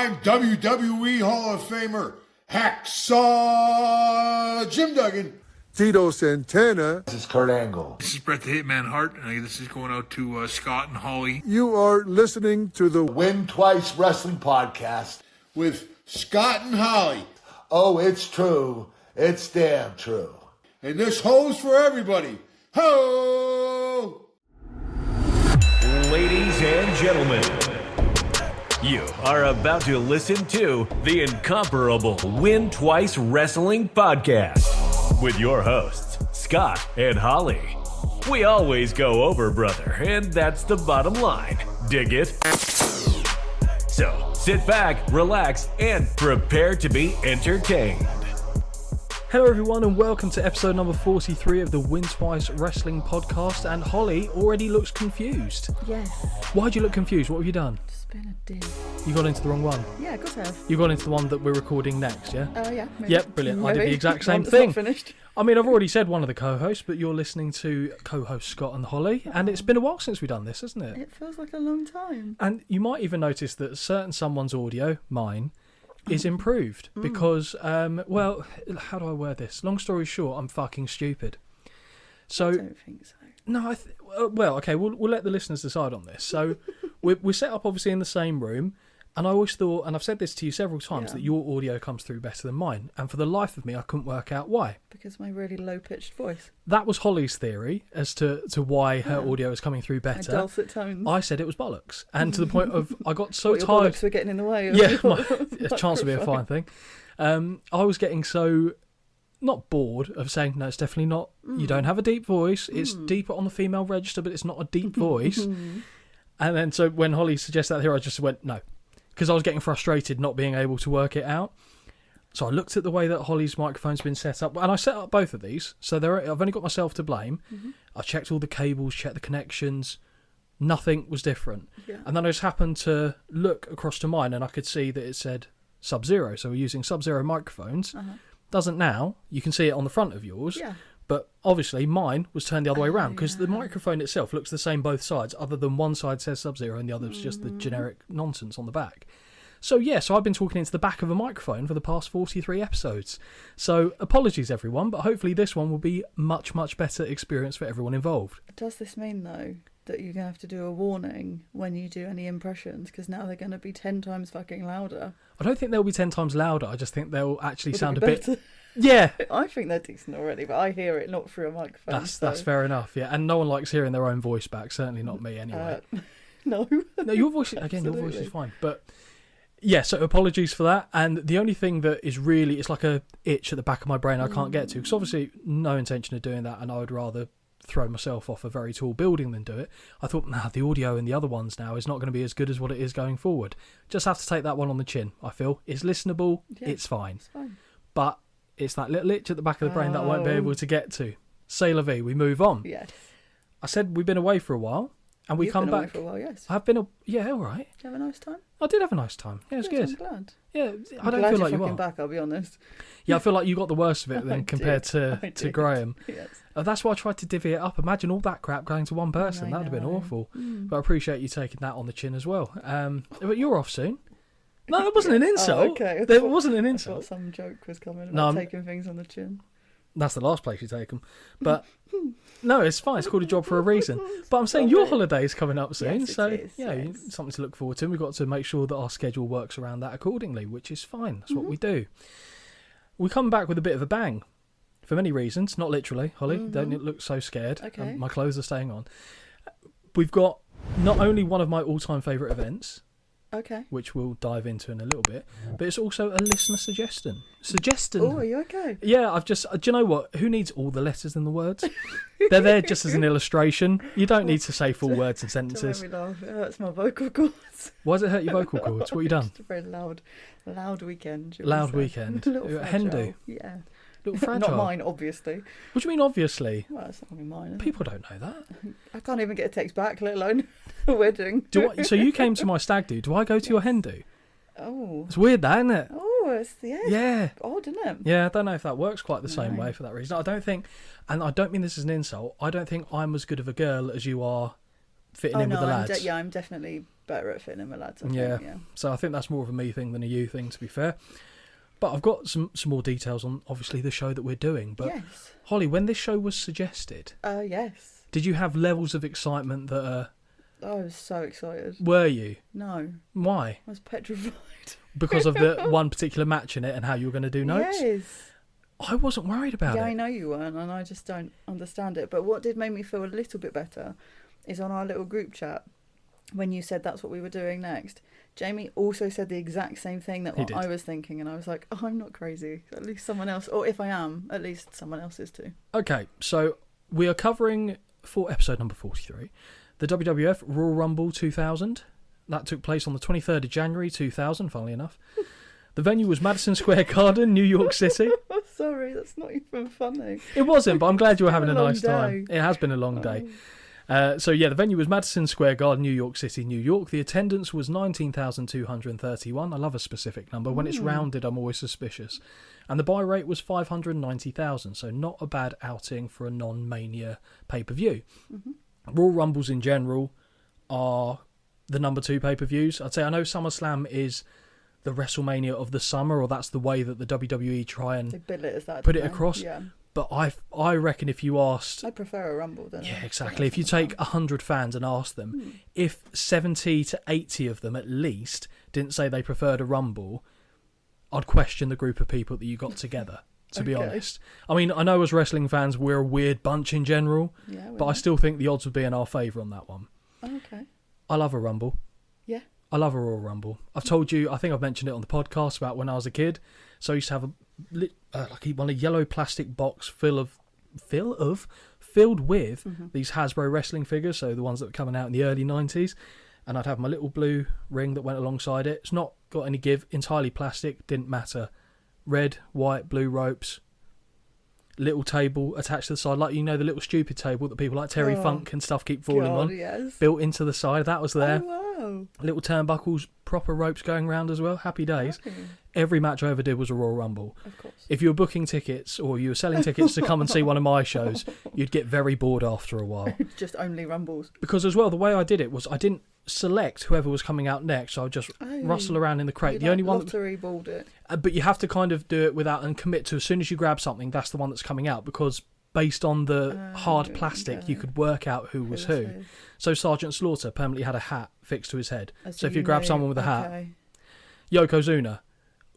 two-time WWE Hall of Famer, Hacksaw Jim Duggan. Tito Santana. This is Kurt Angle. This is Bret the Hitman Hart, and this is going out to Scott and Holly. You are listening to the Win Twice Wrestling Podcast With Scott and Holly. Oh, it's true. It's damn true. And this ho's for everybody. Ho! Ladies and gentlemen, you are about to listen to the incomparable Win Twice Wrestling Podcast with your hosts, Scott and Holly. We always go over, brother, and that's the bottom line. Dig it? So sit back, relax, and prepare to be entertained. Hello everyone and welcome to episode number 43 of the Win Twice Wrestling Podcast, and Holly already looks confused. Yes. Why'd you look confused? What have you done? Just been a div. You got into the wrong one? Yeah, of course I have. You got into the one that we're recording next, yeah? Oh, yeah. Maybe. Yep, brilliant. Maybe. I did the exact same It's thing. Not finished. I mean, I've already said one of the co-hosts, but you're listening to co-host Scott and Holly, and it's been a while since we've done this, hasn't it? It feels like a long time. And you might even notice that someone's audio, mine, is improved because, well, how do I word this? Long story short, I'm fucking stupid. So, I don't think so. No, well, okay, we'll let the listeners decide on this. So, we're set up obviously in the same room, and I always thought, and I've said this to you several times, that your audio comes through better than mine. And for the life of me, I couldn't work out why. Because my really low-pitched voice. That was Holly's theory as to why her audio is coming through better. My dulcet tones. I said it was bollocks, and to the point of I got so Your tired. bollocks were getting in the way. Of Yeah, your a chance to be a fine thing. I was getting so not bored of saying no. It's definitely not. You don't have a deep voice. It's deeper on the female register, but it's not a deep voice. And then so when Holly suggested that here, I just went no, because I was getting frustrated not being able to work it out. So I looked at the way that Holly's microphone's been set up, and I set up both of these. So I've only got myself to blame. I checked all the cables, checked the connections. Nothing was different. Yeah. And then I just happened to look across to mine, and I could see that it said Sub-Zero. So we're using Sub-Zero microphones. Doesn't now. You can see it on the front of yours. Yeah. But obviously mine was turned the other way around because the microphone itself looks the same both sides, other than one side says Sub-Zero and the other is just the generic nonsense on the back. So I've been talking into the back of a microphone for the past 43 episodes. So apologies everyone, but hopefully this one will be much, much better experience for everyone involved. Does this mean, though, that you're going to have to do a warning when you do any impressions? Because now they're going to be 10 times fucking louder. I don't think they'll be 10 times louder. I just think they'll actually sound a bit... better? Yeah. I think they're decent already, but I hear it not through a microphone. That's fair enough, yeah. And no one likes hearing their own voice back. Certainly not me, anyway. No. No, your voice... Again, your voice is fine. But... yeah, so apologies for that. And the only thing that is really, it's like a itch at the back of my brain I can't get to. Because obviously, no intention of doing that, and I would rather throw myself off a very tall building than do it. I thought, the audio in the other ones now is not going to be as good as what it is going forward. Just have to take that one on the chin, I feel. It's listenable, it's fine. It's fine. But it's that little itch at the back of the brain that I won't be able to get to. C'est la vie, we move on. Yes. I said we've been away for a while. And we come back. For a while, yes. I've been, all right. Did you have a nice time? I did have a nice time. Yeah, it was good. I'm glad. Yeah, I don't glad feel like you you're are. back, I'll be honest. Yeah, I feel like you got the worst of it then compared to Graham. Yes. That's why I tried to divvy it up. Imagine all that crap going to one person. That would have been awful. But I appreciate you taking that on the chin as well. But you're off soon. No, that wasn't an insult. Oh, okay. There wasn't an I insult. thought some joke was coming about taking things on the chin. That's the last place you take them. But no, it's fine. It's called a job for a reason. But I'm saying your holiday's coming up soon. Yes, so, is, yes. Something to look forward to. We've got to make sure that our schedule works around that accordingly, which is fine. That's what we do. We come back with a bit of a bang for many reasons. Not literally, Holly. Don't look so scared. Okay. My clothes are staying on. We've got not only one of my all-time favourite events, okay, which we'll dive into in a little bit, but it's also a listener suggestion. Oh, are you okay? Yeah, do you know what? Who needs all the letters in the words? They're there just as an illustration. You don't need to say full words and sentences. Don't make me laugh. It hurts my vocal cords. Why does it hurt your vocal cords? What have you done? Just a very loud weekend. Loud weekend. Hendu. Yeah. Little fragile. Not mine, obviously. What do you mean, obviously? Well, it's not really mine. Isn't People don't know that. I can't even get a text back, let alone a wedding. So you came to my stag do. Do I go to your hen do? Oh. It's weird, that, isn't it? Oh, it's yeah. Odd, isn't it? Yeah, I don't know if that works quite the same way for that reason. I don't think, and I don't mean this as an insult, I don't think I'm as good of a girl as you are fitting in with the lads. I'm definitely better at fitting in with lads. I think, Yeah. yeah. So I think that's more of a me thing than a you thing, to be fair. But I've got some more details on, obviously, the show that we're doing. But Yes. Holly, when this show was suggested, Yes. did you have levels of excitement that... I was so excited. were you? No, Why? I was petrified. Because of the one particular match in it and how you were going to do notes? Yes. I wasn't worried about Yeah, it. I know you weren't, and I just don't understand it. But what did make me feel a little bit better is on our little group chat, when you said that's what we were doing next, Jamie also said the exact same thing that what I was thinking, and I was like, oh, I'm not crazy. At least someone else, or if I am, at least someone else is too. Okay, so we are covering, for episode number 43, the WWF Royal Rumble 2000. That took place on the 23rd of January 2000, funnily enough. The venue was Madison Square Garden, New York City. Oh, sorry, that's not even funny. It wasn't, but I'm glad you were having a long nice time. day. It has been a long day. So yeah, the venue was Madison Square Garden, New York City, New York. The attendance was 19,231. I love a specific number. When it's rounded, I'm always suspicious. And the buy rate was 590,000, so not a bad outing for a non-Mania pay-per-view. Royal Rumbles in general are the number 2 pay-per-views. I'd say, I know SummerSlam is the WrestleMania of the summer, or that's the way that the WWE try and They bill it as that, put it don't they? across. Yeah. But I reckon if you asked... I prefer a Rumble than Yeah, a exactly. If you take 100 fans and ask them, if 70 to 80 of them at least didn't say they preferred a Rumble, I'd question the group of people that you got together, to be Okay. honest. I mean, I know as wrestling fans we're a weird bunch in general, Yeah, but I still think the odds would be in our favour on that one. Okay. I love a Rumble. Yeah. I love a Royal Rumble. I've told you, I think I've mentioned it on the podcast about when I was a kid. So I used to have a yellow plastic box filled with these Hasbro wrestling figures, so the ones that were coming out in the early 90s. And I'd have my little blue ring that went alongside it. It's not got any give, entirely plastic, didn't matter. Red, white, blue ropes. Little table attached to the side, like, you know, the little stupid table that people like Terry Funk and stuff keep falling God, on. yes. Built into the side, that was there. Oh, wow. Little turnbuckles, proper ropes going round as well. Happy days. Okay. Every match I ever did was a Royal Rumble. Of course. If you were booking tickets or you were selling tickets to come and see one of my shows, you'd get very bored after a while. Just only Rumbles. Because as well, the way I did it was I didn't select whoever was coming out next, so I would just rustle around in the crate. The only one lottery balled it. but you have to kind of do it without and commit to, as soon as you grab something, that's the one that's coming out, because based on the hard plastic, you could work out who was who. So Sergeant Slaughter permanently had a hat fixed to his head. So if you grab someone with a hat, Yokozuna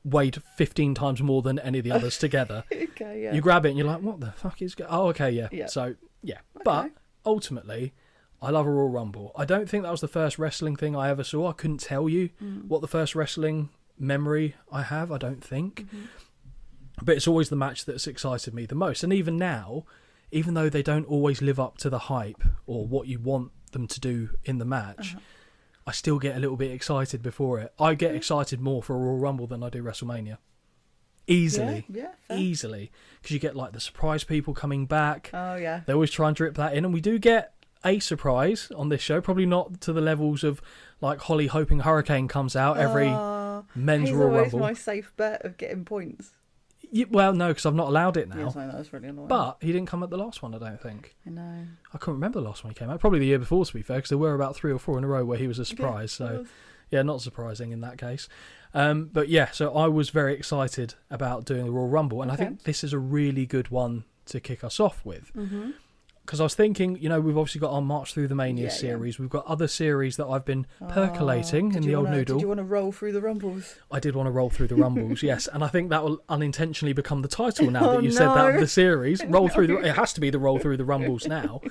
weighed 15 times more than any of the others together. Okay, yeah. You grab it and you're like, what the fuck is going on? Oh, okay, yeah. So, yeah. Okay. But ultimately, I love a Royal Rumble. I don't think that was the first wrestling thing I ever saw. I couldn't tell you what the first wrestling memory I have, I don't think. But it's always the match that's excited me the most. And even now, even though they don't always live up to the hype or what you want them to do in the match, I still get a little bit excited before it. I get excited more for a Royal Rumble than I do WrestleMania. Easily. Yeah, fair. Easily. Because you get like the surprise people coming back. Oh, yeah. They always try and drip that in. And we do get a surprise on this show. Probably not to the levels of like Holly hoping Hurricane comes out every men's He's Royal always Rumble. my safe bet of getting points. Well, no, because I've not allowed it now. Yes, I know, that's really annoying. But he didn't come at the last one, I don't think. I know. I can't remember the last one he came out. Probably the year before, to be fair, because there were about 3 or 4 in a row where he was a surprise. So, yeah, not surprising in that case. But yeah, so I was very excited about doing the Royal Rumble, and I think this is a really good one to kick us off with. Because I was thinking, you know, we've obviously got our March Through the Mania series. We've got other series that I've been percolating in the old noodle. Did you want to roll through the Rumbles? I did want to roll through the Rumbles, yes. And I think that will unintentionally become the title now that you said that of the series. Roll through the... It has to be the Roll Through the Rumbles now.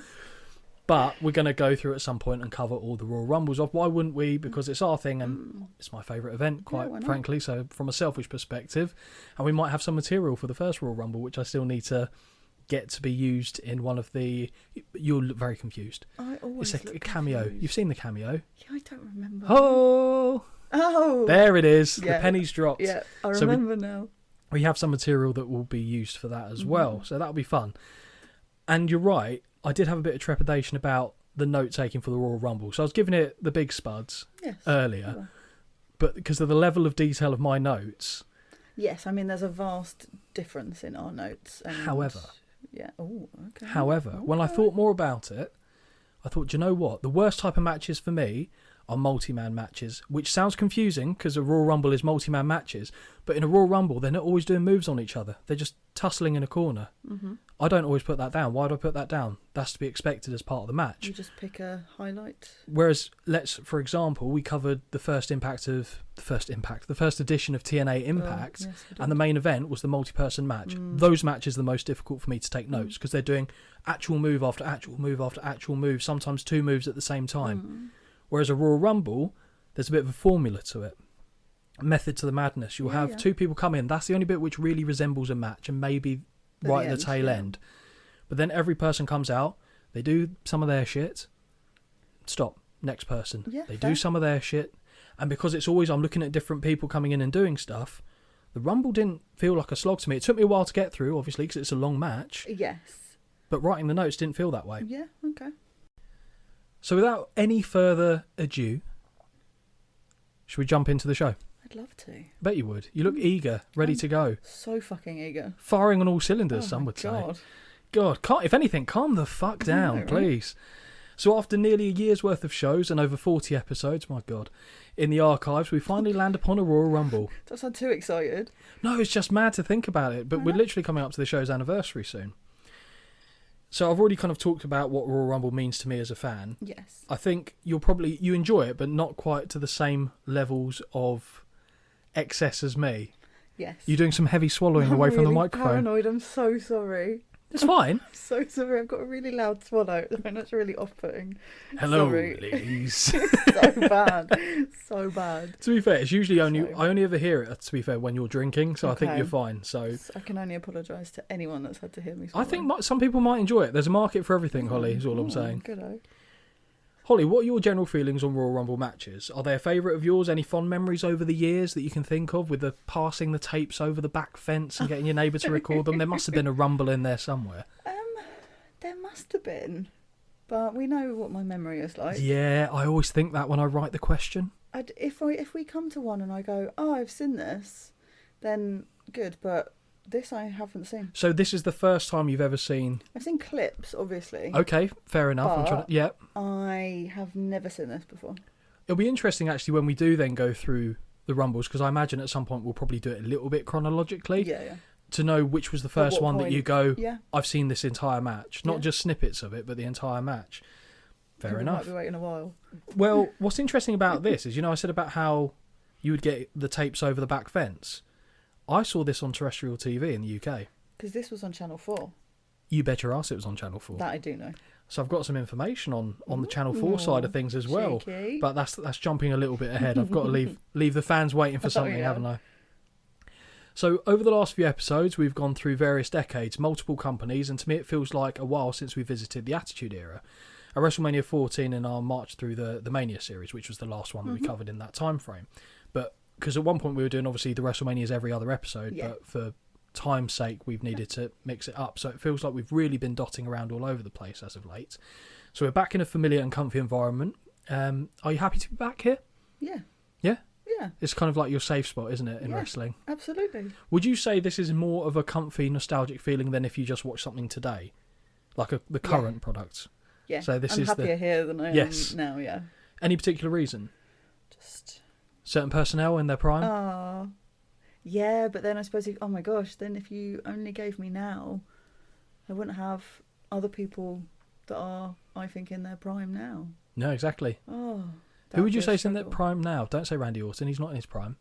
But we're going to go through at some point and cover all the Royal Rumbles off. Why wouldn't we? Because it's our thing and it's my favourite event, quite frankly. So from a selfish perspective. And we might have some material for the first Royal Rumble, which I still need to get to be used in one of the... You'll look very confused. I always It's a look cameo. confused. You've seen the cameo. Yeah, I don't remember. Oh! There it is. Yeah. The penny's dropped. Yeah, I So remember now. we have some material that will be used for that as well. So that'll be fun. And you're right. I did have a bit of trepidation about the note taking for the Royal Rumble. So I was giving it the big spuds earlier. But because of the level of detail of my notes... Yes, I mean, there's a vast difference in our notes. And However... Yeah. Oh, okay. However, when I thought more about it, I thought, do you know what? The worst type of matches for me are multi-man matches, which sounds confusing because a Royal Rumble is multi-man matches, but in a Royal Rumble, they're not always doing moves on each other. They're just tussling in a corner. Mm-hmm. I don't always put that down. Why do I put that down? That's to be expected as part of the match. You just pick a highlight. Whereas, for example, we covered the first edition of TNA Impact, yes, and the main event was the multi-person match. Those matches are the most difficult for me to take notes because they're doing actual move after actual move after actual move, sometimes two moves at the same time. Whereas a Royal Rumble, there's a bit of a formula to it. Method to the madness. You'll have two people come in. That's the only bit which really resembles a match, and maybe right at the tail end. But then every person comes out, they do some of their shit, stop, next person. They do some of their shit, and because it's always I'm looking at different people coming in and doing stuff, the Rumble didn't feel like a slog to me. It took me a while to get through, obviously, because it's a long match. Yes. But writing the notes didn't feel that way. Yeah, okay. So without any further ado, should we jump into the show? I'd love to. I bet you would. You look eager, ready to go. So fucking eager. Firing on all cylinders, some would say. God, if anything, calm the fuck down, please. So after nearly a year's worth of shows and over 40 episodes, my God, in the archives, we finally land upon a Royal Rumble. Don't sound too excited. No, it's just mad to think about it, but we're literally coming up to the show's anniversary soon. So I've already kind of talked about what Royal Rumble means to me as a fan. Yes. I think you enjoy it, but not quite to the same levels of excess as me. Yes. You're doing some heavy swallowing away from the microphone. I'm paranoid. I'm so sorry. It's fine. So sorry. I've got a really loud swallow. And that's really off-putting. Hello, sorry. ladies. So bad. So bad. To be fair, it's usually I only ever hear it, to be fair, when you're drinking, so I think you're fine. So I can only apologise to anyone that's had to hear me swallow. I think some people might enjoy it. There's a market for everything, Holly, is all I'm saying. Good. Holly, what are your general feelings on Royal Rumble matches? Are they a favourite of yours? Any fond memories over the years that you can think of with the passing the tapes over the back fence and getting your neighbour to record them? There must have been a Rumble in there somewhere. There must have been. But we know what my memory is like. Yeah, I always think that when I write the question. If we come to one and I go, oh, I've seen this, then good, but this I haven't seen. So this is the first time you've ever seen... I've seen clips, obviously. Okay, fair enough. I have never seen this before. It'll be interesting, actually, when we do then go through the Rumbles, because I imagine at some point we'll probably do it a little bit chronologically. Yeah. To know which was the first one that you go, I've seen this entire match. Not just snippets of it, but the entire match. Fair enough. Might be waiting a while. Well, what's interesting about this is, I said about how you would get the tapes over the back fence. I saw this on terrestrial TV in the UK. Because this was on Channel 4. You bet your ass it was on Channel 4. That I do know. So I've got some information on the Channel 4 side of things as well. Cheeky. But that's jumping a little bit ahead. I've got to leave the fans waiting for something, haven't I? So over the last few episodes, we've gone through various decades, multiple companies, and to me it feels like a while since we visited the Attitude Era. At WrestleMania 14 in our march through the Mania series, which was the last one that we covered in that time frame. But because at one point we were doing obviously the WrestleManias every other episode, but for time's sake we've needed to mix it up. So it feels like we've really been dotting around all over the place as of late. So we're back in a familiar and comfy environment. Are you happy to be back here? Yeah. Yeah? Yeah. It's kind of like your safe spot, isn't it, in wrestling? Absolutely. Would you say this is more of a comfy, nostalgic feeling than if you just watch something today? Like the current products? Yeah. So this I'm is happier here than I am now, yeah. Any particular reason? Just... Certain personnel in their prime? Yeah, but then I suppose, oh my gosh, then if you only gave me now, I wouldn't have other people that are, I think, in their prime now. No, exactly. Oh... Who would you say is in their prime now? Don't say Randy Orton. He's not in his prime.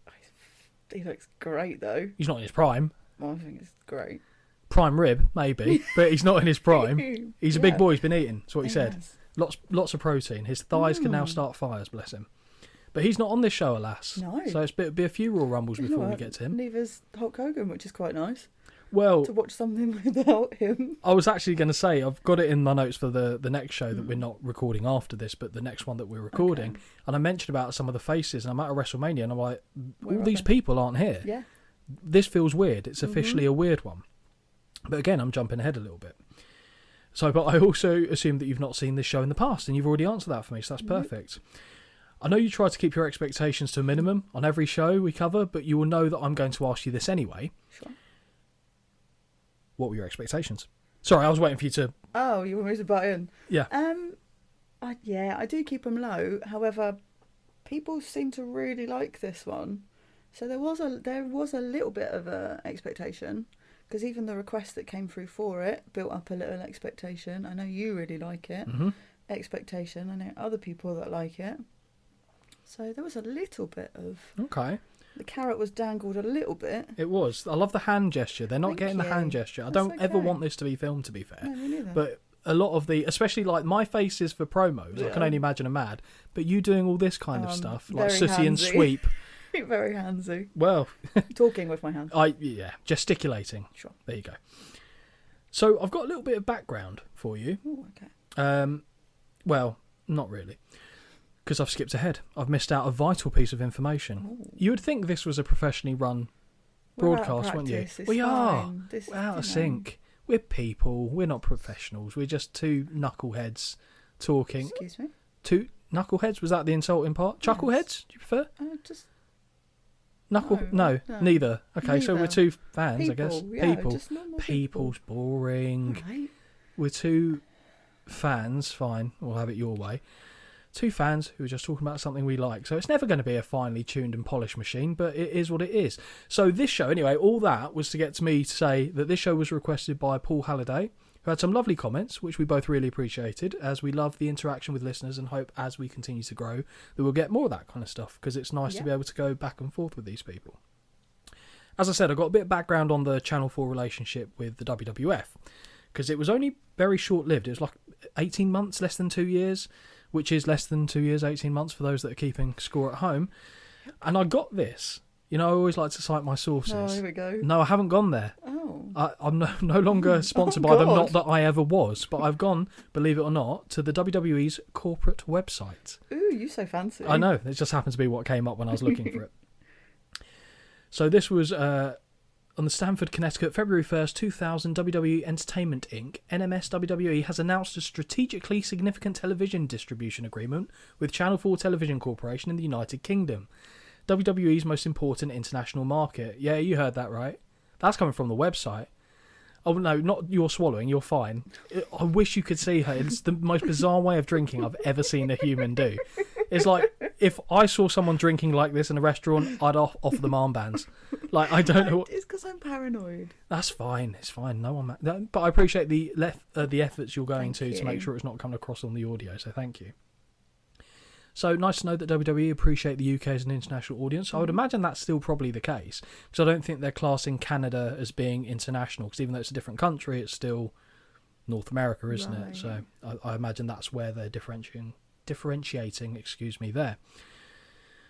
He looks great, though. He's not in his prime. Well, I think it's great. Prime rib, maybe, but he's not in his prime. He's a big boy. He's been eating. That's what he said. Lots of protein. His thighs can now start fires, bless him. But he's not on this show, alas. No. So it'll be a few Royal Rumbles before we get to him. Neither's Hulk Hogan, which is quite nice. Well, to watch something without him. I was actually going to say, I've got it in my notes for the next show that we're not recording after this, but the next one that we're recording. Okay. And I mentioned about some of the faces, and I'm at a WrestleMania, and I'm like, all these people aren't here. Yeah. This feels weird. It's officially a weird one. But again, I'm jumping ahead a little bit. So, but I also assume that you've not seen this show in the past, and you've already answered that for me, so that's perfect. I know you try to keep your expectations to a minimum on every show we cover, but you will know that I'm going to ask you this anyway. Sure. What were your expectations? Sorry, I was waiting for you to... Oh, you want me to butt in? Yeah. I do keep them low. However, people seem to really like this one. So there was a little bit of a expectation, because even the request that came through for it built up a little expectation. I know you really like it. Mm-hmm. Expectation. I know other people that like it. So there was a little bit of... Okay. The carrot was dangled a little bit. It was. I love the hand gesture. They're not getting the hand gesture. I don't ever want this to be filmed, to be fair. No, me neither. But a lot of the, especially like my faces for promos, I can only imagine are mad. But you doing all this kind of stuff, like Susie and Sweep. Very handsy. Well, talking with my hands. Gesticulating. Sure. There you go. So I've got a little bit of background for you. Oh, okay. Well, not really, because I've skipped ahead. I've missed out a vital piece of information. Ooh. You would think this was a professionally run broadcast, wouldn't you? We are. We're out of sync. We're people. We're not professionals. We're just two knuckleheads talking. Excuse me? Two knuckleheads? Was that the insulting part? Chuckleheads? Do you prefer? Just... No, neither. Okay, so we're two fans, people, I guess. yeah, People. just normal People's boring. Right. We're two fans, fine, we'll have it your way. Two fans who are just talking about something we like. So it's never going to be a finely tuned and polished machine, but it is what it is. So this show, anyway, all that was to get to me to say that this show was requested by Paul Halliday, who had some lovely comments, which we both really appreciated, as we love the interaction with listeners and hope as we continue to grow that we'll get more of that kind of stuff, because it's nice to be able to go back and forth with these people. As I said, I got a bit of background on the Channel 4 relationship with the WWF, because it was only very short-lived. It was like 18 months, less than 2 years, which is less than 2 years, 18 months for those that are keeping score at home. And I got this. You know, I always like to cite my sources. Oh, here we go. No, I haven't gone there. Oh. I'm no longer sponsored by them, not that I ever was, but I've gone, believe it or not, to the WWE's corporate website. Ooh, you so fancy. I know, it just happened to be what came up when I was looking for it. So this was on the Stamford, Connecticut, February 1st, 2000, WWE Entertainment Inc., NMS WWE has announced a strategically significant television distribution agreement with Channel 4 Television Corporation in the United Kingdom, WWE's most important international market. Yeah, you heard that right. That's coming from the website. Oh, no, not you're swallowing, you're fine. I wish you could see her. It's the most bizarre way of drinking I've ever seen a human do. It's like, if I saw someone drinking like this in a restaurant, I'd offer them armbands. Like, I don't know. It's because I'm paranoid. That's fine. It's fine. No one. But I appreciate the efforts you're going to make sure it's not coming across on the audio. So thank you. So nice to know that WWE appreciate the UK as an international audience. I would imagine that's still probably the case, because I don't think they're classing Canada as being international, because even though it's a different country, it's still North America, isn't it? So I imagine that's where they're differentiating, there.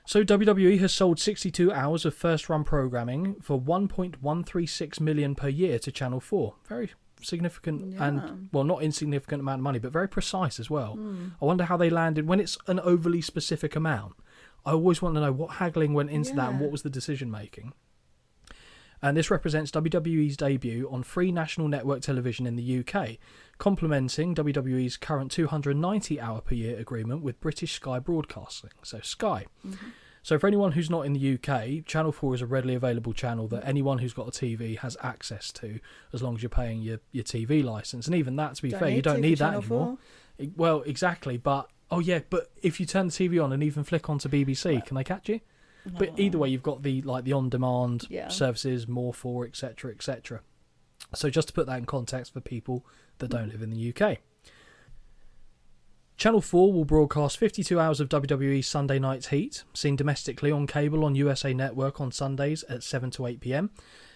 So WWE has sold 62 hours of first-run programming for $1.136 million per year to Channel 4. Very significant and, well, not insignificant amount of money, but very precise as well. I wonder how they landed. When it's an overly specific amount, I always want to know what haggling went into that and what was the decision-making. And this represents WWE's debut on free national network television in the UK, complementing WWE's current 290-hour per year agreement with British Sky Broadcasting, so Sky. So for anyone who's not in the UK, Channel 4 is a readily available channel that anyone who's got a TV has access to, as long as you're paying your TV licence. And even that, to be fair, you don't need that anymore. Well, exactly, but if you turn the TV on and even flick onto BBC, can they catch you? But either way, you've got the on-demand services, more for, etc., etc. So just to put that in context for people that don't live in the UK. Channel 4 will broadcast 52 hours of WWE Sunday Night's Heat, seen domestically on cable on USA Network on Sundays at 7 to 8 p.m,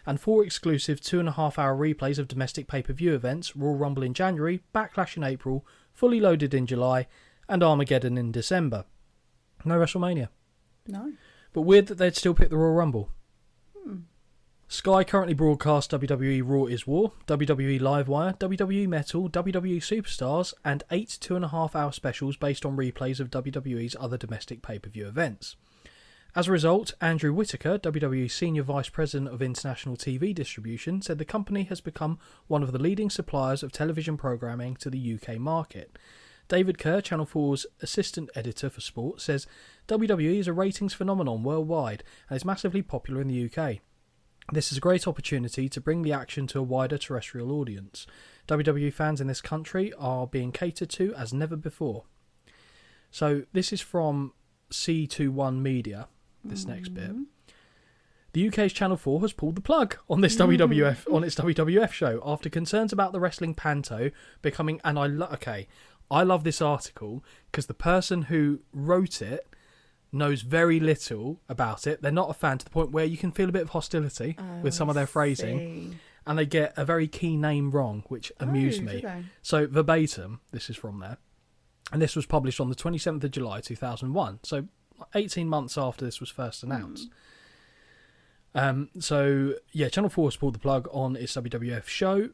and 4 exclusive 2.5-hour replays of domestic pay-per-view events, Royal Rumble in January, Backlash in April, Fully Loaded in July, and Armageddon in December. No WrestleMania. No. But weird that they'd still pick the Royal Rumble. Sky currently broadcasts WWE Raw is War, WWE Livewire, WWE Metal, WWE Superstars, and 8 2.5-hour specials based on replays of WWE's other domestic pay-per-view events. As a result, Andrew Whitaker, WWE Senior Vice President of International TV Distribution, said the company has become one of the leading suppliers of television programming to the UK market. David Kerr, Channel 4's assistant editor for sport, says WWE is a ratings phenomenon worldwide and is massively popular in the UK. This is a great opportunity to bring the action to a wider terrestrial audience. WWE fans in this country are being catered to as never before. So this is from C21 Media, this next bit. The UK's Channel 4 has pulled the plug on this WWF show after concerns about the wrestling panto becoming... And I love this article because the person who wrote it knows very little about it. They're not a fan to the point where you can feel a bit of hostility with some of their phrasing. And they get a very key name wrong, which amused me. So verbatim, this is from there. And this was published on the 27th of July 2001. So 18 months after this was first announced. Channel 4 has pulled the plug on its WWF show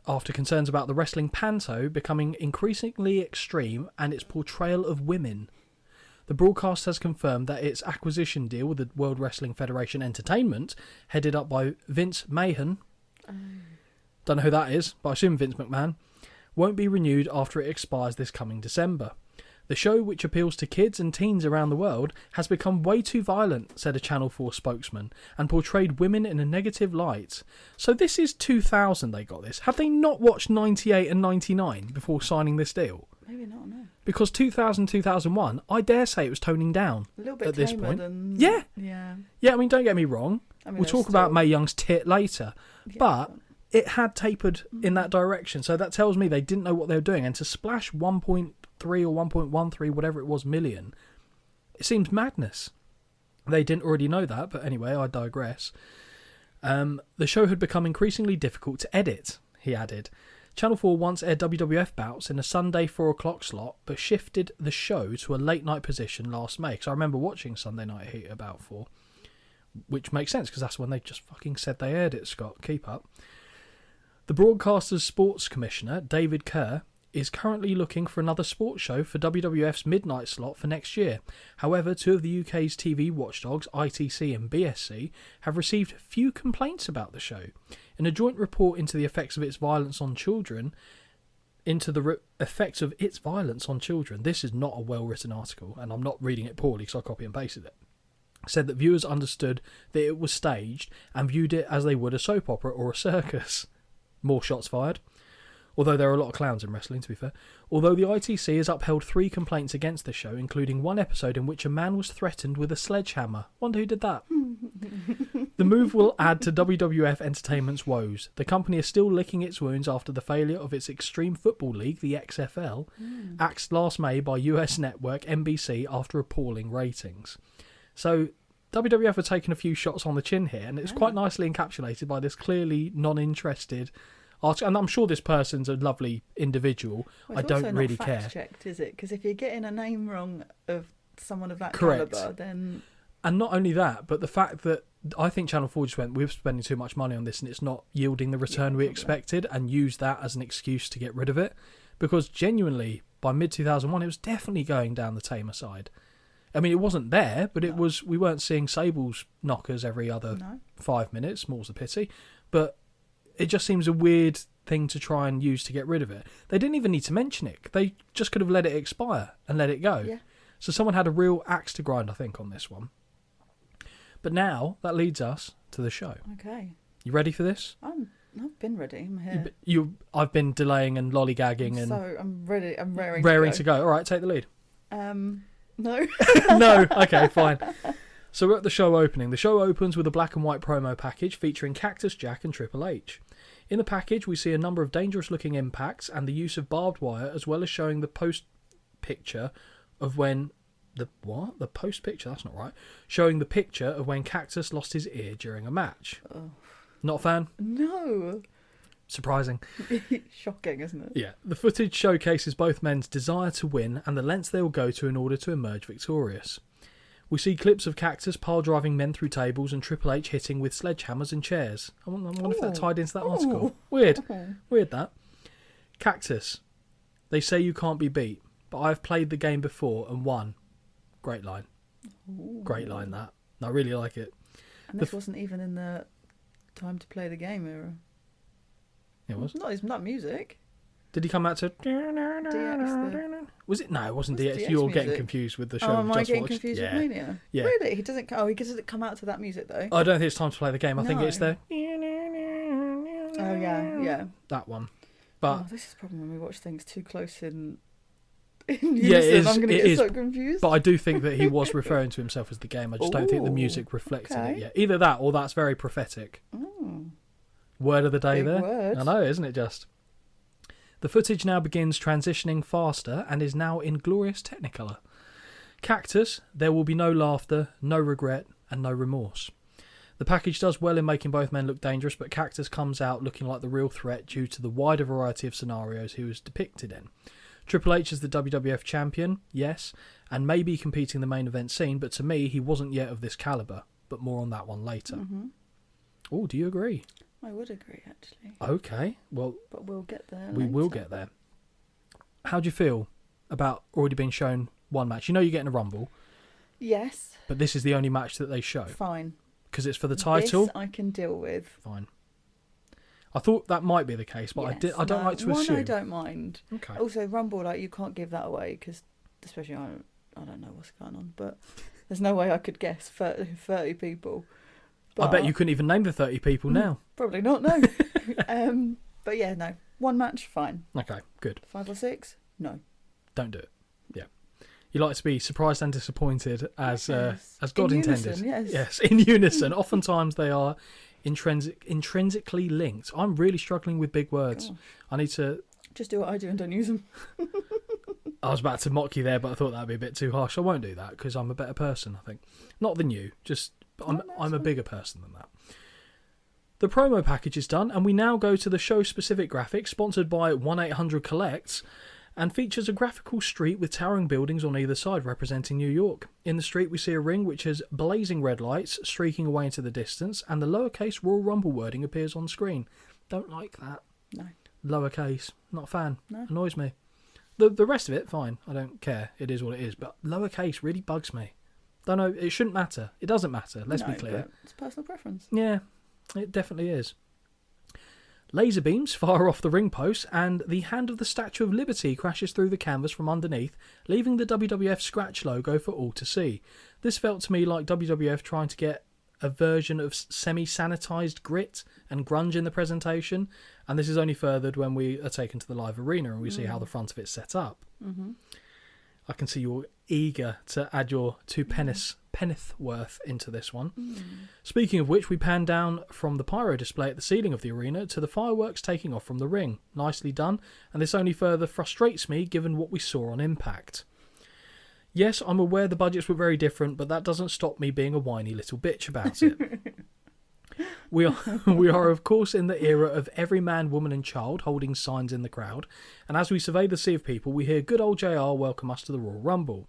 after concerns about the wrestling panto becoming increasingly extreme and its portrayal of women. The broadcast has confirmed that its acquisition deal with the World Wrestling Federation Entertainment, headed up by Vince Mahon, don't know who that is, but I assume Vince McMahon, won't be renewed after it expires this coming December. The show, which appeals to kids and teens around the world, has become way too violent, said a Channel 4 spokesman, and portrayed women in a negative light. So this is 2000 they got this. Have they not watched 98 and 99 before signing this deal? Maybe not, no. Because 2000, 2001, I dare say it was toning down A little bit at this point. Yeah. I mean, don't get me wrong. we'll talk about Mae Young's tit later. Yeah, but it had tapered in that direction. So that tells me they didn't know what they were doing. And to splash 1.3 or 1.13, whatever it was, million, it seems madness. They didn't already know that. But anyway, I digress. The show had become increasingly difficult to edit, he added. Channel 4 once aired WWF bouts in a Sunday 4 o'clock slot, but shifted the show to a late night position last May. Because I remember watching Sunday Night Heat about 4, which makes sense because that's when they just fucking said they aired it, Scott. Keep up. The broadcaster's sports commissioner, David Kerr, is currently looking for another sports show for WWF's midnight slot for next year. However, two of the UK's TV watchdogs, ITC and BSC, have received few complaints about the show. In a joint report into the effects of its violence on children, this is not a well-written article, and I'm not reading it poorly because I copy and pasted it, said that viewers understood that it was staged and viewed it as they would a soap opera or a circus. More shots fired. Although there are a lot of clowns in wrestling, to be fair. Although the ITC has upheld 3 complaints against the show, including one episode in which a man was threatened with a sledgehammer. Wonder who did that. The move will add to WWF Entertainment's woes. The company is still licking its wounds after the failure of its Extreme Football League, the XFL, axed last May by US network NBC after appalling ratings. So WWF are taking a few shots on the chin here, and it's quite nicely encapsulated by this clearly non-interested article. And I'm sure this person's a lovely individual. I don't really care. It's also not fact-checked, is it? Because if you're getting a name wrong of someone of that calibre, then... And not only that, but the fact that I think Channel 4 just went, we're spending too much money on this and it's not yielding the return we expected, and used that as an excuse to get rid of it. Because genuinely, by mid-2001, it was definitely going down the tamer side. I mean, it wasn't there, but it was. We weren't seeing Sable's knockers every other 5 minutes, more's the pity. But it just seems a weird thing to try and use to get rid of it. They didn't even need to mention it. They just could have let it expire and let it go. Yeah. So someone had a real axe to grind, I think, on this one. But now, that leads us to the show. Okay. You ready for this? I've been ready. I'm here. I've been delaying and lollygagging. I'm ready. I'm raring to go. All right, take the lead. No. No. Okay, fine. So we're at the show opening. The show opens with a black and white promo package featuring Cactus Jack and Triple H. In the package, we see a number of dangerous-looking impacts and the use of barbed wire, as well as showing the post picture of when... The post picture? That's not right. Showing the picture of when Cactus lost his ear during a match. Oh. Not a fan? No. Surprising. Shocking, isn't it? Yeah. The footage showcases both men's desire to win and the lengths they will go to in order to emerge victorious. We see clips of Cactus pile-driving men through tables and Triple H hitting with sledgehammers and chairs. I wonder if that tied into that article. Weird. Weird, that. Cactus. They say you can't be beat, but I've played the game before and won. Great line. Ooh. Great line, that. I really like it. And this wasn't even in the time to play the game era. It was? It's not music. Did he come out to... DX Was it? No, it wasn't DX. You're music? Getting confused with the show am I getting watched. Confused with Mania? Yeah. Really? He doesn't come out to that music, though? I don't think it's time to play the game. I think it's the... Oh, yeah. That one. But this is the problem when we watch things too close in in Yeah, it unison. is, I'm going to it get is. so confused. But I do think that he was referring to himself as the game. I just don't think the Ooh, music reflected it okay. yet. Either that or that's very prophetic. Word of the day Big there. word. I know, isn't it just? The footage now begins transitioning faster and is now in glorious Technicolor. Cactus, there will be no laughter, no regret, and no remorse. The package does well in making both men look dangerous, but Cactus comes out looking like the real threat due to the wider variety of scenarios he was depicted in. Triple H is the WWF champion, yes, and may be competing the main event scene, but to me, he wasn't yet of this calibre, but more on that one later. Oh, do you agree? I would agree, actually. Okay, well, But we'll get there. we will get there. How do you feel about already being shown one match? You know you're getting a Rumble, Yes. but this is the only match that they show Fine. because it's for the title. This I can deal with. Fine. I thought that might be the case, but Yes, I don't no, like to one assume. I don't mind. Okay. Also, Rumble, like, you can't give that away because, especially, I don't know what's going on, but there's no way I could guess 30 people. I bet you couldn't even name the 30 people now. Probably not, no. But yeah, no. One match, fine. Okay, good. 5 or 6, no. Don't do it. Yeah. You like to be surprised and disappointed as Yes. God In intended. unison, yes. In unison. Oftentimes they are intrinsically linked. I'm really struggling with big words. Gosh. I need to... Just do what I do and don't use them. I was about to mock you there, but I thought that would be a bit too harsh. I won't do that because I'm a better person, I think. Not than you, just I'm a bigger person than that. The promo package is done, and we now go to the show-specific graphics, sponsored by 1-800-COLLECT, and features a graphical street with towering buildings on either side representing New York. In the street we see a ring which has blazing red lights streaking away into the distance, and the lowercase Royal Rumble wording appears on screen. Don't like that. No. Lowercase, not a fan. No. Annoys me. The rest of it, fine. I don't care. It is what it is. But lowercase really bugs me. Don't know. It shouldn't matter. It doesn't matter. Let's be clear. But it's personal preference. Yeah, it definitely is. Laser beams fire off the ring post, and the hand of the Statue of Liberty crashes through the canvas from underneath, leaving the WWF scratch logo for all to see. This felt to me like WWF trying to get a version of semi-sanitized grit and grunge in the presentation, and this is only furthered when we are taken to the live arena and we see how the front of it's set up. I can see you're eager to add your two penneth worth into this one. Speaking of which, we pan down from the pyro display at the ceiling of the arena to the fireworks taking off from the ring. Nicely done, and this only further frustrates me given what we saw on Impact. Yes, I'm aware the budgets were very different, but that doesn't stop me being a whiny little bitch about it. We are of course in the era of every man, woman and child holding signs in the crowd, and as we survey the sea of people, we hear good old JR welcome us to the Royal Rumble.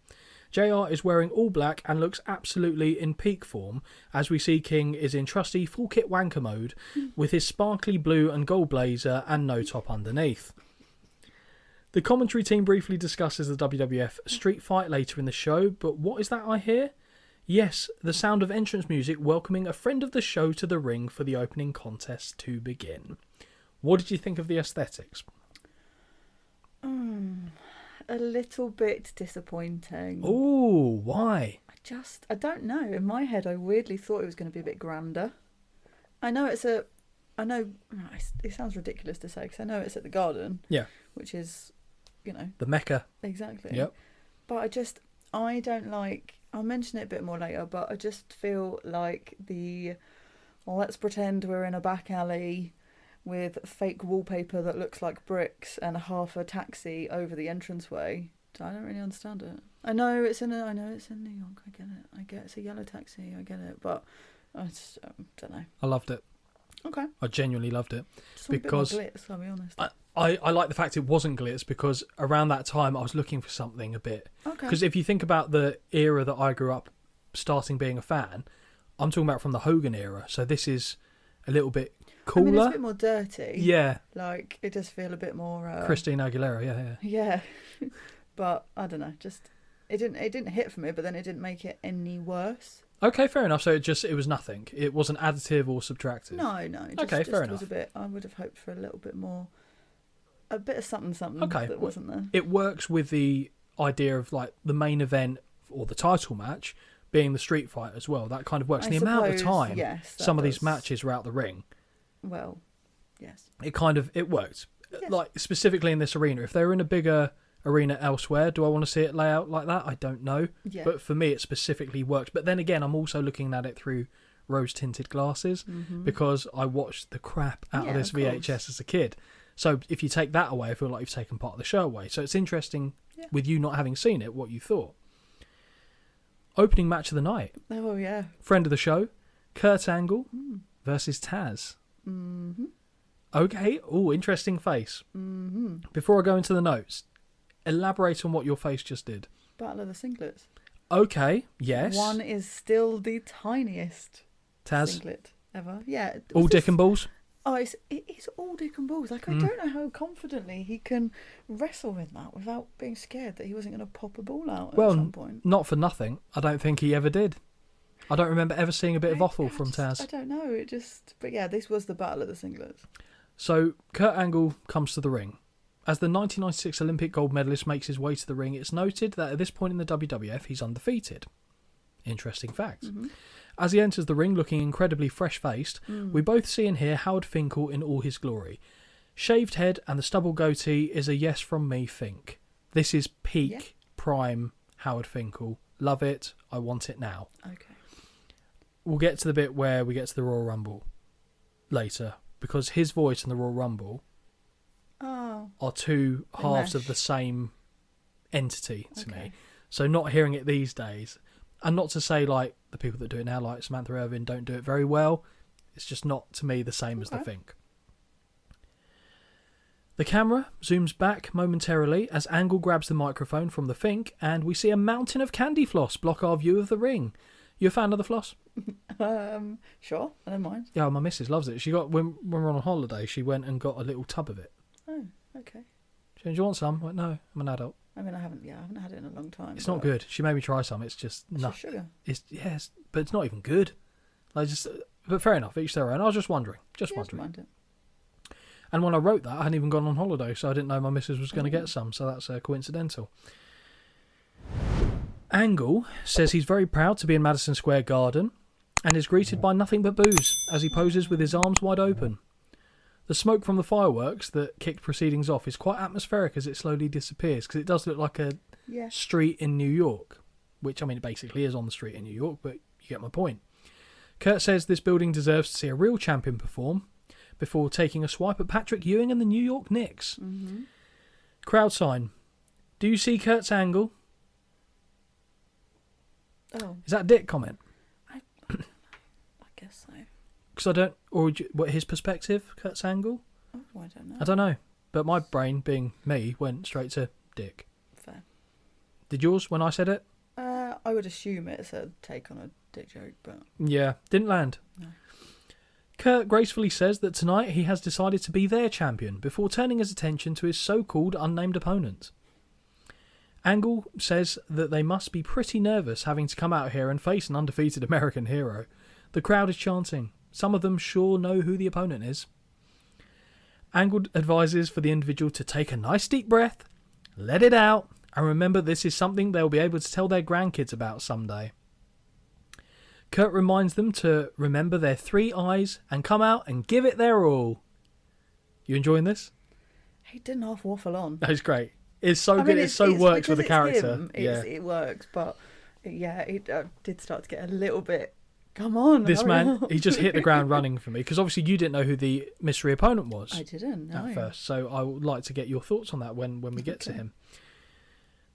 JR is wearing all black and looks absolutely in peak form, as we see King is in trusty full kit wanker mode with his sparkly blue and gold blazer and no top underneath. The commentary team briefly discusses the WWF street fight later in the show, but what is that I hear? Yes, the sound of entrance music welcoming a friend of the show to the ring for the opening contest to begin. What did you think of the aesthetics? A little bit disappointing. Oh, why? I don't know. In my head, I weirdly thought it was going to be a bit grander. I know it sounds ridiculous to say because I know it's at the Garden. Yeah. Which is, The Mecca. Exactly. Yep. But I don't like, I'll mention it a bit more later, but I just feel like let's pretend we're in a back alley with fake wallpaper that looks like bricks and half a taxi over the entranceway. I don't really understand it. I know it's in New York. I get it's a yellow taxi. I get it, but I just don't know. I loved it. Okay. I genuinely loved it. Just want because a bit more glitz, I'll be honest. I like the fact it wasn't glitz because around that time I was looking for something a bit. Okay. Because if you think about the era that I grew up starting being a fan, I'm talking about from the Hogan era. So this is a little bit cooler. I mean, it's a bit more dirty. Yeah. Like, it does feel a bit more... Christina Aguilera, yeah. Yeah. But, I don't know, just... It didn't hit for me, but then it didn't make it any worse. Okay, fair enough. So it was nothing. It wasn't additive or subtractive. No. Okay, fair enough. Was a bit, I would have hoped for a little bit more... A bit of something Okay. that wasn't there. It works with the idea of, like, the main event or the title match being the street fight as well. That kind of works. And the amount of time some of these matches were out the ring... Well, yes. It worked. Yes. Like, specifically in this arena, if they were in a bigger arena elsewhere. Do I want to see it lay out like that? I don't know. Yeah. But for me, it specifically works. But then again, I'm also looking at it through rose-tinted glasses because I watched the crap out of this VHS as a kid. So if you take that away, I feel like you've taken part of the show away. So it's interesting with you not having seen it, what you thought. Opening match of the night. Oh, yeah. Friend of the show, Kurt Angle versus Taz. Mm-hmm. Okay. Oh, interesting face. Mm-hmm. Before I go into the notes, elaborate on what your face just did. Battle of the Singlets. Okay, yes. One is still the tiniest Taz. singlet ever. Yeah. All dick and balls? Oh, it is all dick and balls. Like, I don't know how confidently he can wrestle in that without being scared that he wasn't going to pop a ball out at some point. Not for nothing. I don't think he ever did. I don't remember ever seeing a bit of offal from Taz. I don't know. But yeah, this was the Battle of the Singlets. So, Kurt Angle comes to the ring. As the 1996 Olympic gold medalist makes his way to the ring, it's noted that at this point in the WWF, he's undefeated. Interesting fact. Mm-hmm. As he enters the ring looking incredibly fresh-faced, we both see and hear Howard Finkel in all his glory. Shaved head and the stubble goatee is a yes from me, Fink. This is peak prime Howard Finkel. Love it. I want it now. Okay. We'll get to the bit where we get to the Royal Rumble later, because his voice and the Royal Rumble are two halves of the same entity to me. So not hearing it these days, and not to say like the people that do it now, like Samantha Irvin, don't do it very well. It's just not, to me, the same as the Fink. The camera zooms back momentarily as Angle grabs the microphone from the Fink, and we see a mountain of candy floss block our view of the ring. You a fan of the floss? Sure, I don't mind. Yeah, my missus loves it. She got when we were on holiday, she went and got a little tub of it. Oh, okay. She went, "Do you want some?" I went, "No, I'm an adult." I mean, I haven't had it in a long time. It's not good. She made me try some. It's just just sugar. Yes, but it's not even good. But fair enough. Each their own. I was just wondering. Just wondering. Mind it. And when I wrote that, I hadn't even gone on holiday, so I didn't know my missus was going to get some. So that's coincidental. Angle says he's very proud to be in Madison Square Garden and is greeted by nothing but boos as he poses with his arms wide open. The smoke from the fireworks that kicked proceedings off is quite atmospheric as it slowly disappears, because it does look like a street in New York, which, I mean, it basically is on the street in New York, but you get my point. Kurt says this building deserves to see a real champion perform before taking a swipe at Patrick Ewing and the New York Knicks. Mm-hmm. Crowd sign. Do you see Kurt's angle? Oh. Is that a dick comment? I guess so. Because I don't... Or what, his perspective, Kurt's angle? Oh, I don't know. I don't know. But my brain, being me, went straight to dick. Fair. Did yours when I said it? I would assume it's a take on a dick joke, but... Yeah, didn't land. No. Kurt gracefully says that tonight he has decided to be their champion before turning his attention to his so-called unnamed opponent. Angle says that they must be pretty nervous having to come out here and face an undefeated American hero. The crowd is chanting. Some of them sure know who the opponent is. Angle advises for the individual to take a nice deep breath, let it out, and remember this is something they'll be able to tell their grandkids about someday. Kurt reminds them to remember their 3 eyes and come out and give it their all. You enjoying this? He didn't half waffle on. That was great. It's so good. It so works with the character. It works, but it did start to get a little bit. Come on, this man, he just hit the ground running for me, because obviously you didn't know who the mystery opponent was. I didn't know at first, so I would like to get your thoughts on that when we get to him.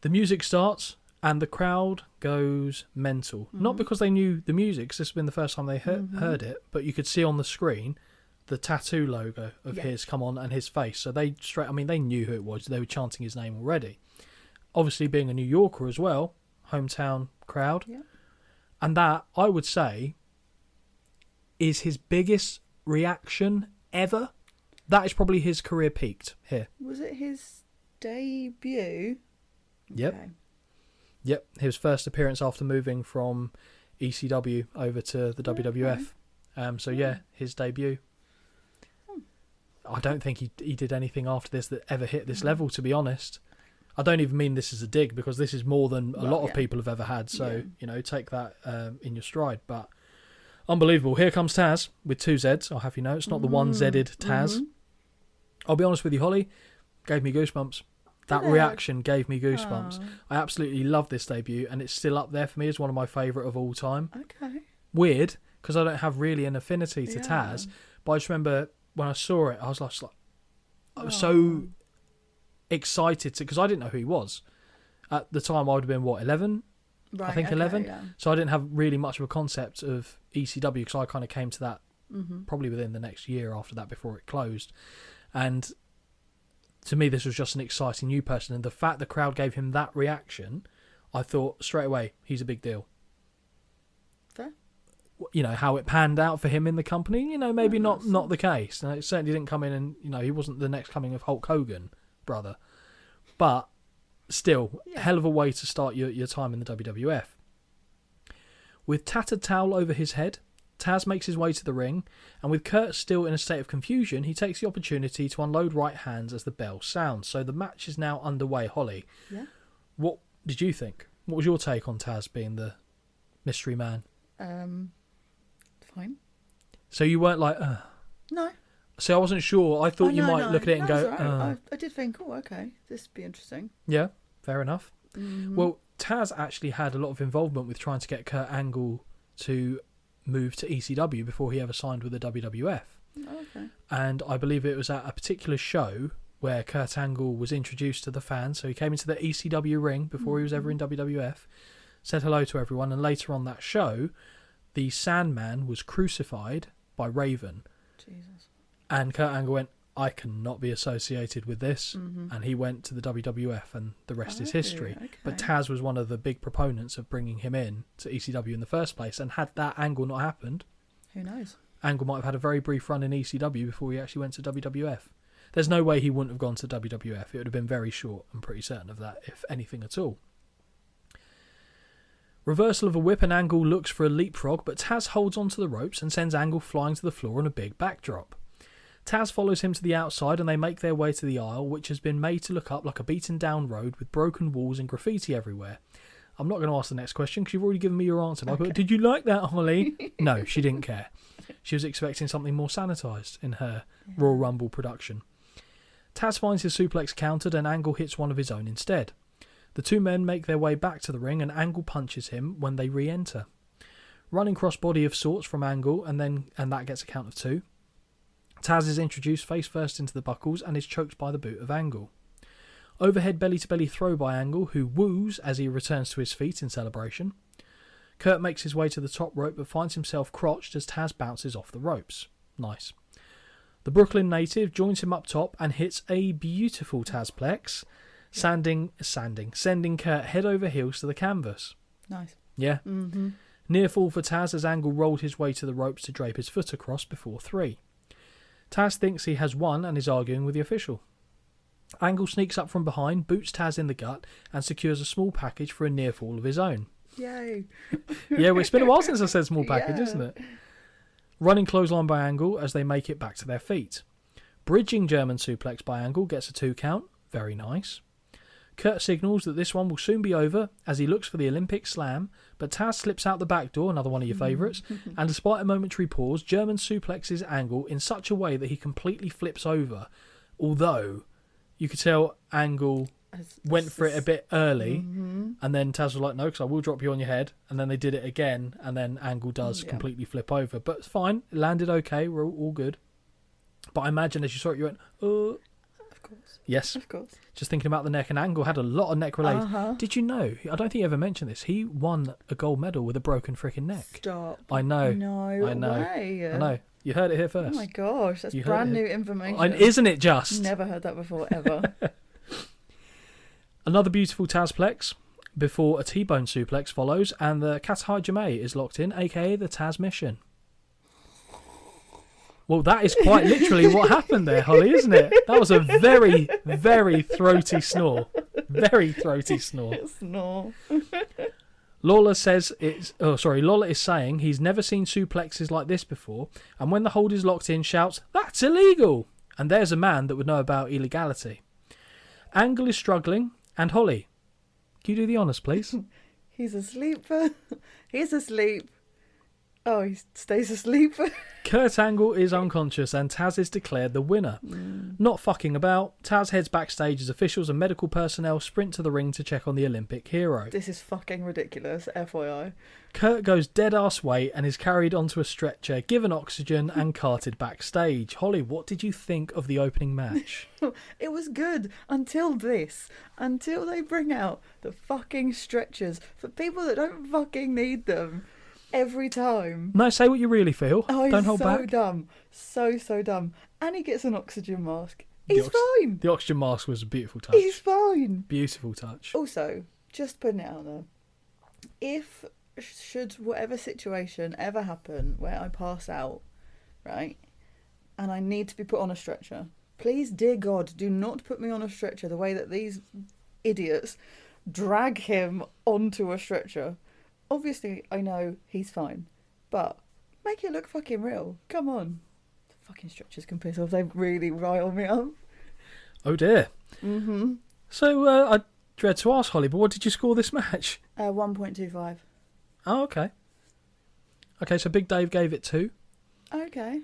The music starts and the crowd goes mental. Mm-hmm. Not because they knew the music, because this has been the first time they heard it, but you could see on the screen the tattoo logo of his come on and his face. So they knew who it was. They were chanting his name already. Obviously, being a New Yorker as well, hometown crowd. Yeah. And that, I would say, is his biggest reaction ever. That is probably his career peaked here. Was it his debut? Yep. Okay. Yep, his first appearance after moving from ECW over to the WWF. His debut. I don't think he did anything after this that ever hit this level, to be honest. I don't even mean this as a dig, because this is more than a lot of people have ever had. So, take that in your stride. But unbelievable. Here comes Taz with 2 Zs. I'll have you know. It's not the 1 Z'd Taz. I'll be honest with you, Holly. Gave me goosebumps. That reaction gave me goosebumps. I absolutely love this debut, and it's still up there for me as one of my favourite of all time. Okay. Weird, because I don't have really an affinity to Taz, but I just remember when I saw it, I was like I was so excited because I didn't know who he was. At the time, I would have been, 11? Right, I think 11. Yeah. So I didn't have really much of a concept of ECW because I kind of came to that probably within the next year after that before it closed. And to me, this was just an exciting new person. And the fact the crowd gave him that reaction, I thought straight away, he's a big deal. Fair. You know, how it panned out for him in the company, maybe not the case. And it certainly didn't come in and, he wasn't the next coming of Hulk Hogan, brother. But still, hell of a way to start your time in the WWF. With tattered towel over his head, Taz makes his way to the ring, and with Kurt still in a state of confusion, he takes the opportunity to unload right hands as the bell sounds. So the match is now underway. Holly, what did you think? What was your take on Taz being the mystery man? Fine. So you weren't like, No. So I wasn't sure. I thought you might look at it and go, right. I did think, okay, this would be interesting. Yeah, fair enough. Well, Taz actually had a lot of involvement with trying to get Kurt Angle to move to ECW before he ever signed with the WWF. Okay. And I believe it was at a particular show where Kurt Angle was introduced to the fans. So he came into the ECW ring before he was ever in WWF, said hello to everyone, and later on that show, the Sandman was crucified by Raven. Jesus. And Kurt Angle went, I cannot be associated with this. And he went to the WWF, and the rest is history. Okay. But Taz was one of the big proponents of bringing him in to ECW in the first place. And had that angle not happened, who knows? Angle might have had a very brief run in ECW before he actually went to WWF. There's no way he wouldn't have gone to WWF. It would have been very short. I'm pretty certain of that, if anything at all. Reversal of a whip, and Angle looks for a leapfrog, but Taz holds onto the ropes and sends Angle flying to the floor on a big backdrop. Taz follows him to the outside, and they make their way to the aisle, which has been made to look up like a beaten down road with broken walls and graffiti everywhere. I'm not going to ask the next question because you've already given me your answer. Okay. Did you like that, Holly? No, she didn't care. She was expecting something more sanitised in her Royal Rumble production. Taz finds his suplex countered, and Angle hits one of his own instead. The two men make their way back to the ring, and Angle punches him when they re-enter. Running crossbody of sorts from Angle, and that gets a count of 2. Taz is introduced face first into the buckles and is choked by the boot of Angle. Overhead belly-to-belly throw by Angle, who woos as he returns to his feet in celebration. Kurt makes his way to the top rope but finds himself crotched as Taz bounces off the ropes. Nice. The Brooklyn native joins him up top and hits a beautiful Tazplex, sending Kurt head over heels to the canvas. Nice. Yeah. Near fall for Taz as Angle rolled his way to the ropes to drape his foot across before 3. Taz thinks he has won and is arguing with the official. Angle sneaks up from behind, boots Taz in the gut, and secures a small package for a near fall of his own. Yay. Yeah, well, it's been a while since I said small package, isn't it? Running clothesline by Angle as they make it back to their feet. Bridging German suplex by Angle gets a 2 count. Very nice. Kurt signals that this one will soon be over as he looks for the Olympic slam, but Taz slips out the back door, another one of your favourites, and despite a momentary pause, German suplexes Angle in such a way that he completely flips over, although you could tell Angle went for it a bit early, and then Taz was like, no, because I will drop you on your head, and then they did it again, and then Angle does completely flip over. But it's fine, it landed okay, we're all good. But I imagine as you saw it, you went, oh. Of course. Yes. Of course. Just thinking about the neck, and Angle had a lot of neck related. Did you know? I don't think you ever mentioned this. He won a gold medal with a broken freaking neck. Stop. I know. No I know. way. I know. You heard it here first. Oh my gosh, that's brand new information. Isn't it just? Never heard that before, ever. Another beautiful Tazplex before a T-bone suplex follows, and the Katahai Jame is locked in, aka the Taz Mission. Well, that is quite literally what happened there, Holly, isn't it? That was a very, very throaty snore. Very throaty snore. Snore. Lawler is saying he's never seen suplexes like this before, and when the hold is locked in, shouts, "That's illegal!" And there's a man that would know about illegality. Angle is struggling, and Holly, can you do the honours, please? He's asleep. He's asleep. Oh, he stays asleep. Kurt Angle is unconscious and Taz is declared the winner. Not fucking about, Taz heads backstage as officials and medical personnel sprint to the ring to check on the Olympic hero. This is fucking ridiculous, FYI. Kurt goes dead-ass weight and is carried onto a stretcher, given oxygen and carted backstage. Holly, what did you think of the opening match? It was good until this. Until they bring out the fucking stretchers for people that don't fucking need them. Every time. No, say what you really feel. Oh, Don't hold back. so dumb. So dumb. And he gets an oxygen mask. He's fine. The oxygen mask was a beautiful touch. He's fine. Beautiful touch. Also, just putting it out there, if should whatever situation ever happen where I pass out, right, and I need to be put on a stretcher, please, dear God, do not put me on a stretcher the way that these idiots drag him onto a stretcher. Obviously, I know he's fine, but make it look fucking real. Come on. The fucking stretchers can piss off. They really rile me up. Oh dear. Mm-hmm. So, I dread to ask, Holly, but what did you score this match? 1.25. Oh, okay. Okay, so Big Dave gave it 2. Okay.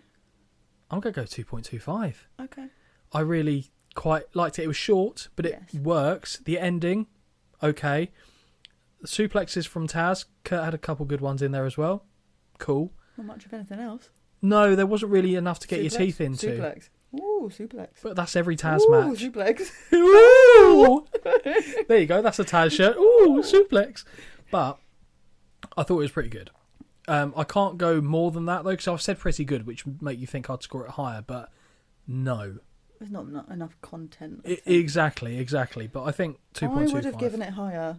I'm going to go 2.25. Okay. I really quite liked it. It was short, but it works. The ending, okay. The suplexes from Taz. Kurt had a couple good ones in there as well. Cool. Not much of anything else. No, there wasn't really enough to get your teeth into. Suplex. Ooh, suplex. But that's every Taz Ooh, match. suplex. Ooh! There you go. That's a Taz shirt. Ooh, suplex. But I thought it was pretty good. I can't go more than that, though, because I've said pretty good, which would make you think I'd score it higher, but no. There's not enough content. Exactly. But I think 2.25. I would have given it higher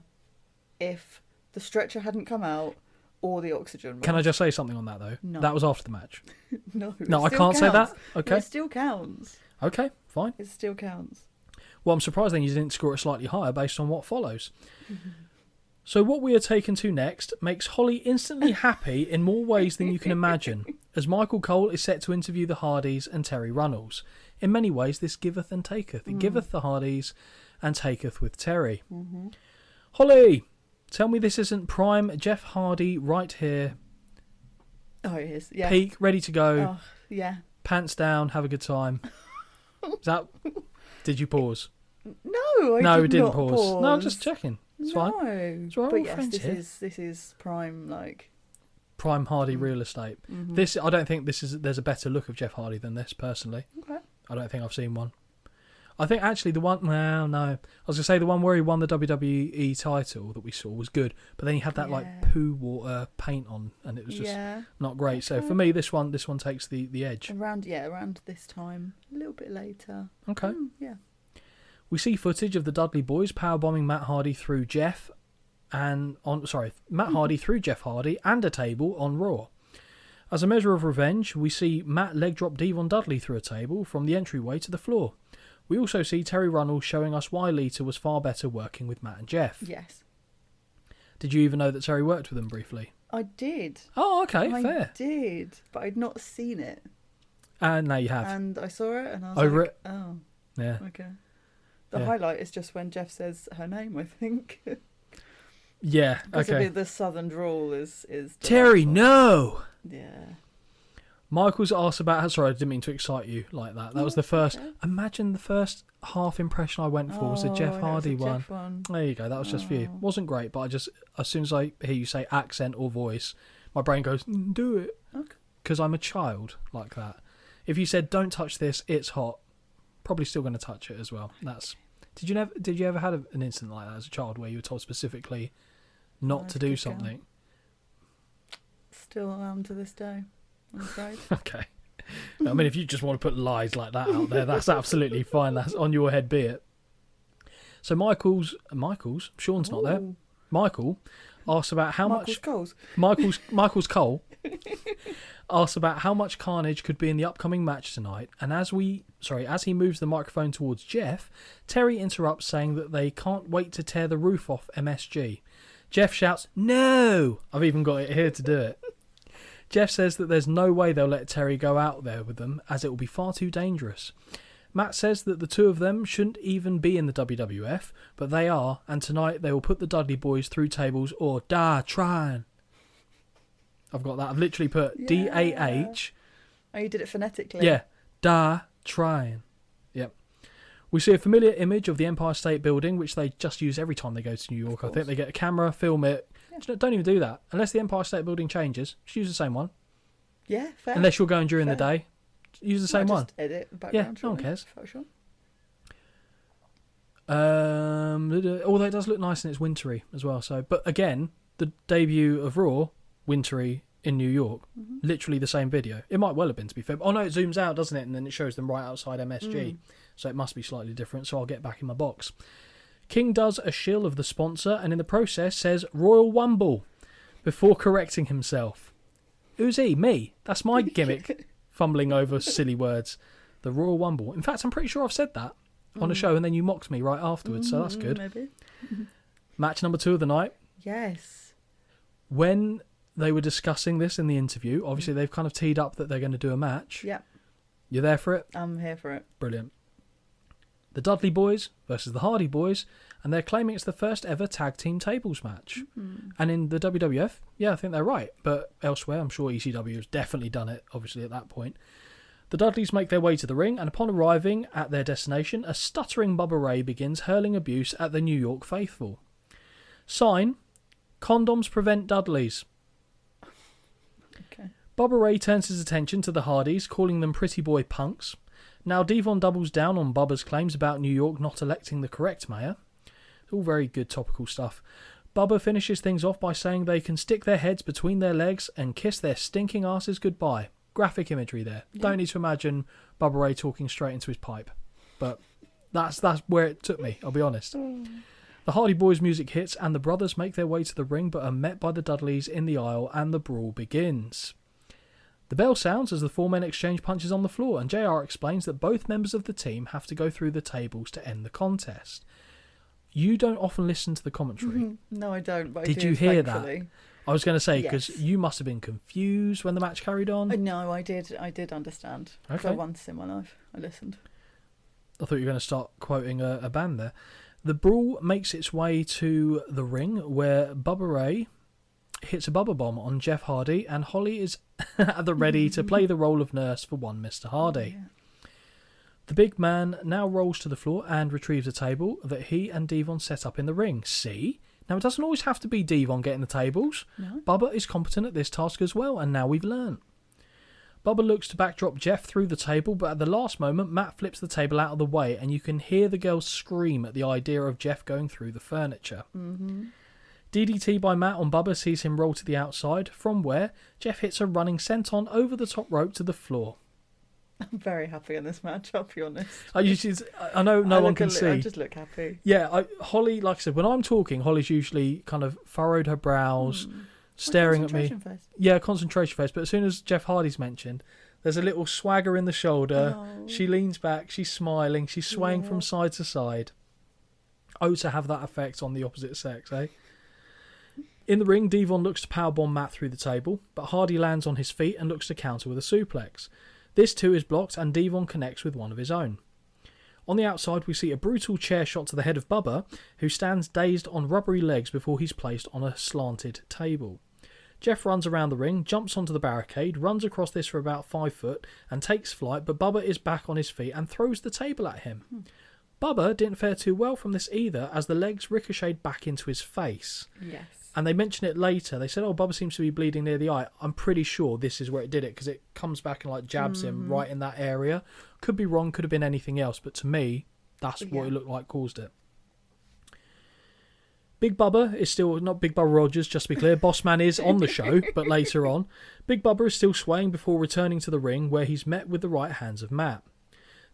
if the stretcher hadn't come out or the oxygen. Can I just say something on that, though? No. That was after the match. No, I can't say that. Okay. No, it still counts. Okay, fine. It still counts. Well, I'm surprised then you didn't score it slightly higher based on what follows. So what we are taken to next makes Holly instantly happy in more ways than you can imagine, as Michael Cole is set to interview the Hardys and Terry Runnels. In many ways, this giveth and taketh. It giveth the Hardys and taketh with Terry. Holly, tell me this isn't prime Jeff Hardy right here. Oh, it is. Yeah. Peak, ready to go. Oh, yeah. Pants down, have a good time. Is that... Did you pause? No, No, did we didn't not pause. No, I'm just checking. It's fine. It's all right, But we're yes, friends here. this is prime, like... Prime Hardy real estate. This, I don't think there's a better look of Jeff Hardy than this, personally. Okay. I don't think I've seen one. I think actually the one... Well, no. I was going to say the one where he won the WWE title that we saw was good, but then he had that like poo water paint on and it was just not great. So for me, this one takes the edge. Around this time. A little bit later. Okay. Yeah. We see footage of the Dudley Boys powerbombing Matt Hardy through Matt Hardy through Jeff Hardy and a table on Raw. As a measure of revenge, we see Matt leg drop Devon Dudley through a table from the entryway to the floor. We also see Terry Runnels showing us why Lita was far better working with Matt and Jeff. Yes. Did you even know that Terry worked with them briefly? I did. Oh, okay, fair. I did, but I'd not seen it. And now you have. And I saw it and I was Over like, it? oh, Yeah. okay. The highlight is just when Jeff says her name, I think. Yeah, okay. The southern drawl is Terry, no! Yeah. Michael's asked about her. Sorry, I didn't mean to excite you like that. That was the first. Okay. Imagine the first half impression I went for was a Jeff Hardy one. There you go. That was just for you. Wasn't great, but I just, as soon as I hear you say accent or voice, my brain goes, do it. Okay. Because I'm a child like that. If you said, don't touch this, it's hot, probably still going to touch it as well. That's. Did you ever have an incident like that as a child where you were told specifically not to do something? Still am to this day, I'm afraid. Okay. I mean, if you just want to put lies like that out there, that's absolutely fine. That's on your head, be it. So Michael's, Sean's not there. Michael asks about how much... Michael's Cole asks about how much carnage could be in the upcoming match tonight, and as he moves the microphone towards Jeff, Terry interrupts saying that they can't wait to tear the roof off MSG. Jeff shouts, "No!" I've even got it here to do it. Jeff says that there's no way they'll let Terry go out there with them, as it will be far too dangerous. Matt says that the two of them shouldn't even be in the WWF, but they are, and tonight they will put the Dudley Boys through tables or try. I've got that. I've literally put D-A-H. Oh, you did it phonetically? Yeah. Trying. Yep. We see a familiar image of the Empire State Building, which they just use every time they go to New York. I think they get a camera, film it. Yeah. Don't even do that. Unless the Empire State Building changes, just use the same one. Yeah, fair. Unless you're going during the day, use the same one. Just edit the background. Yeah, no one cares. Photoshop. Although it does look nice and it's wintry as well. So, but again, the debut of Raw, wintry in New York, literally the same video. It might well have been, to be fair. Oh no, it zooms out, doesn't it? And then it shows them right outside MSG. So it must be slightly different. So I'll get back in my box. King does a shill of the sponsor and in the process says Royal Rumble before correcting himself. Who's he? Me. That's my gimmick. Fumbling over silly words. The Royal Rumble. In fact, I'm pretty sure I've said that on a show and then you mocked me right afterwards. So that's good. Maybe. Match number 2 of the night. Yes. When they were discussing this in the interview, obviously they've kind of teed up that they're going to do a match. Yep. You there for it? I'm here for it. Brilliant. The Dudley Boys versus the Hardy Boys, and they're claiming it's the first ever tag team tables match. And in the WWF, yeah, I think they're right. But elsewhere, I'm sure ECW has definitely done it, obviously, at that point. The Dudleys make their way to the ring, and upon arriving at their destination, a stuttering Bubba Ray begins hurling abuse at the New York faithful. Sign, condoms prevent Dudleys. Okay. Bubba Ray turns his attention to the Hardys, calling them pretty boy punks. Now Devon doubles down on Bubba's claims about New York not electing the correct mayor. All very good topical stuff. Bubba finishes things off by saying they can stick their heads between their legs and kiss their stinking asses goodbye. Graphic imagery there. Yeah. Don't need to imagine Bubba Ray talking straight into his pipe. But that's where it took me, I'll be honest. The Hardy Boys music hits and the brothers make their way to the ring but are met by the Dudleys in the aisle and the brawl begins. The bell sounds as the 4 men exchange punches on the floor, and JR explains that both members of the team have to go through the tables to end the contest. You don't often listen to the commentary. No, I don't. But Did I do, you hear thankfully. that? I was going to say, because Yes. you must have been confused when the match carried on. No, I did. I did understand. Okay. For once in my life, I listened. I thought you were going to start quoting a band there. The brawl makes its way to the ring, where Bubba Ray hits a Bubba Bomb on Jeff Hardy, and Holly is at the ready to play the role of nurse for one Mr. Hardy. Yeah. The big man now rolls to the floor and retrieves a table that he and Devon set up in the ring. See? Now, it doesn't always have to be Devon getting the tables. No. Bubba is competent at this task as well, and now we've learned. Bubba looks to backdrop Jeff through the table, but at the last moment, Matt flips the table out of the way, and you can hear the girls scream at the idea of Jeff going through the furniture. DDT by Matt on Bubba sees him roll to the outside, from where Jeff hits a running senton over the top rope to the floor. I'm very happy in this match, I'll be honest. I know no one can see. I just look happy. Yeah, Holly, like I said, when I'm talking, Holly's usually kind of furrowed her brows, staring at me. Face. Yeah, concentration face. But as soon as Jeff Hardy's mentioned, there's a little swagger in the shoulder. Oh. She leans back, she's smiling, she's swaying from side to side. Oh, to have that effect on the opposite sex, eh? In the ring, Devon looks to powerbomb Matt through the table, but Hardy lands on his feet and looks to counter with a suplex. This too is blocked, and Devon connects with one of his own. On the outside, we see a brutal chair shot to the head of Bubba, who stands dazed on rubbery legs before he's placed on a slanted table. Jeff runs around the ring, jumps onto the barricade, runs across this for about 5 foot, and takes flight, but Bubba is back on his feet and throws the table at him. Bubba didn't fare too well from this either, as the legs ricocheted back into his face. Yes. And they mention it later. They said, Bubba seems to be bleeding near the eye. I'm pretty sure this is where it did it, because it comes back and like jabs him right in that area. Could be wrong, could have been anything else, but to me, that's what it looked like caused it. Big Bubba is still, not Big Bubba Rogers, just to be clear. Bossman is on the show, but later on. Big Bubba is still swaying before returning to the ring, where he's met with the right hands of Matt.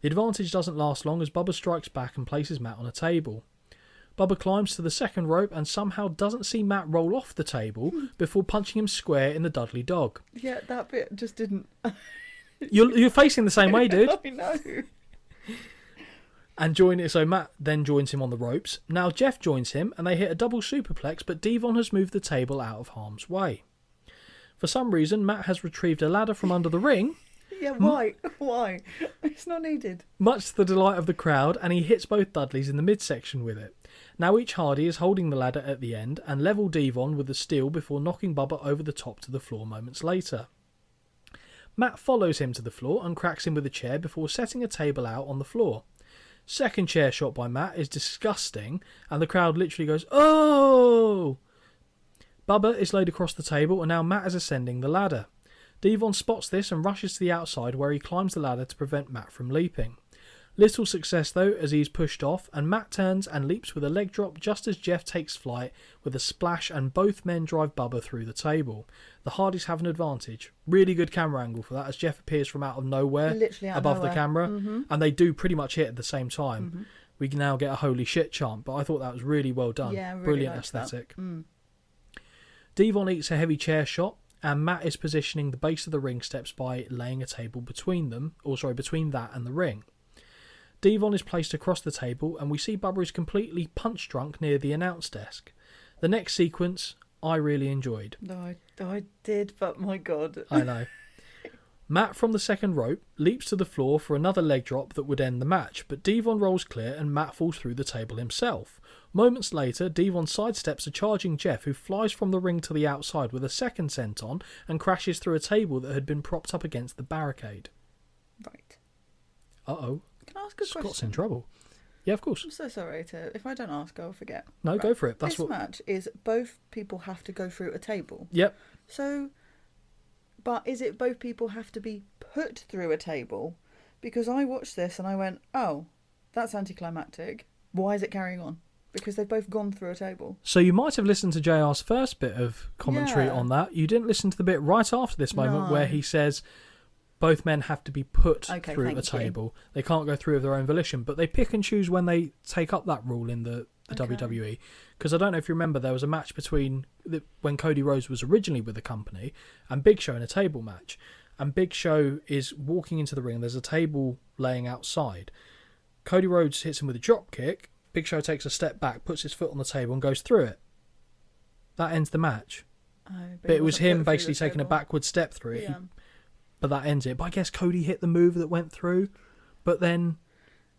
The advantage doesn't last long as Bubba strikes back and places Matt on a table. Bubba climbs to the second rope and somehow doesn't see Matt roll off the table before punching him square in the Dudley Dog. Yeah, that bit just didn't... You're facing the same way, dude. I know. And so Matt then joins him on the ropes. Now Jeff joins him and they hit a double superplex, but Devon has moved the table out of harm's way. For some reason, Matt has retrieved a ladder from under the ring Yeah, why? Why? It's not needed. Much to the delight of the crowd, and he hits both Dudleys in the midsection with it. Now each Hardy is holding the ladder at the end and level Devon with the steel before knocking Bubba over the top to the floor moments later. Matt follows him to the floor and cracks him with a chair before setting a table out on the floor. Second chair shot by Matt is disgusting, and the crowd literally goes, "Oh!" Bubba is laid across the table, and now Matt is ascending the ladder. Devon spots this and rushes to the outside, where he climbs the ladder to prevent Matt from leaping. Little success though, as he is pushed off, and Matt turns and leaps with a leg drop just as Jeff takes flight with a splash, and both men drive Bubba through the table. The Hardys have an advantage. Really good camera angle for that, as Jeff appears from out of nowhere, Literally out of above nowhere. the camera, and they do pretty much hit at the same time. Mm-hmm. We can now get a holy shit chant, but I thought that was really well done. Yeah, really brilliant liked that. aesthetic. Devon eats a heavy chair shot, and Matt is positioning the base of the ring steps by laying a table between that and the ring. Devon is placed across the table, and we see Bubba is completely punch drunk near the announce desk. The next sequence I really enjoyed. No, I did, but my God. I know. Matt from the second rope leaps to the floor for another leg drop that would end the match, but Devon rolls clear and Matt falls through the table himself. Moments later, Devon sidesteps a charging Jeff, who flies from the ring to the outside with a second senton and crashes through a table that had been propped up against the barricade. Right. Uh-oh. Can I ask a Scott's question? in trouble. Yeah, of course. I'm so sorry if I don't ask, I'll forget. No, Right. go for it. That's this what. match is both people have to go through a table. Yep. So, but is it both people have to be put through a table? Because I watched this and I went, oh, that's anticlimactic. Why is it carrying on? Because they've both gone through a table. So you might have listened to JR's first bit of commentary Yeah. on that. You didn't listen to the bit right after this moment No. where he says both men have to be put Okay, through a thank you. table. They can't go through of their own volition, but they pick and choose when they take up that rule in the WWE. Because I don't know if you remember, there was a match when Cody Rhodes was originally with the company and Big Show in a table match. And Big Show is walking into the ring. There's a table laying outside. Cody Rhodes hits him with a drop kick. Big Show takes a step back, puts his foot on the table and goes through it. That ends the match. Oh, But it was wasn't him put through basically the taking a table. backward step through it. Yeah. But that ends it. But I guess Cody hit the move that went through. But then,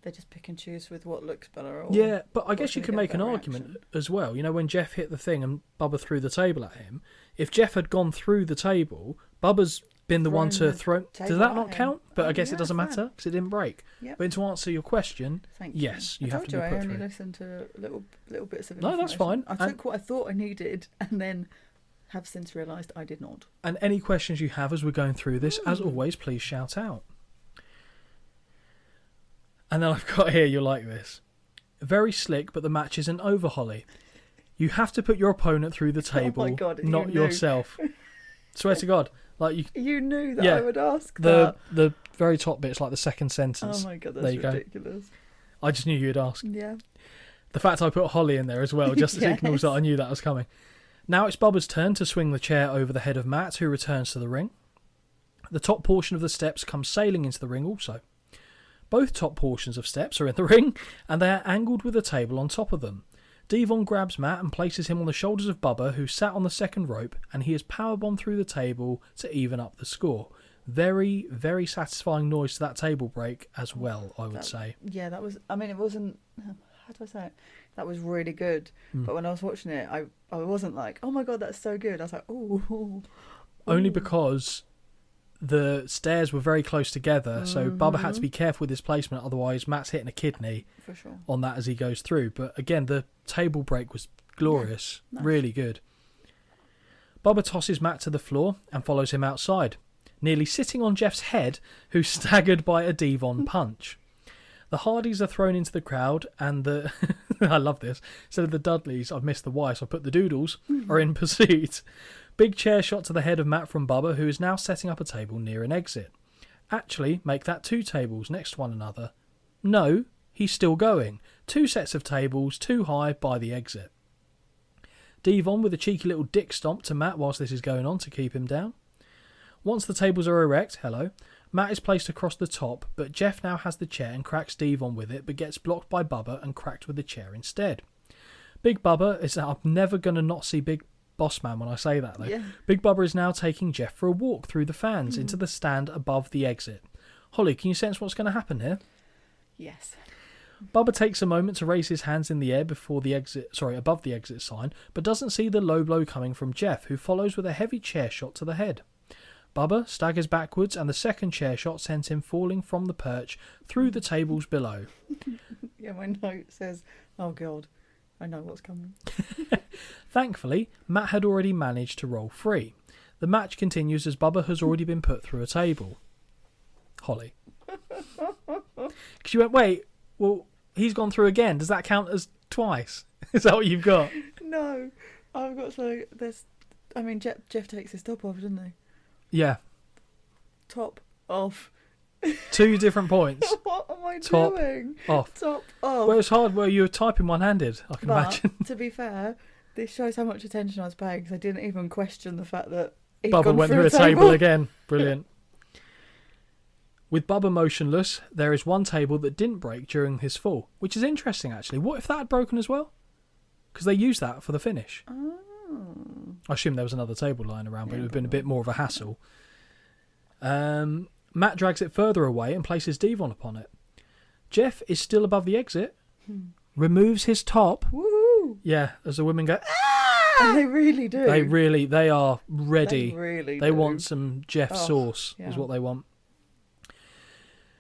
They just pick and choose with what looks better. Or yeah, but I what's guess you gonna can get a make an better argument reaction. as well. You know, when Jeff hit the thing and Bubba threw the table at him, if Jeff had gone through the table, Bubba's been the one to Thrown the throw. Does table that at not him. count? But I guess Yeah, it doesn't fine. matter because it didn't break. Yep. But to answer your question, Thank you. yes, you have to be I put only through. listened to little bits of No, information. that's fine. I took what I thought I needed and then have since realised I did not. And any questions you have as we're going through this, as always, please shout out. And then I've got here, you'll like this. Very slick, but the match isn't over, Holly. You have to put your opponent through the table, Oh my God, you not knew. yourself. Swear to God. Like You knew that Yeah, I would ask the that. very top bit's like the second sentence. Oh my God, There that's you go. ridiculous. I just knew you'd ask. Yeah. The fact I put Holly in there as well just signals Yes. that I knew that was coming. Now it's Bubba's turn to swing the chair over the head of Matt, who returns to the ring. The top portion of the steps comes sailing into the ring also. Both top portions of steps are in the ring, and they are angled with a table on top of them. Devon grabs Matt and places him on the shoulders of Bubba, who sat on the second rope, and he is powerbombed through the table to even up the score. Very, very satisfying noise to that table break as well, I would say. Yeah, that was. I mean, it wasn't. How do I say it? That was really good. But when I was watching it, I wasn't like, oh my God, that's so good. I was like, ooh. Only because the stairs were very close together, so Bubba had to be careful with his placement, otherwise Matt's hitting a kidney For sure. on that as he goes through. But again, the table break was glorious, nice. really good. Bubba tosses Matt to the floor and follows him outside, nearly sitting on Jeff's head, who's staggered by a Devon punch. The Hardys are thrown into the crowd, and the I love this. Instead of the Dudleys, I've missed the Y, so I put the Doodles are in pursuit. Big chair shot to the head of Matt from Bubba, who is now setting up a table near an exit. Actually, make that 2 tables next to one another. No, he's still going. 2 sets of tables, too high by the exit. Devon with a cheeky little dick stomp to Matt whilst this is going on to keep him down. Once the tables are erect, Matt is placed across the top, but Jeff now has the chair and cracks Devon with it, but gets blocked by Bubba and cracked with the chair instead. Big Bubba is I'm never going to not see Big boss man when I say that, though. Yeah. Big Bubba is now taking Jeff for a walk through the fans into the stand above the exit. Holly, can you sense what's going to happen here? Yes. Bubba takes a moment to raise his hands in the air above the exit sign, but doesn't see the low blow coming from Jeff, who follows with a heavy chair shot to the head. Bubba staggers backwards, and the second chair shot sends him falling from the perch through the tables below. Yeah, my note says, "Oh God, I know what's coming." Thankfully, Matt had already managed to roll free. The match continues as Bubba has already been put through a table. Holly. Because you went, wait, well, he's gone through again. Does that count as twice? Is that what you've got? No, I've got so there's. I mean, Jeff takes his top off, doesn't he? Yeah. Top off. 2 different points. What am I Top doing? off. Top off. Well, it's hard where you're typing one-handed, I can But, imagine. to be fair, this shows how much attention I was paying because I didn't even question the fact that he'd Bubba gone went through through a table again. Brilliant. With Bubba motionless, there is one table that didn't break during his fall, which is interesting, actually. What if that had broken as well? Because they used that for the finish. Oh. I assume there was another table lying around, but it would have been a bit more of a hassle. Matt drags it further away and places Devon upon it. Jeff is still above the exit, removes his top. Woohoo! Yeah, as the women go, And they really do. they are ready. They really They do. want some Jeff sauce, yeah. is what they want.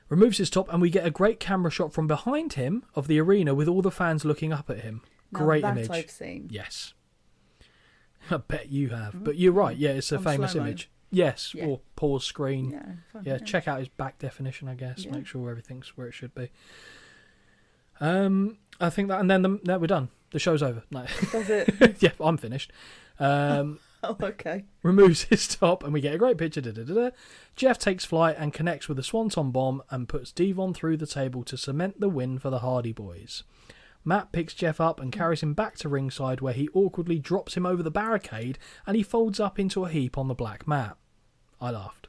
Removes his top, and we get a great camera shot from behind him of the arena with all the fans looking up at him. Now Great that image. I've seen. Yes. I bet you have. But you're right. Yeah, it's a On famous slow-mo. image. Yes, Yeah. or pause screen. Yeah, fun, Yeah, check out his back definition, I guess. Yeah. Make sure everything's where it should be. I think that, and then we're done. The show's over. No. Does it? Yeah, I'm finished. Oh, okay. Removes his top, and we get a great picture. Jeff takes flight and connects with the Swanton Bomb and puts Devon through the table to cement the win for the Hardy Boys. Matt picks Jeff up and carries him back to ringside, where he awkwardly drops him over the barricade and he folds up into a heap on the black mat. I laughed.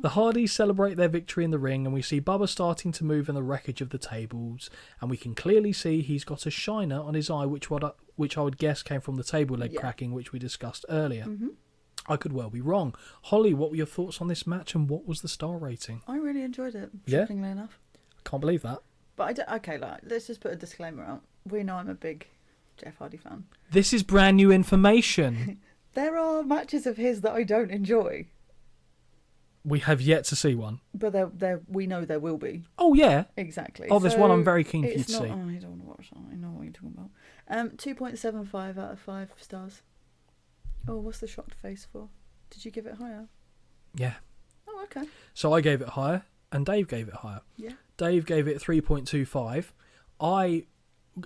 The Hardys celebrate their victory in the ring, and we see Bubba starting to move in the wreckage of the tables, and we can clearly see he's got a shiner on his eye, which I would guess came from the table leg cracking, which we discussed earlier. Mm-hmm. I could well be wrong. Holly, what were your thoughts on this match, and what was the star rating? I really enjoyed it, Yeah? shockingly enough. I can't believe that. But I don't, okay, let's just put a disclaimer out. We know I'm a big Jeff Hardy fan. This is brand new information. There are matches of his that I don't enjoy, We have yet to see one. but we know there will be. Oh, yeah. Exactly. Oh, there's So one I'm very keen for you it's to not, see. Oh, I don't want to watch that. I know what you're talking about. 2.75 out of 5 stars. Oh, what's the shocked face for? Did you give it higher? Yeah. Oh, okay. So I gave it higher, and Dave gave it higher. Yeah. Dave gave it 3.25. I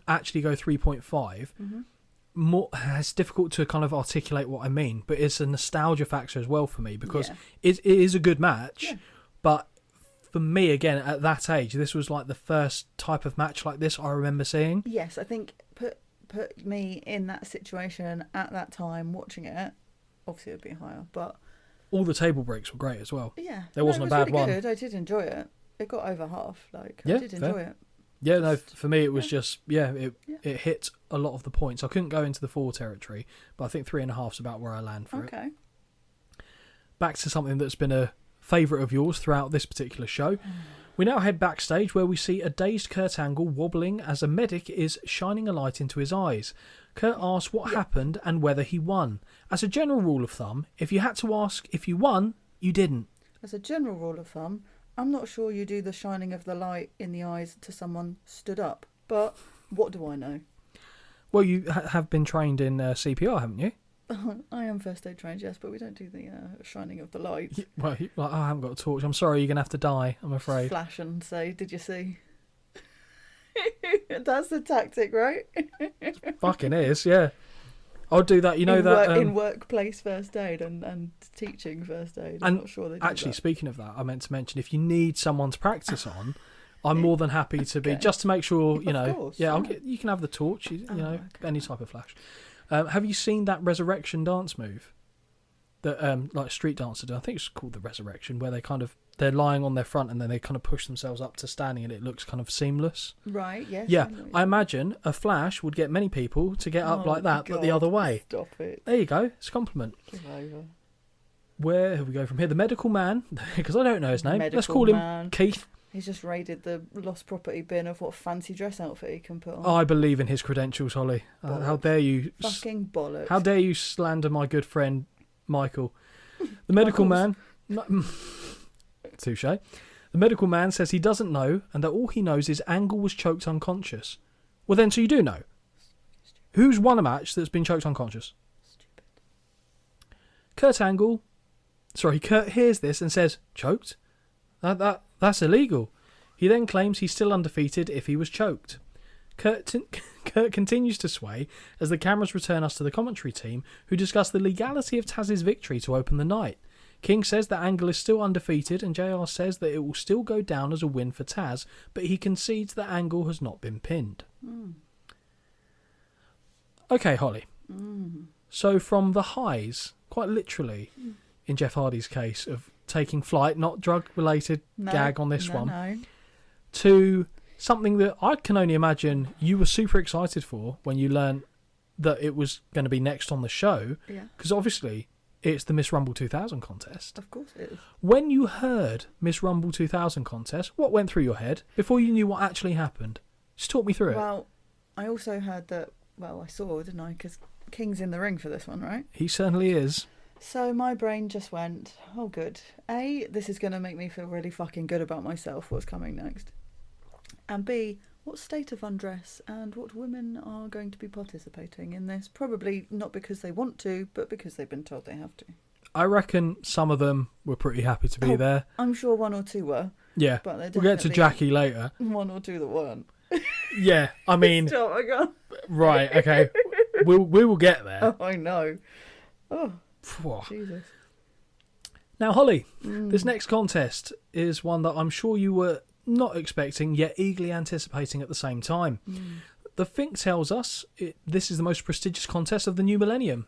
actually go 3.5. Mm-hmm. More, it's difficult to kind of articulate what I mean, but it's a nostalgia factor as well for me, because it is a good match, but for me, again, at that age, this was like the first type of match like this I remember seeing. Yes, I think put me in that situation at that time watching it, obviously it would be higher, but All the table breaks were great as well. yeah, There wasn't it a was bad really one. Good. I did enjoy it. It got over half. I Yeah, did fair. enjoy it. Yeah, no, for me it was just, it hit a lot of the points. I couldn't go into the 4 territory, but I think 3.5 is about where I land for it. Okay. Back to something that's been a favourite of yours throughout this particular show. We now head backstage, where we see a dazed Kurt Angle wobbling as a medic is shining a light into his eyes. Kurt asks what happened and whether he won. As a general rule of thumb, if you had to ask if you won, you didn't. As a general rule of thumb, I'm not sure you do the shining of the light in the eyes to someone stood up, but what do I know? Well, you have been trained in CPR, haven't you? I am first aid trained, yes, but we don't do the shining of the light. Well, I haven't got a torch. I'm sorry, you're going to have to die, I'm afraid. Flash and say, did you see? That's the tactic, right? Fucking is, yeah. I'll do that, in workplace first aid and teaching first aid. I'm not sure they do actually, that. speaking of that, I meant to mention, if you need someone to practice on, I'm more than happy to be, just to make sure, course, you can have the torch, any type of flash. Have you seen that resurrection dance move? that like a street dancer do. I think it's called the resurrection, where they're lying on their front and then they kind of push themselves up to standing and it looks kind of seamless. Right, yes. Yeah, I imagine a Flash would get many people to get up like that, but the other way. Stop it. There you go. It's a compliment. Give over. Where have we go from here? The medical man, because I don't know his name. Let's call him Keith. He's just raided the lost property bin of what fancy dress outfit he can put on. I believe in his credentials, Holly. How dare you... Fucking bollocks. How dare you slander my good friend, Michael. The medical man... Touche. The medical man says he doesn't know and that all he knows is Angle was choked unconscious. Well then, so you do know. Who's won a match that's been choked unconscious? Stupid. Kurt hears this and says, choked? That's illegal. He then claims he's still undefeated if he was choked. Kurt continues to sway as the cameras return us to the commentary team, who discuss the legality of Taz's victory to open the night. King says that Angle is still undefeated, and JR says that it will still go down as a win for Taz, but he concedes that Angle has not been pinned. Okay, Holly. So from the highs, quite literally, in Jeff Hardy's case, of taking flight, not drug-related gag on this one, to something that I can only imagine you were super excited for when you learned that it was going to be next on the show, because obviously it's the Miss Rumble 2000 contest. Of course it is. When you heard Miss Rumble 2000 contest, what went through your head before you knew what actually happened? Just talk me through it. Well, I also heard that, I saw, didn't I? Because King's in the ring for this one, right? He certainly is. So my brain just went, oh good. A, this is going to make me feel really fucking good about myself, what's coming next. And B, what state of undress and what women are going to be participating in this? Probably not because they want to, but because they've been told they have to. I reckon some of them were pretty happy to be there. I'm sure one or two were. Yeah, but we'll get to Jackie later. One or two that weren't. Yeah, I mean... Stop, I can't. Right, okay. We will get there. Oh, I know. Oh, Jesus. Now, Holly, this next contest is one that I'm sure you were not expecting, yet eagerly anticipating at the same time. The Think tells us this is the most prestigious contest of the new millennium.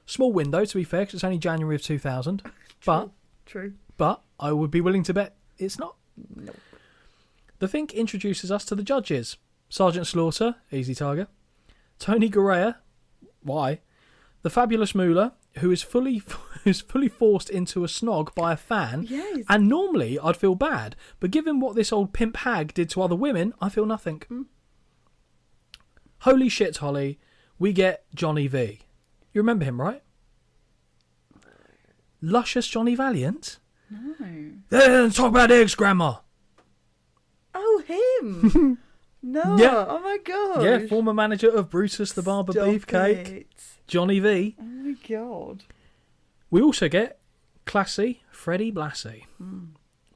Small window, to be fair, because it's only January of 2000. True. But I would be willing to bet it's not. No. The Think introduces us to the judges. Sergeant Slaughter, easy target. Tony Garea, why? The Fabulous Moolah, who is fully forced into a snog by a fan. Yes. And normally I'd feel bad, but given what this old pimp hag did to other women, I feel nothing. Holy shit, Holly, we get Johnny V. You remember him, right? Luscious Johnny Valiant? No. Talk about eggs, Grandma. Oh, him. No. Yeah. Oh my god. Yeah, former manager of Brutus the Barber Beefcake. Johnny V. Oh my god. We also get classy Freddie Blassie.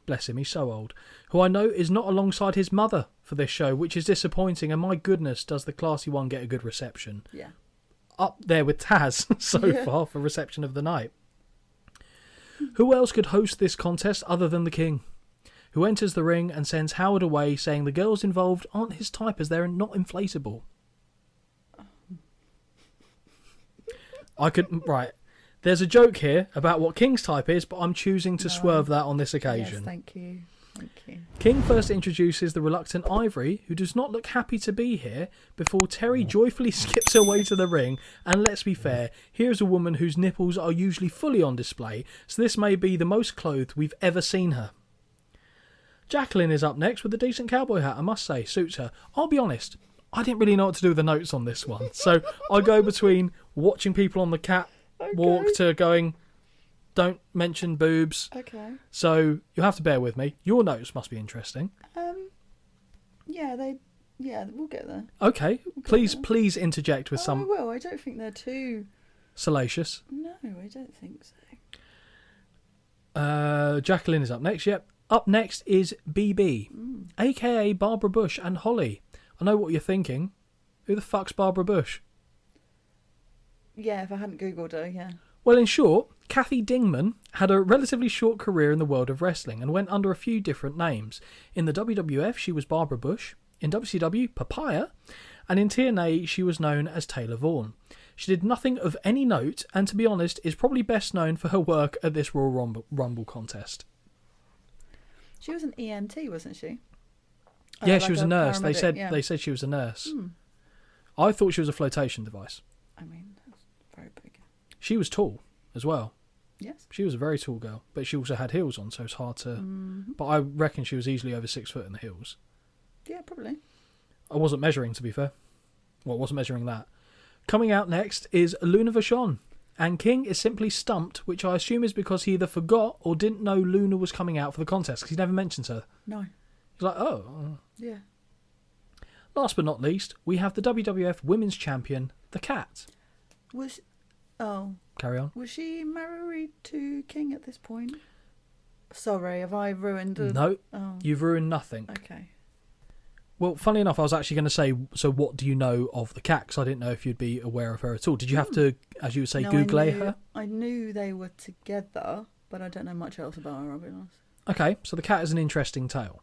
Bless him, he's so old. Who I know is not alongside his mother for this show, which is disappointing. And my goodness, does the classy one get a good reception? Yeah. Up there with Taz so far for reception of the night. Who else could host this contest other than the King? Who enters the ring and sends Howard away saying the girls involved aren't his type as they're not inflatable. Right. There's a joke here about what King's type is, but I'm choosing to swerve that on this occasion. Yes, thank you. King first introduces the reluctant Ivory, who does not look happy to be here, before Terry joyfully skips her way to the ring. And let's be fair, here's a woman whose nipples are usually fully on display, so this may be the most clothed we've ever seen her. Jacqueline is up next with a decent cowboy hat, I must say, suits her. I'll be honest, I didn't really know what to do with the notes on this one, so I go between watching people on the catwalk to going, don't mention boobs. Okay. So you'll have to bear with me. Your notes must be interesting. We'll get there. Okay, please interject with some. I will. I don't think they're too salacious. No, I don't think so. Jacqueline is up next. Yep. Up next is BB, aka Barbara Bush and Holly. I know what you're thinking. Who the fuck's Barbara Bush? Yeah, if I hadn't Googled her, yeah. Well, in short, Kathy Dingman had a relatively short career in the world of wrestling and went under a few different names. In the WWF, she was Barbara Bush. In WCW, Papaya. And in TNA, she was known as Taylor Vaughn. She did nothing of any note, and to be honest, is probably best known for her work at this Royal Rumble contest. She was an EMT, wasn't she? Yeah, Like she was a nurse. They paramedic, said she was a nurse. I thought she was a flotation device. I mean, that's very big. She was tall as well. Yes. She was a very tall girl, but she also had heels on, so it's hard to... But I reckon she was easily over 6 foot in the heels. Yeah, probably. I wasn't measuring, to be fair. Well, I wasn't measuring that. Coming out next is Luna Vachon, and King is simply stumped, which I assume is because he either forgot or didn't know Luna was coming out for the contest, because he never mentions her. No. He's like, oh. Yeah. Last but not least, we have the WWF Women's Champion, the Cat. Carry on. Was she married to King at this point? Sorry, have I ruined it? No, you've ruined nothing. Okay. Well, funny enough, I was actually going to say, so what do you know of the Cat? Because I didn't know if you'd be aware of her at all. Did you have to, as you would say, Google her? I knew they were together, but I don't know much else about her, I'll be honest. Okay, so the Cat is an interesting tale.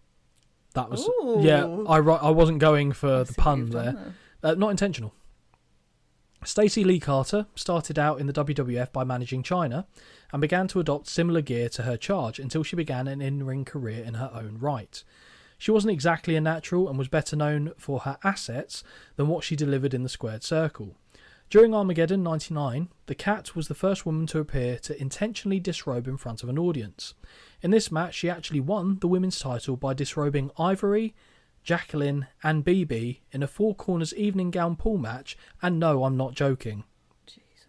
That was... Ooh. Yeah, I wasn't going for the pun there. Not intentional. Stacey Lee Carter started out in the WWF by managing Chyna and began to adopt similar gear to her charge until she began an in-ring career in her own right. She wasn't exactly a natural and was better known for her assets than what she delivered in the squared circle. During Armageddon 99, the Cat was the first woman to appear to intentionally disrobe in front of an audience. In this match, she actually won the women's title by disrobing Ivory, Jacqueline and BB in a four corners evening gown pool match, and no, I'm not joking. Jesus.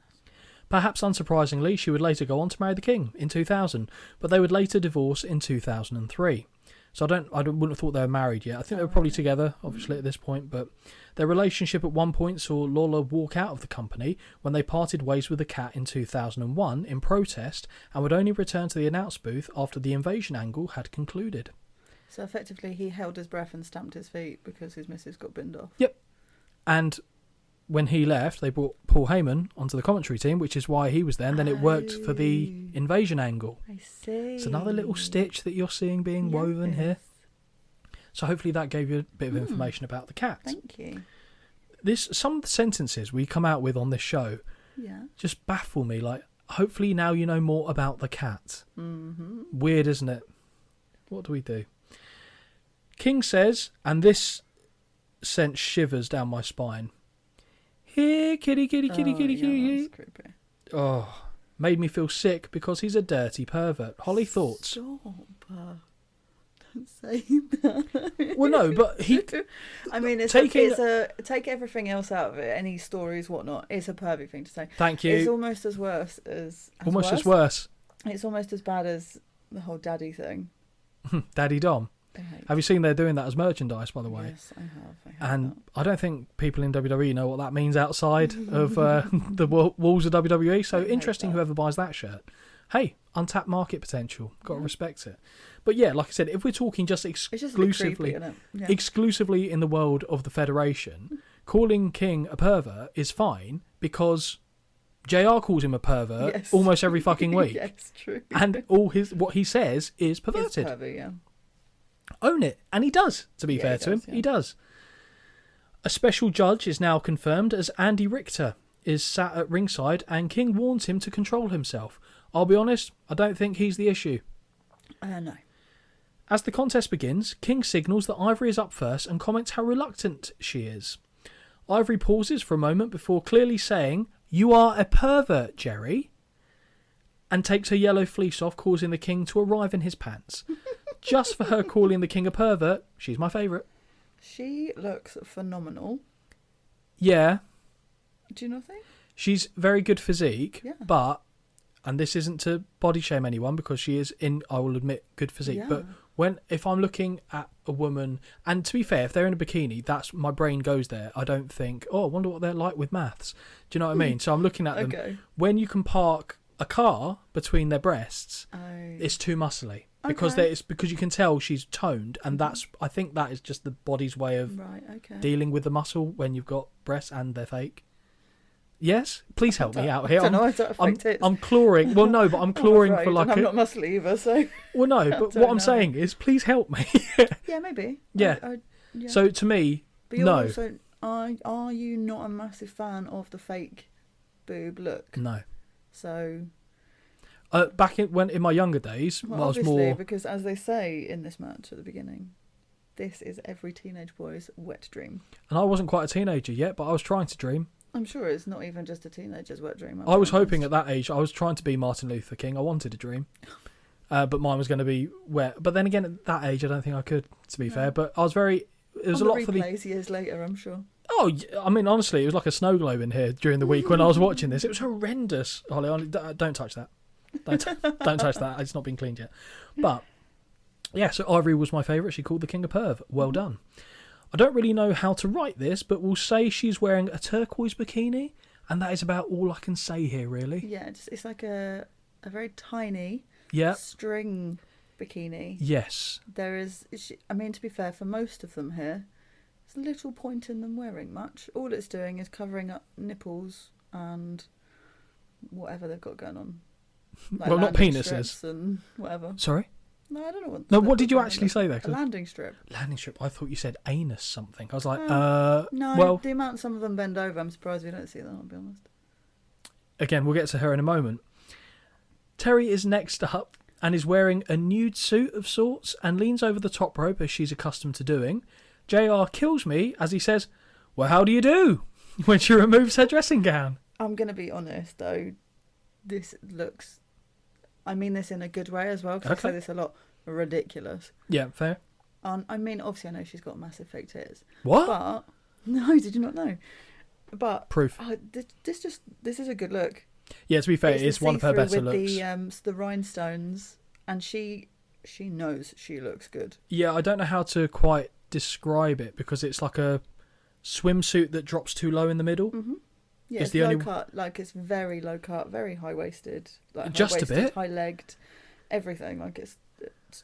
Perhaps unsurprisingly, she would later go on to marry the King in 2000, but they would later divorce in 2003. So I wouldn't have thought they were married yet. I think they were probably together, obviously, at this point, but their relationship at one point saw Lawler walk out of the company when they parted ways with the Cat in 2001 in protest and would only return to the announce booth after the invasion angle had concluded. So effectively, he held his breath and stamped his feet because his missus got binned off. Yep. And when he left, they brought Paul Heyman onto the commentary team, which is why he was there, and then it worked for the invasion angle. I see. It's another little stitch that you're seeing being woven here. So hopefully that gave you a bit of information about the Cat. Thank you. Some of the sentences we come out with on this show just baffle me. Like, hopefully now you know more about the Cat. Mm-hmm. Weird, isn't it? What do we do? King says, and this sent shivers down my spine. Here, kitty, kitty, kitty, kitty, kitty. That's creepy. Oh, made me feel sick because he's a dirty pervert. Holly, thoughts? Stop. Don't say that. Well, no, but he... I mean, take everything else out of it, any stories, whatnot. It's a pervy thing to say. Thank you. It's almost as worse as... As worse. It's almost as bad as the whole daddy thing. Daddy Dom. Have you seen they're doing that as merchandise, by the way? Yes, I have. And I don't think people in WWE know what that means outside of the walls of WWE. So interesting whoever buys that shirt. Hey, untapped market potential. Got to respect it. But yeah, like I said, if we're talking just exclusively exclusively in the world of the Federation, calling King a pervert is fine because JR calls him a pervert almost every fucking week. Yes, true. And what he says is perverted. It's pervy, yeah. Own it. And he does, to be fair to him. Yeah. He does. A special judge is now confirmed as Andy Richter is sat at ringside and King warns him to control himself. I'll be honest, I don't think he's the issue. No. As the contest begins, King signals that Ivory is up first and comments how reluctant she is. Ivory pauses for a moment before clearly saying, "You are a pervert, Jerry," and takes her yellow fleece off, causing the King to arrive in his pants. Just for her calling the King a pervert, she's my favourite. She looks phenomenal. Yeah. Do you not think? She's very good physique, but, and this isn't to body shame anyone because she is I will admit, good physique, but if I'm looking at a woman, and to be fair, if they're in a bikini, that's my brain goes there. I don't think, I wonder what they're like with maths. Do you know what I mean? So I'm looking at them. When you can park a car between their breasts, it's too muscly. Because you can tell she's toned, and I think that is just the body's way of dealing with the muscle when you've got breasts and they're fake. Yes, please help me out here. I'm clawing. Well, no, but I'm clawing for like. I'm not muscly either, so. Well, no, but what I'm saying is, please help me. Yeah, maybe. Yeah. So to me, but you're also, are you not a massive fan of the fake boob look. No. So Back in my younger days, well, I was obviously, more. because as they say in this match at the beginning, this is every teenage boy's wet dream. And I wasn't quite a teenager yet, but I was trying to dream. I'm sure it's not even just a teenager's wet dream. I was hoping at that age, I was trying to be Martin Luther King. I wanted a dream. But mine was going to be wet. But then again, at that age, I don't think I could, to be fair. But I was very... It was a lot for the... replays years later, I'm sure. Oh, I mean, honestly, it was like a snow globe in here during the week when I was watching this. It was horrendous. Holly, don't touch that. Don't touch that. It's not been cleaned yet. But, yeah, so Ivory was my favourite. She called the King of Perv. Well done. I don't really know how to write this, but we'll say she's wearing a turquoise bikini, and that is about all I can say here, really. Yeah, it's like a very tiny string bikini. Yes. There is, I mean, to be fair, for most of them here, there's little point in them wearing much. All it's doing is covering up nipples and whatever they've got going on. Like well, not penises. strips and whatever. Sorry? No, I don't know what. No, what did you actually say there? A landing strip. Landing strip. I thought you said anus something. I was like, No, well, the amount some of them bend over, I'm surprised we don't see that, I'll be honest. Again, we'll get to her in a moment. Terry is next up and is wearing a nude suit of sorts and leans over the top rope as she's accustomed to doing. JR kills me as he says, well, how do you do? When she removes her dressing gown. I'm going to be honest, though. This looks... I mean this in a good way as well, because I say this a lot. Ridiculous. Yeah, fair. I mean, obviously, I know she's got massive fake tits. What? But... No, did you not know? But... Proof. This is a good look. Yeah, to be fair, it's one of her better with looks. The rhinestones, and she knows she looks good. Yeah, I don't know how to quite describe it, because it's like a swimsuit that drops too low in the middle. Mm-hmm. Yeah, it's low cut, like it's very low cut, very high waisted, like just a bit, high legged, everything. Like it's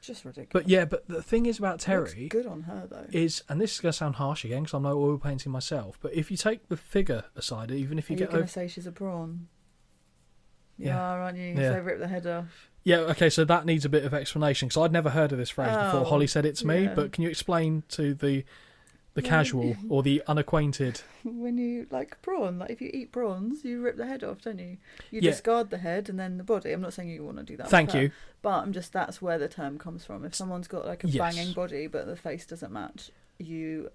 just ridiculous. But yeah, but the thing is about Terry, looks good on her though, is, and this is gonna sound harsh again because I'm no oil painting myself, but if you take the figure aside, even if you get, you're gonna say she's a prawn. Yeah, aren't you? Yeah. So rip the head off. Yeah, okay, so that needs a bit of explanation because I'd never heard of this phrase before. Holly said it to me, yeah. but can you explain to the casual or the unacquainted? When you like prawn, like if you eat prawns, you rip the head off, don't you? You discard the head and then the body. I'm not saying you want to do that. Thank you. But that's where the term comes from. If someone's got like a banging body but the face doesn't match, you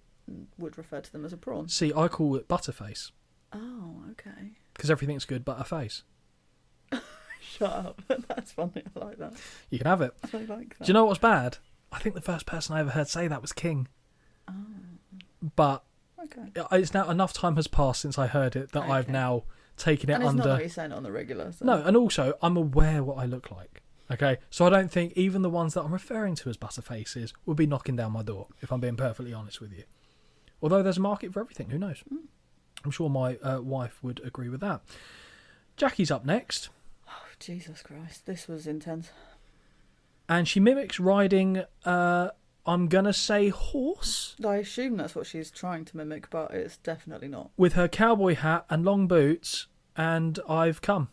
would refer to them as a prawn. See, I call it butterface. Oh, okay. Because everything's good but a face. Shut up. That's funny. I like that. You can have it. I like that. Do you know what's bad? I think the first person I ever heard say that was King. Oh. But okay. It's now enough time has passed since I heard it that I've now taken it and it's under. not like you're saying it on the regular. So. No, and also I'm aware what I look like. Okay, so I don't think even the ones that I'm referring to as butterfaces would be knocking down my door, if I'm being perfectly honest with you. Although there's a market for everything, who knows? I'm sure my wife would agree with that. Jackie's up next. Oh, Jesus Christ, this was intense. And she mimics riding, I'm going to say horse? I assume that's what she's trying to mimic, but it's definitely not. With her cowboy hat and long boots, and I've come.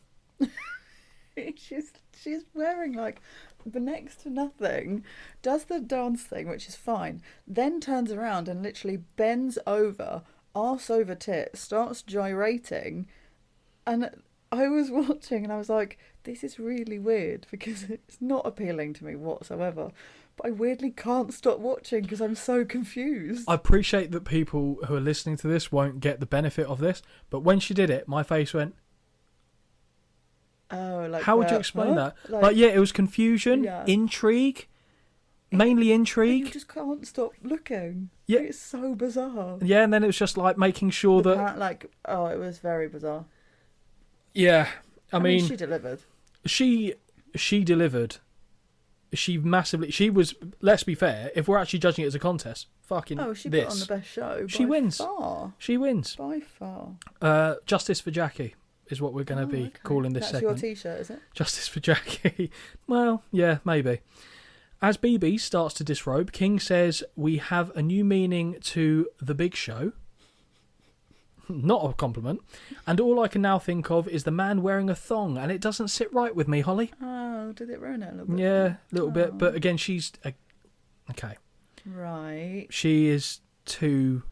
She's wearing like the next to nothing, does the dance thing, which is fine, then turns around and literally bends over, arse over tit, starts gyrating, and I was watching and I was like, this is really weird because it's not appealing to me whatsoever. But I weirdly can't stop watching because I'm so confused. I appreciate that people who are listening to this won't get the benefit of this, but when she did it, my face went... Oh, like how would you explain that? Like, yeah, it was confusion, intrigue, mainly intrigue. You just can't stop looking. Yeah, it's so bizarre. Yeah, and then it was just like making sure that it was very bizarre. Yeah, I mean she delivered. She delivered. She massively. She was. Let's be fair. If we're actually judging it as a contest, fucking she put on the best show. She wins. Far. She wins by far. Justice for Jackie is what we're going to be calling this segment. That's your T-shirt, is it? Justice for Jackie. Well, yeah, maybe. As BB starts to disrobe, King says, we have a new meaning to the big show. Not a compliment. And all I can now think of is the man wearing a thong, and it doesn't sit right with me, Holly. Oh, did it ruin it a little bit? Yeah, a little bit. But again, she's... okay. Right. She is too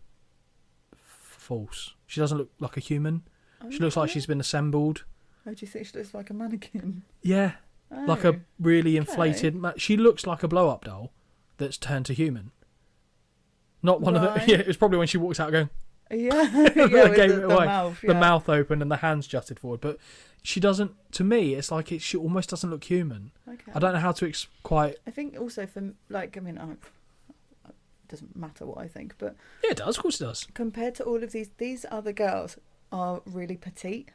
false. She doesn't look like a human. She looks like she's been assembled. Oh, do you think she looks like a mannequin? Yeah. Like a Oh, really inflated... She looks like a blow-up doll that's turned to human. Not one of the... Right. Yeah, it was probably when she walks out going... Yeah, yeah, with gave the it away. mouth. The mouth open and the hands jutted forward. But she doesn't... To me, it's like she almost doesn't look human. Okay. I don't know how to quite... I think also for, like, I mean, it doesn't matter what I think, but... Yeah, it does. Of course it does. Compared to all of these other girls are really petite.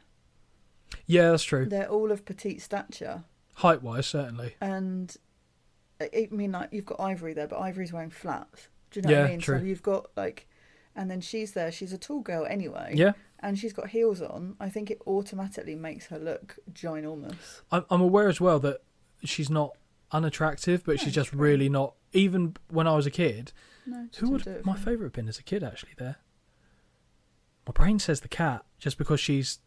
Yeah, that's true. They're all of petite stature. Height-wise, certainly. And, I mean, like, you've got Ivory there, but Ivory's wearing flats. Do you know what I mean? True. So you've got, like... And then she's there. She's a tall girl anyway. Yeah. And she's got heels on. I think it automatically makes her look ginormous. I'm aware as well that she's not unattractive, but she's just really not... Even when I was a kid... No, Who would my favourite have been as a kid, actually, there? My brain says the cat, just because she's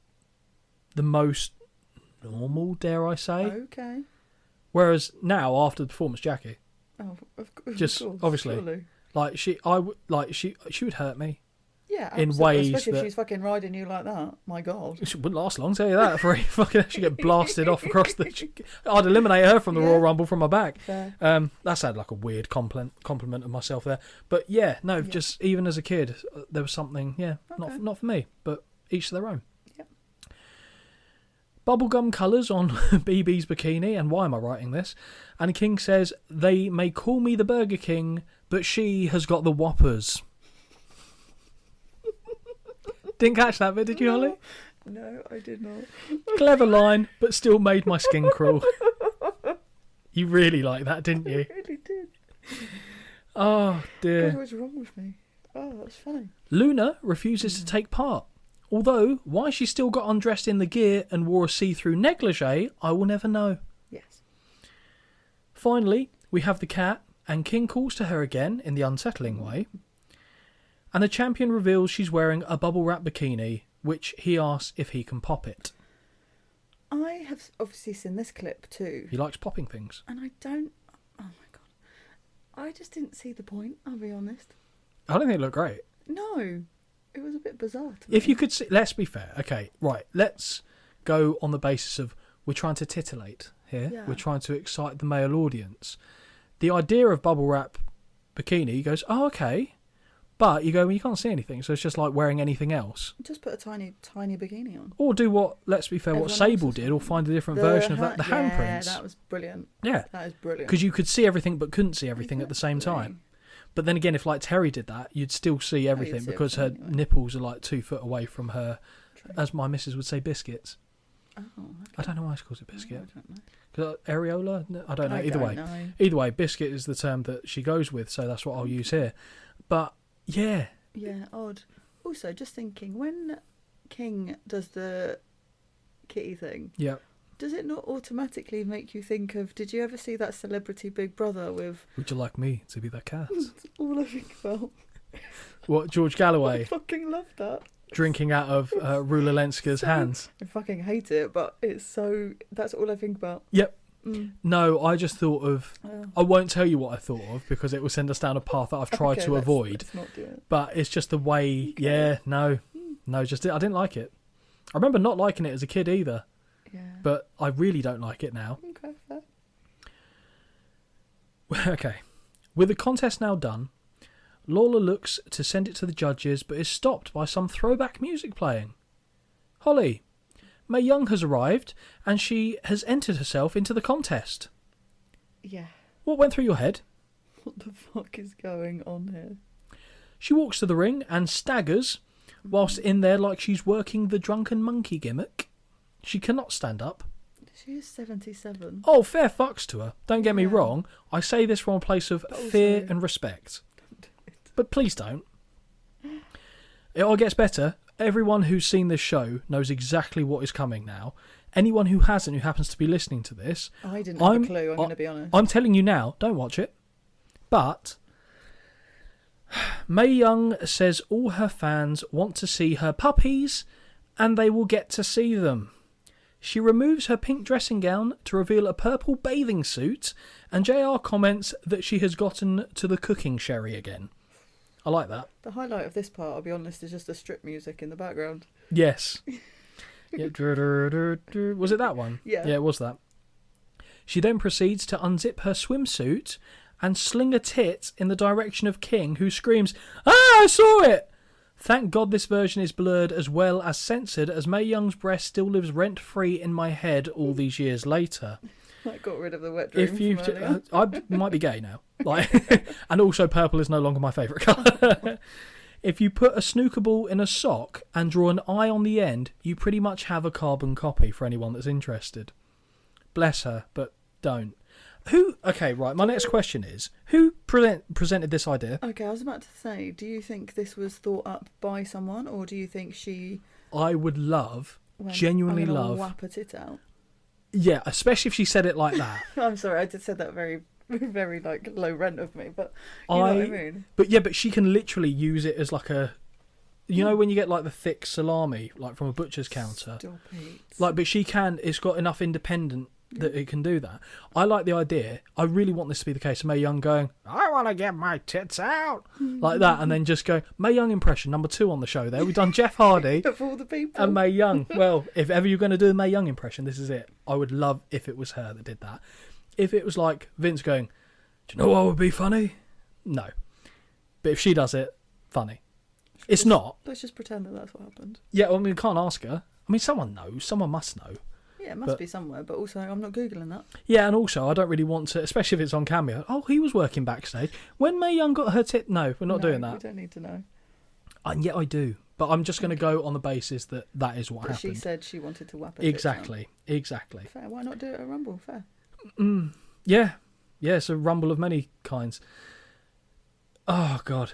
the most normal, dare I say. Okay. Whereas now, after the performance, Jackie... Oh, of course. Just, of course, obviously. Surely. Like, she would hurt me. Yeah, in absolutely. ways Especially that... if she's fucking riding you like that. My God. She wouldn't last long, tell you that. For fucking actually get blasted off across the... I'd eliminate her from the Royal Rumble from my back. Fair. That sounded like a weird compliment of myself there. But yeah, no, just even as a kid, there was something, not for me, but each to their own. Yep. Bubblegum colours on BB's bikini, and why am I writing this? And King says, they may call me the Burger King, but she has got the Whoppers. Didn't catch that bit, did you, Holly? No, I did not. Clever line, but still made my skin crawl. You really like that, didn't you? I really did. Oh, dear. God, what's wrong with me? Oh, that's funny. Luna refuses to take part. Although, why she still got undressed in the gear and wore a see-through negligee, I will never know. Yes. Finally, we have the cat, and King calls to her again in the unsettling way. And the champion reveals she's wearing a bubble wrap bikini, which he asks if he can pop it. I have obviously seen this clip too. He likes popping things. And I don't... Oh my God. I just didn't see the point, I'll be honest. I don't think it looked great. No. It was a bit bizarre to me. If you could see... Let's be fair. Okay, right. Let's go on the basis of we're trying to titillate here. Yeah. We're trying to excite the male audience. The idea of bubble wrap bikini goes, oh, okay. But you go, well, you can't see anything, so it's just like wearing anything else. Just put a tiny, tiny bikini on. Or do what, let's be fair, what Everyone Sable else is did, or find a different version of that, the handprints. Yeah, that was brilliant. Yeah. That is brilliant. Because you could see everything but couldn't see everything at the same time. But then again, if like Terry did that, you'd still see everything see because her everything anyway. nipples are like 2 foot away from her, as my missus would say, biscuits. Oh, okay. I don't know why she calls it biscuit. I don't know. 'Cause areola? No, I don't know. I Either don't way. know. Either way, biscuit is the term that she goes with, so that's what I'll use here. But yeah. Yeah, odd. Also, just thinking, when King does the kitty thing, Yeah. does it not automatically make you think of, did you ever see that Celebrity Big Brother with... Would you like me to be that cat? That's all I think about. What, George I Galloway fucking love that. drinking out of Rula Lenska's hands? I fucking hate it, but it's so... That's all I think about. Yep. No, I just thought of... Oh. I won't tell you what I thought of because it will send us down a path that I've tried Okay, to let's- avoid. Let's not do it. But it's just the way... Okay. Yeah, no, just I didn't like it. I remember not liking it as a kid either, Yeah. but I really don't like it now. Okay, fair. Okay. With the contest now done, Lawler looks to send it to the judges but is stopped by some throwback music playing. Holly, Mae Young has arrived and she has entered herself into the contest. Yeah. What went through your head? What the fuck is going on here? She walks to the ring and staggers, whilst in there like she's working the drunken monkey gimmick. She cannot stand up. She is 77. Oh, fair fucks to her. Don't get me Yeah. wrong. I say this from a place of But also- fear and respect. But please don't. It all gets better. Everyone who's seen this show knows exactly what is coming now. Anyone who hasn't, who happens to be listening to this... I didn't have a clue, I'm going to be honest. I'm telling you now, don't watch it. But Mae Young says all her fans want to see her puppies, and they will get to see them. She removes her pink dressing gown to reveal a purple bathing suit, and JR comments that she has gotten to the cooking sherry again. I like that. The highlight of this part, I'll be honest, is just the strip music in the background. Yes. Yeah, was it that one? Yeah. Yeah, it was that. She then proceeds to unzip her swimsuit and sling a tit in the direction of King, who screams, "Ah, I saw it!" Thank God this version is blurred as well as censored, as Mae Young's breast still lives rent-free in my head all these years later. I got rid of the wet dream. If you, from earlier. I might be gay now, and also purple is no longer my favourite colour. If you put a snooker ball in a sock and draw an eye on the end, you pretty much have a carbon copy for anyone that's interested. Bless her, but don't. Who? Okay, right. My next question is: who presented this idea? Okay, I was about to say, do you think this was thought up by someone, or do you think she? I would genuinely I'm gonna love. whap a tit out. Yeah, especially if she said it like that. I'm sorry, I just said that very, very like low rent of me, but you know what I mean. But she can literally use it as like a, you know, when you get like the thick salami, like from a butcher's counter. Stop it. Like, but she can. It's got enough independent that it can do that. I like the idea. I really want this to be the case of Mae Young going, "I want to get my tits out," like that, and then just go Mae Young impression number 2 on the show. There, we've done Jeff Hardy Of all the people. and Mae Young. Well, if ever you're going to do a Mae Young impression, this is it. I would love if it was her that did that. If it was like Vince going, "Do you know what would be funny?" No, but if she does it, funny. It's not. Let's just pretend that that's what happened. Yeah, well, I mean, we can't ask her. I mean, someone knows. Someone must know. Yeah, it must be somewhere, but also I'm not Googling that. Yeah, and also I don't really want to, especially if it's on Cameo. Oh, he was working backstage. When Mae Young got her tit... No, we're not doing that. We don't need to know. And yet I do. But I'm just going to go on the basis that that is what But happened. she said she wanted to whap it. Exactly. Fair. Why not do it at Rumble? Fair. Yeah. Yeah, it's a rumble of many kinds. Oh, God.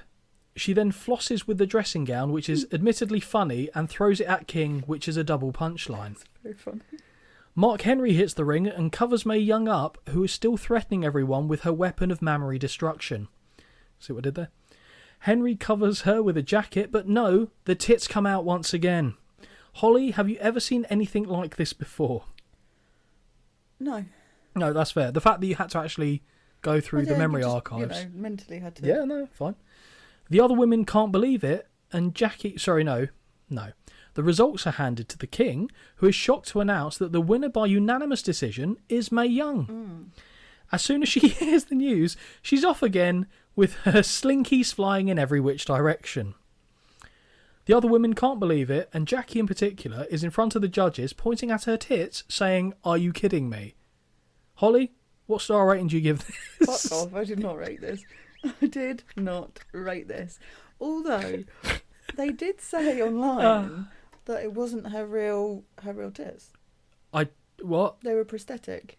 She then flosses with the dressing gown, which is admittedly funny, and throws it at King, which is a double punchline. Very funny. Mark Henry hits the ring and covers Mae Young up, who is still threatening everyone with her weapon of mammary destruction. See what I did there? Henry covers her with a jacket, but no, the tits come out once again. Holly, have you ever seen anything like this before? No. No, that's fair. The fact that you had to actually go through the memory archives. You know, mentally had to. Yeah, no, fine. The other women can't believe it, and Jackie... Sorry, no. The results are handed to the King, who is shocked to announce that the winner by unanimous decision is Mae Young. As soon as she hears the news, she's off again with her slinkies flying in every which direction. The other women can't believe it, and Jackie in particular is in front of the judges pointing at her tits, saying, "Are you kidding me?" Holly, what star rating do you give this? Fuck off, I did not rate this. I did not rate this. Although, they did say online that it wasn't her real tits. What? They were prosthetic.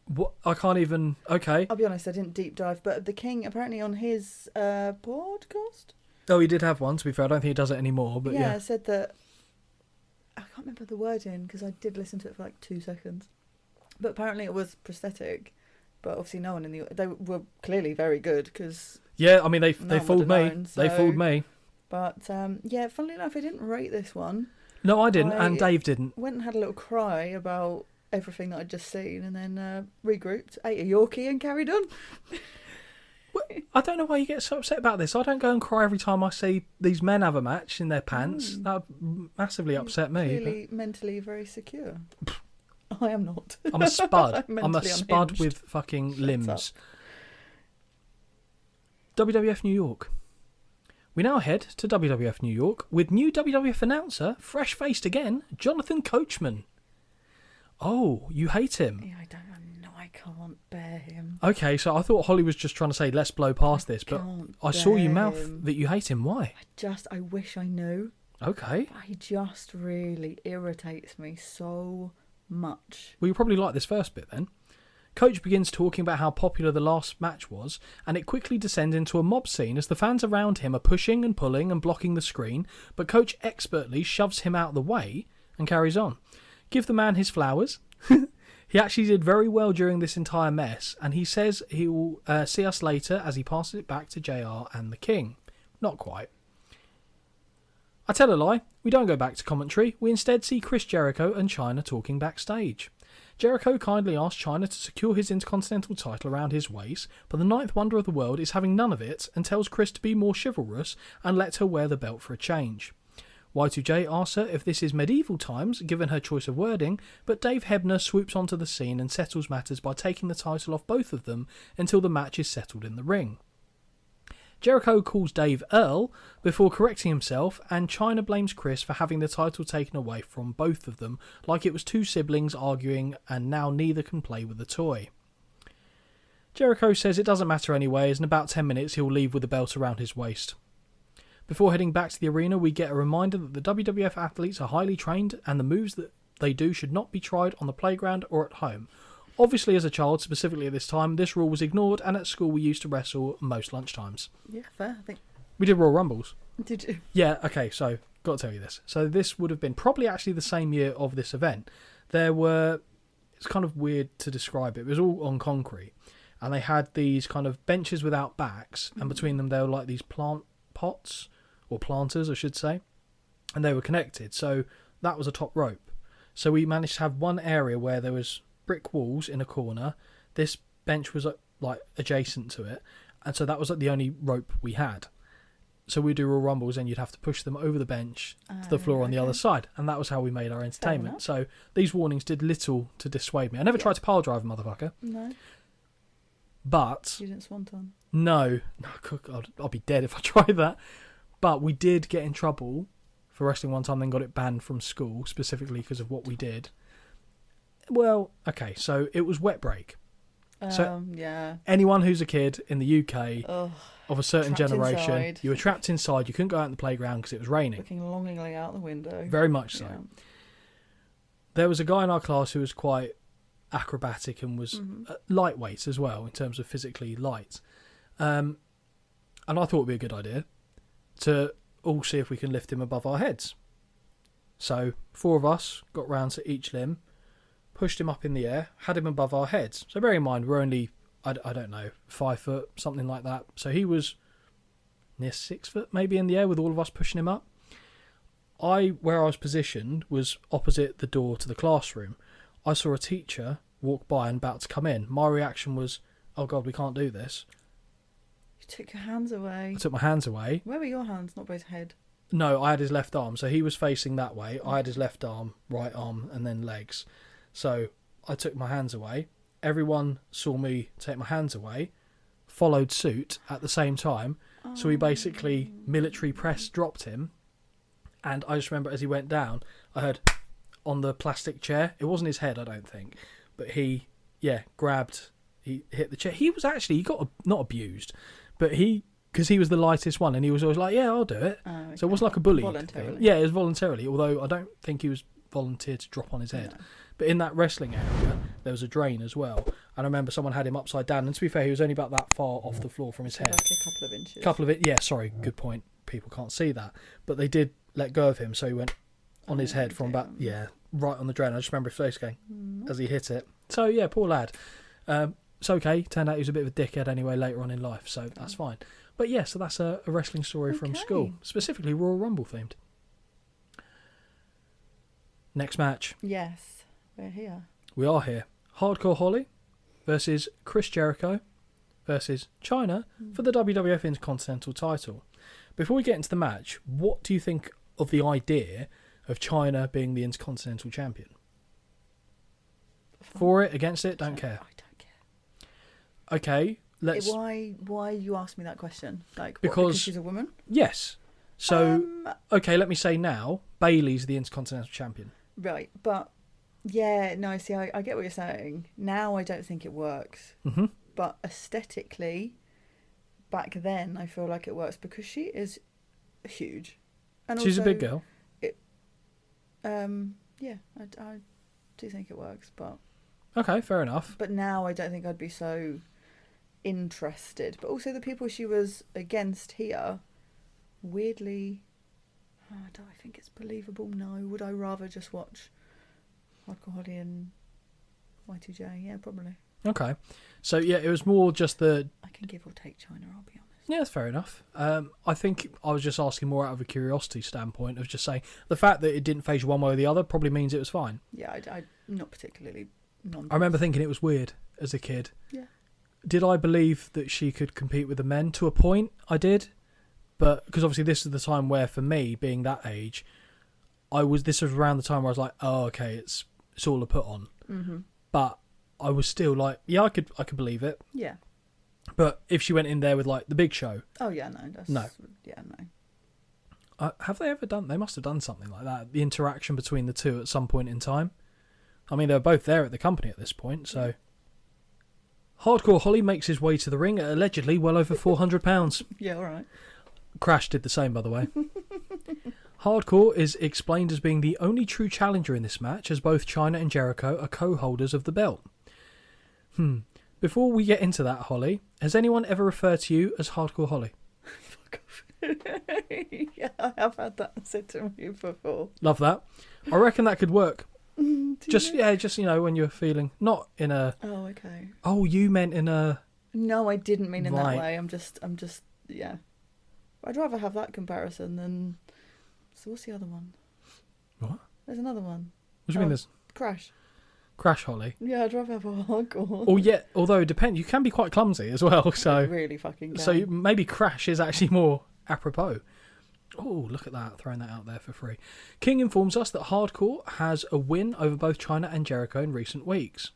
What? I can't even... Okay. I'll be honest, I didn't deep dive, but the King, apparently on his podcast... Oh, he did have one, to be fair. I don't think he does it anymore, but yeah. said that... I can't remember the wording, because I did listen to it for like 2 seconds. But apparently it was prosthetic. But obviously no one in the... They were clearly very good, because... Yeah, I mean, they fooled me. known, They fooled me. But, yeah, funnily enough, I didn't rate this one. No, I didn't, and Dave didn't. Went and had a little cry about everything that I'd just seen, and then regrouped, ate a Yorkie, and carried on. I don't know why you get so upset about this. I don't go and cry every time I see these men have a match in their pants. That would massively upset me. Clearly mentally very secure. I am not. I'm a spud. I'm a mentally spud unhinged. with fucking Shut limbs. WWF New York. We now head to WWF New York with new WWF announcer, fresh-faced again, Jonathan Coachman. Oh, you hate him? Yeah, I can't bear him. Okay, so I thought Holly was just trying to say, let's blow past this, but I saw you mouth that you hate him. Why? I wish I knew. Okay. He just really irritates me so much. Well, you probably like this first bit then. Coach begins talking about how popular the last match was, and it quickly descends into a mob scene as the fans around him are pushing and pulling and blocking the screen, but Coach expertly shoves him out of the way and carries on. Give the man his flowers. He actually did very well during this entire mess, and he says he will see us later as he passes it back to JR and the King. Not quite. I tell a lie, we don't go back to commentary, we instead see Chris Jericho and Chyna talking backstage. Jericho kindly asks Chyna to secure his Intercontinental title around his waist, but the ninth wonder of the world is having none of it and tells Chris to be more chivalrous and let her wear the belt for a change. Y2J asks her if this is medieval times, given her choice of wording, but Dave Hebner swoops onto the scene and settles matters by taking the title off both of them until the match is settled in the ring. Jericho calls Dave Earl before correcting himself, and Chyna blames Chris for having the title taken away from both of them, like it was two siblings arguing and now neither can play with the toy. Jericho says it doesn't matter anyway, as in about 10 minutes he'll leave with the belt around his waist. Before heading back to the arena, we get a reminder that the WWF athletes are highly trained and the moves that they do should not be tried on the playground or at home. Obviously, as a child, specifically at this time, this rule was ignored, and at school we used to wrestle most lunchtimes. Yeah, fair, I think. We did Royal Rumbles. Did you? Yeah, okay, so, got to tell you this. So this would have been probably actually the same year of this event. It's kind of weird to describe it. It was all on concrete, and they had these kind of benches without backs, and between them there were like these plant pots, or planters, I should say, and they were connected. So that was a top rope. So we managed to have one area where there was brick walls in a corner. This bench was like adjacent to it, and so that was like the only rope we had. So we do Royal Rumbles, and you'd have to push them over the bench to the floor on the other side, and that was how we made our entertainment. So these warnings did little to dissuade me. I never tried to pile drive a motherfucker. No. But You didn't swanton. no, I'll be dead if I tried that. But we did get in trouble for wrestling one time, then got it banned from school, specifically because of what we did. Well, okay, so it was wet break. Yeah. Anyone who's a kid in the UK of a certain Trapped generation, inside. you were trapped inside, you couldn't go out in the playground because it was raining. Looking longingly out the window. Very much so. Yeah. There was a guy in our class who was quite acrobatic and was lightweight as well, in terms of physically light. And I thought it would be a good idea to all see if we can lift him above our heads. So 4 of us got round to each limb, pushed him up in the air, had him above our heads. So bear in mind, we're only, I don't know, 5 foot, something like that. So he was near 6 foot maybe in the air with all of us pushing him up. Where I was positioned was opposite the door to the classroom. I saw a teacher walk by and about to come in. My reaction was, oh God, we can't do this. You took your hands away. I took my hands away. Where were your hands? Not by his head. No, I had his left arm, so he was facing that way. I had his left arm, right arm, and then legs. So I took my hands away. Everyone saw me take my hands away, followed suit at the same time. So we basically military press dropped him. And I just remember as he went down, I heard on the plastic chair. It wasn't his head, I don't think. But he hit the chair. He got not abused, but because he was the lightest one, and he was always like, yeah, I'll do it. Oh, okay. So it wasn't like a bully Voluntarily. thing. Yeah, it was voluntarily, although I don't think he was volunteered to drop on his head. No. But in that wrestling area, there was a drain as well. And I remember someone had him upside down, and to be fair, he was only about that far off the floor from his head. Like a couple of inches. Good point. People can't see that. But they did let go of him, so he went on his head from about, right on the drain. I just remember his face going as he hit it. So, yeah, poor lad. It's okay. Turned out he was a bit of a dickhead anyway later on in life, so that's fine. But yeah, so that's a wrestling story from school, specifically Royal Rumble themed. Next match. Yes, we're here. We are here. Hardcore Holly versus Chris Jericho versus Chyna for the WWF Intercontinental title. Before we get into the match, what do you think of the idea of Chyna being the Intercontinental Champion? For it, against it, don't care. I don't care. Okay, let's... Why you asked me that question? Because she's a woman? Yes. So, okay, let me say now, Bayley's the Intercontinental Champion. Right, but... Yeah, no, see, I get what you're saying. Now I don't think it works. Mm-hmm. But aesthetically, back then, I feel like it works because she is huge. And She's also, a big girl. Yeah, I do think it works, but... Okay, fair enough. But now I don't think I'd be so interested. But also the people she was against here, weirdly... do I think it's believable? No. Would I rather just watch Hardcore Holly and Y2J? Yeah, probably. Okay. So, yeah, it was more just the... I can give or take Chyna, I'll be honest. Yeah, that's fair enough. I think I was just asking more out of a curiosity standpoint of just saying the fact that it didn't phase you one way or the other probably means it was fine. Yeah, I not particularly... I remember thinking it was weird as a kid. Yeah. Did I believe that she could compete with the men? To a point, I did. But because obviously this is the time where, for me, being that age, this was around the time where I was like, oh, okay, it's all a put on. Mm-hmm. But I was still like, yeah, I could believe it. Yeah. But if she went in there with like the Big Show, Oh yeah, no. No. Yeah, no. have they ever done? They must have done something like that. The interaction between the two at some point in time. I mean, they were both there at the company at this point, so. Hardcore Holly makes his way to the ring at allegedly well over £400. Yeah, all right. Crash did the same, by the way. Hardcore is explained as being the only true challenger in this match, as both Chyna and Jericho are co-holders of the belt. Before we get into that, Holly, has anyone ever referred to you as Hardcore Holly? Fuck off. Yeah, I have had that said to me before. Love that. I reckon that could work. Just you? when you're feeling not in a. Oh, okay. Oh, you meant in a. No, I didn't mean in Right. that way. I'm just, yeah. I'd rather have that comparison than. So what's the other one? What? There's another one. What do you mean? There's Crash Holly. Yeah, I'd rather have a hardcore. Oh yeah, although it depends. You can be quite clumsy as well. So really fucking can. So maybe Crash is actually more apropos. Oh, look at that, throwing that out there for free. King informs us that Hardcore has a win over both Chyna and Jericho in recent weeks.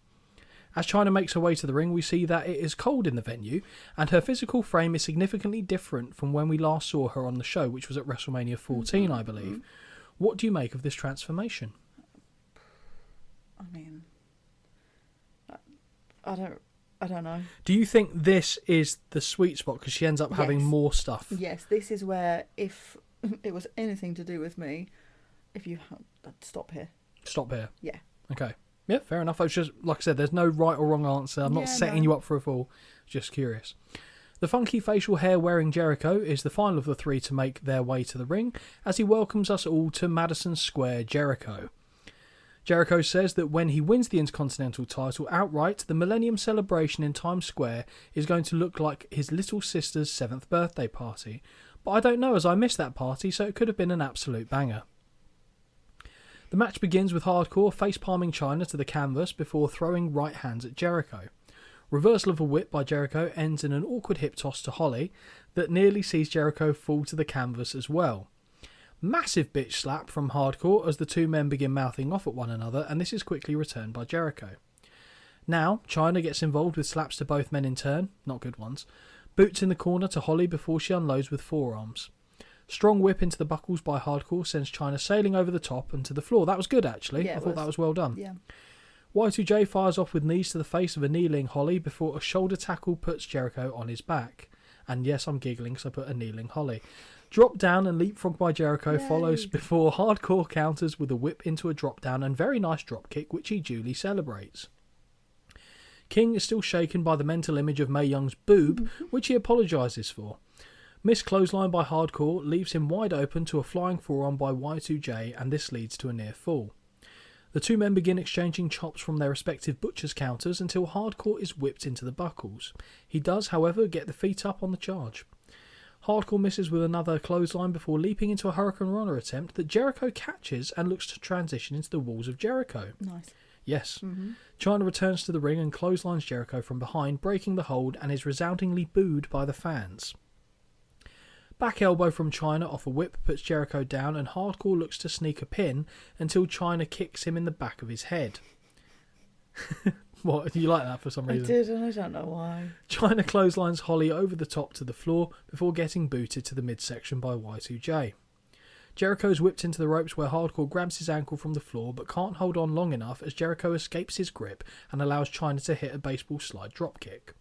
As Chyna makes her way to the ring, we see that it is cold in the venue, and her physical frame is significantly different from when we last saw her on the show, which was at WrestleMania 14, I believe. What do you make of this transformation? I mean, I don't know. Do you think this is the sweet spot because she ends up having more stuff? Yes, this is where if it was anything to do with me, stop here. Stop here. Yeah. Okay. Yeah, fair enough. I was just, like I said, there's no right or wrong answer. I'm not setting you up for a fall. Just curious. The funky facial hair wearing Jericho is the final of the three to make their way to the ring as he welcomes us all to Madison Square Jericho. Jericho says that when he wins the Intercontinental title outright, the Millennium Celebration in Times Square is going to look like his little sister's 7th birthday party. But I don't know, as I missed that party, so it could have been an absolute banger. The match begins with Hardcore face-palming Chyna to the canvas before throwing right hands at Jericho. Reversal of a whip by Jericho ends in an awkward hip toss to Holly that nearly sees Jericho fall to the canvas as well. Massive bitch slap from Hardcore as the two men begin mouthing off at one another, and this is quickly returned by Jericho. Now, Chyna gets involved with slaps to both men in turn, not good ones. Boots in the corner to Holly before she unloads with forearms. Strong whip into the buckles by Hardcore sends Chyna sailing over the top and to the floor. That was good, actually. Yeah, I thought that was well done. Yeah. Y2J fires off with knees to the face of a kneeling Holly before a shoulder tackle puts Jericho on his back. And yes, I'm giggling because I put a kneeling Holly. Drop down and leapfrog by Jericho follows before Hardcore counters with a whip into a drop down and very nice drop kick, which he duly celebrates. King is still shaken by the mental image of Mae Young's boob, which he apologises for. Missed clothesline by Hardcore leaves him wide open to a flying forearm by Y2J, and this leads to a near fall. The two men begin exchanging chops from their respective butcher's counters until Hardcore is whipped into the buckles. He does, however, get the feet up on the charge. Hardcore misses with another clothesline before leaping into a Hurricane Runner attempt that Jericho catches and looks to transition into the walls of Jericho. Nice. Yes. Chyna returns to the ring and clotheslines Jericho from behind, breaking the hold, and is resoundingly booed by the fans. Back elbow from Chyna off a whip puts Jericho down, and Hardcore looks to sneak a pin until Chyna kicks him in the back of his head. What? You like that for some reason? I did, and I don't know why. Chyna clotheslines Holly over the top to the floor before getting booted to the midsection by Y2J. Jericho is whipped into the ropes where Hardcore grabs his ankle from the floor but can't hold on long enough as Jericho escapes his grip and allows Chyna to hit a baseball slide dropkick.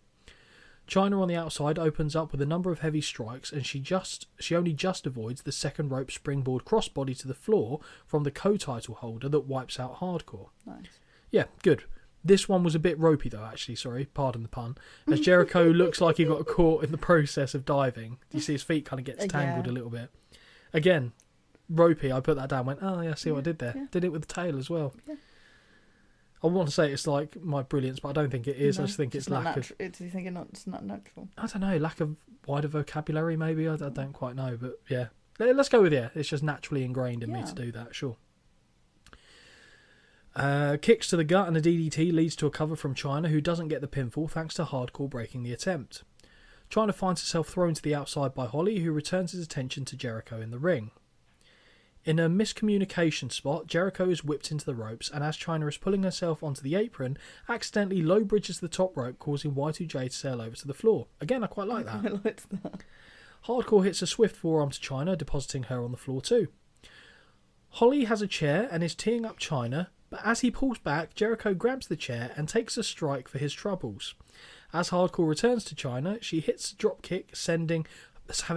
Chyna on the outside opens up with a number of heavy strikes, and she only just avoids the second rope springboard crossbody to the floor from the co-title holder that wipes out Hardcore. Nice. Yeah, good. This one was a bit ropey though, actually, sorry, pardon the pun, as Jericho looks like he got caught in the process of diving. You see his feet kind of gets tangled a little bit. Again, ropey, I put that down, went, oh yeah, see what I did there. Yeah. Did it with the tail as well. Yeah. I want to say it's like my brilliance, but I don't think it is. No, I just think it's lack of... Do you think it's not natural? I don't know, lack of wider vocabulary maybe, I don't quite know, but yeah. Let's go with it's just naturally ingrained in me to do that, sure. Kicks to the gut and a DDT leads to a cover from Chyna, who doesn't get the pinfall thanks to Hardcore breaking the attempt. Chyna finds herself thrown to the outside by Holly, who returns his attention to Jericho in the ring. In a miscommunication spot, Jericho is whipped into the ropes, and as Chyna is pulling herself onto the apron, accidentally low bridges the top rope, causing Y2J to sail over to the floor. Again, I quite like that. I liked that. Hardcore hits a swift forearm to Chyna, depositing her on the floor too. Holly has a chair and is teeing up Chyna, but as he pulls back, Jericho grabs the chair and takes a strike for his troubles. As Hardcore returns to Chyna, she hits a drop kick, having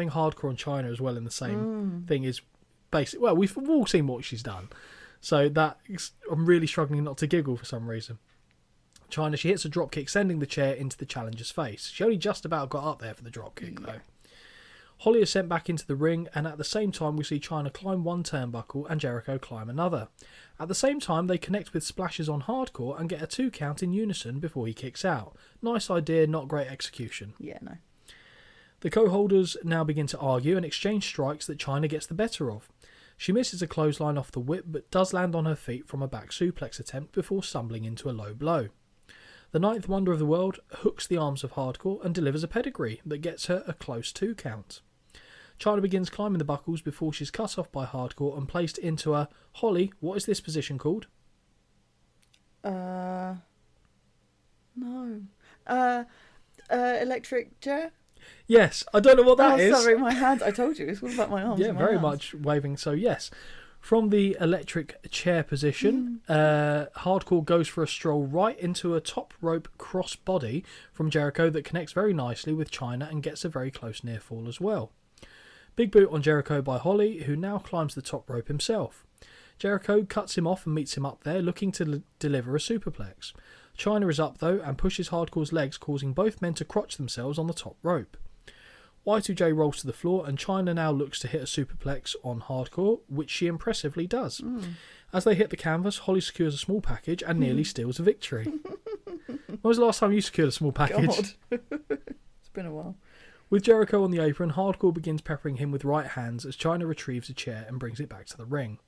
Hardcore and Chyna as well in the same thing is basic. Well, we've all seen what she's done, so I'm really struggling not to giggle for some reason. Chyna, she hits a drop kick, sending the chair into the challenger's face. She only just about got up there for the drop kick though. Holly is sent back into the ring, and at the same time we see Chyna climb one turnbuckle and Jericho climb another. At the same time they connect with splashes on Hardcore and get a 2 count in unison before he kicks out. Nice idea, not great execution. Yeah, no. The co-holders now begin to argue and exchange strikes that Chyna gets the better of. She misses a clothesline off the whip but does land on her feet from a back suplex attempt before stumbling into a low blow. The ninth wonder of the world hooks the arms of Hardcore and delivers a pedigree that gets her a close 2 count. Chyna begins climbing the buckles before she's cut off by Hardcore and placed into a... Holly, what is this position called? No. Electric chair? Yes, I don't know what that is. Sorry, my hands. I told you, it's all about my arms. Yeah, and my very hands. much waving, so yes. From the electric chair position, Hardcore goes for a stroll right into a top rope cross body from Jericho that connects very nicely with Chyna and gets a very close near fall as well. Big boot on Jericho by Holly, who now climbs the top rope himself. Jericho cuts him off and meets him up there, looking to deliver a superplex. Chyna is up though and pushes Hardcore's legs, causing both men to crotch themselves on the top rope. Y2J rolls to the floor and Chyna now looks to hit a superplex on Hardcore, which she impressively does. As they hit the canvas, Holly secures a small package and nearly steals a victory. When was the last time you secured a small package? God. It's been a while. With Jericho on the apron, Hardcore begins peppering him with right hands as Chyna retrieves a chair and brings it back to the ring.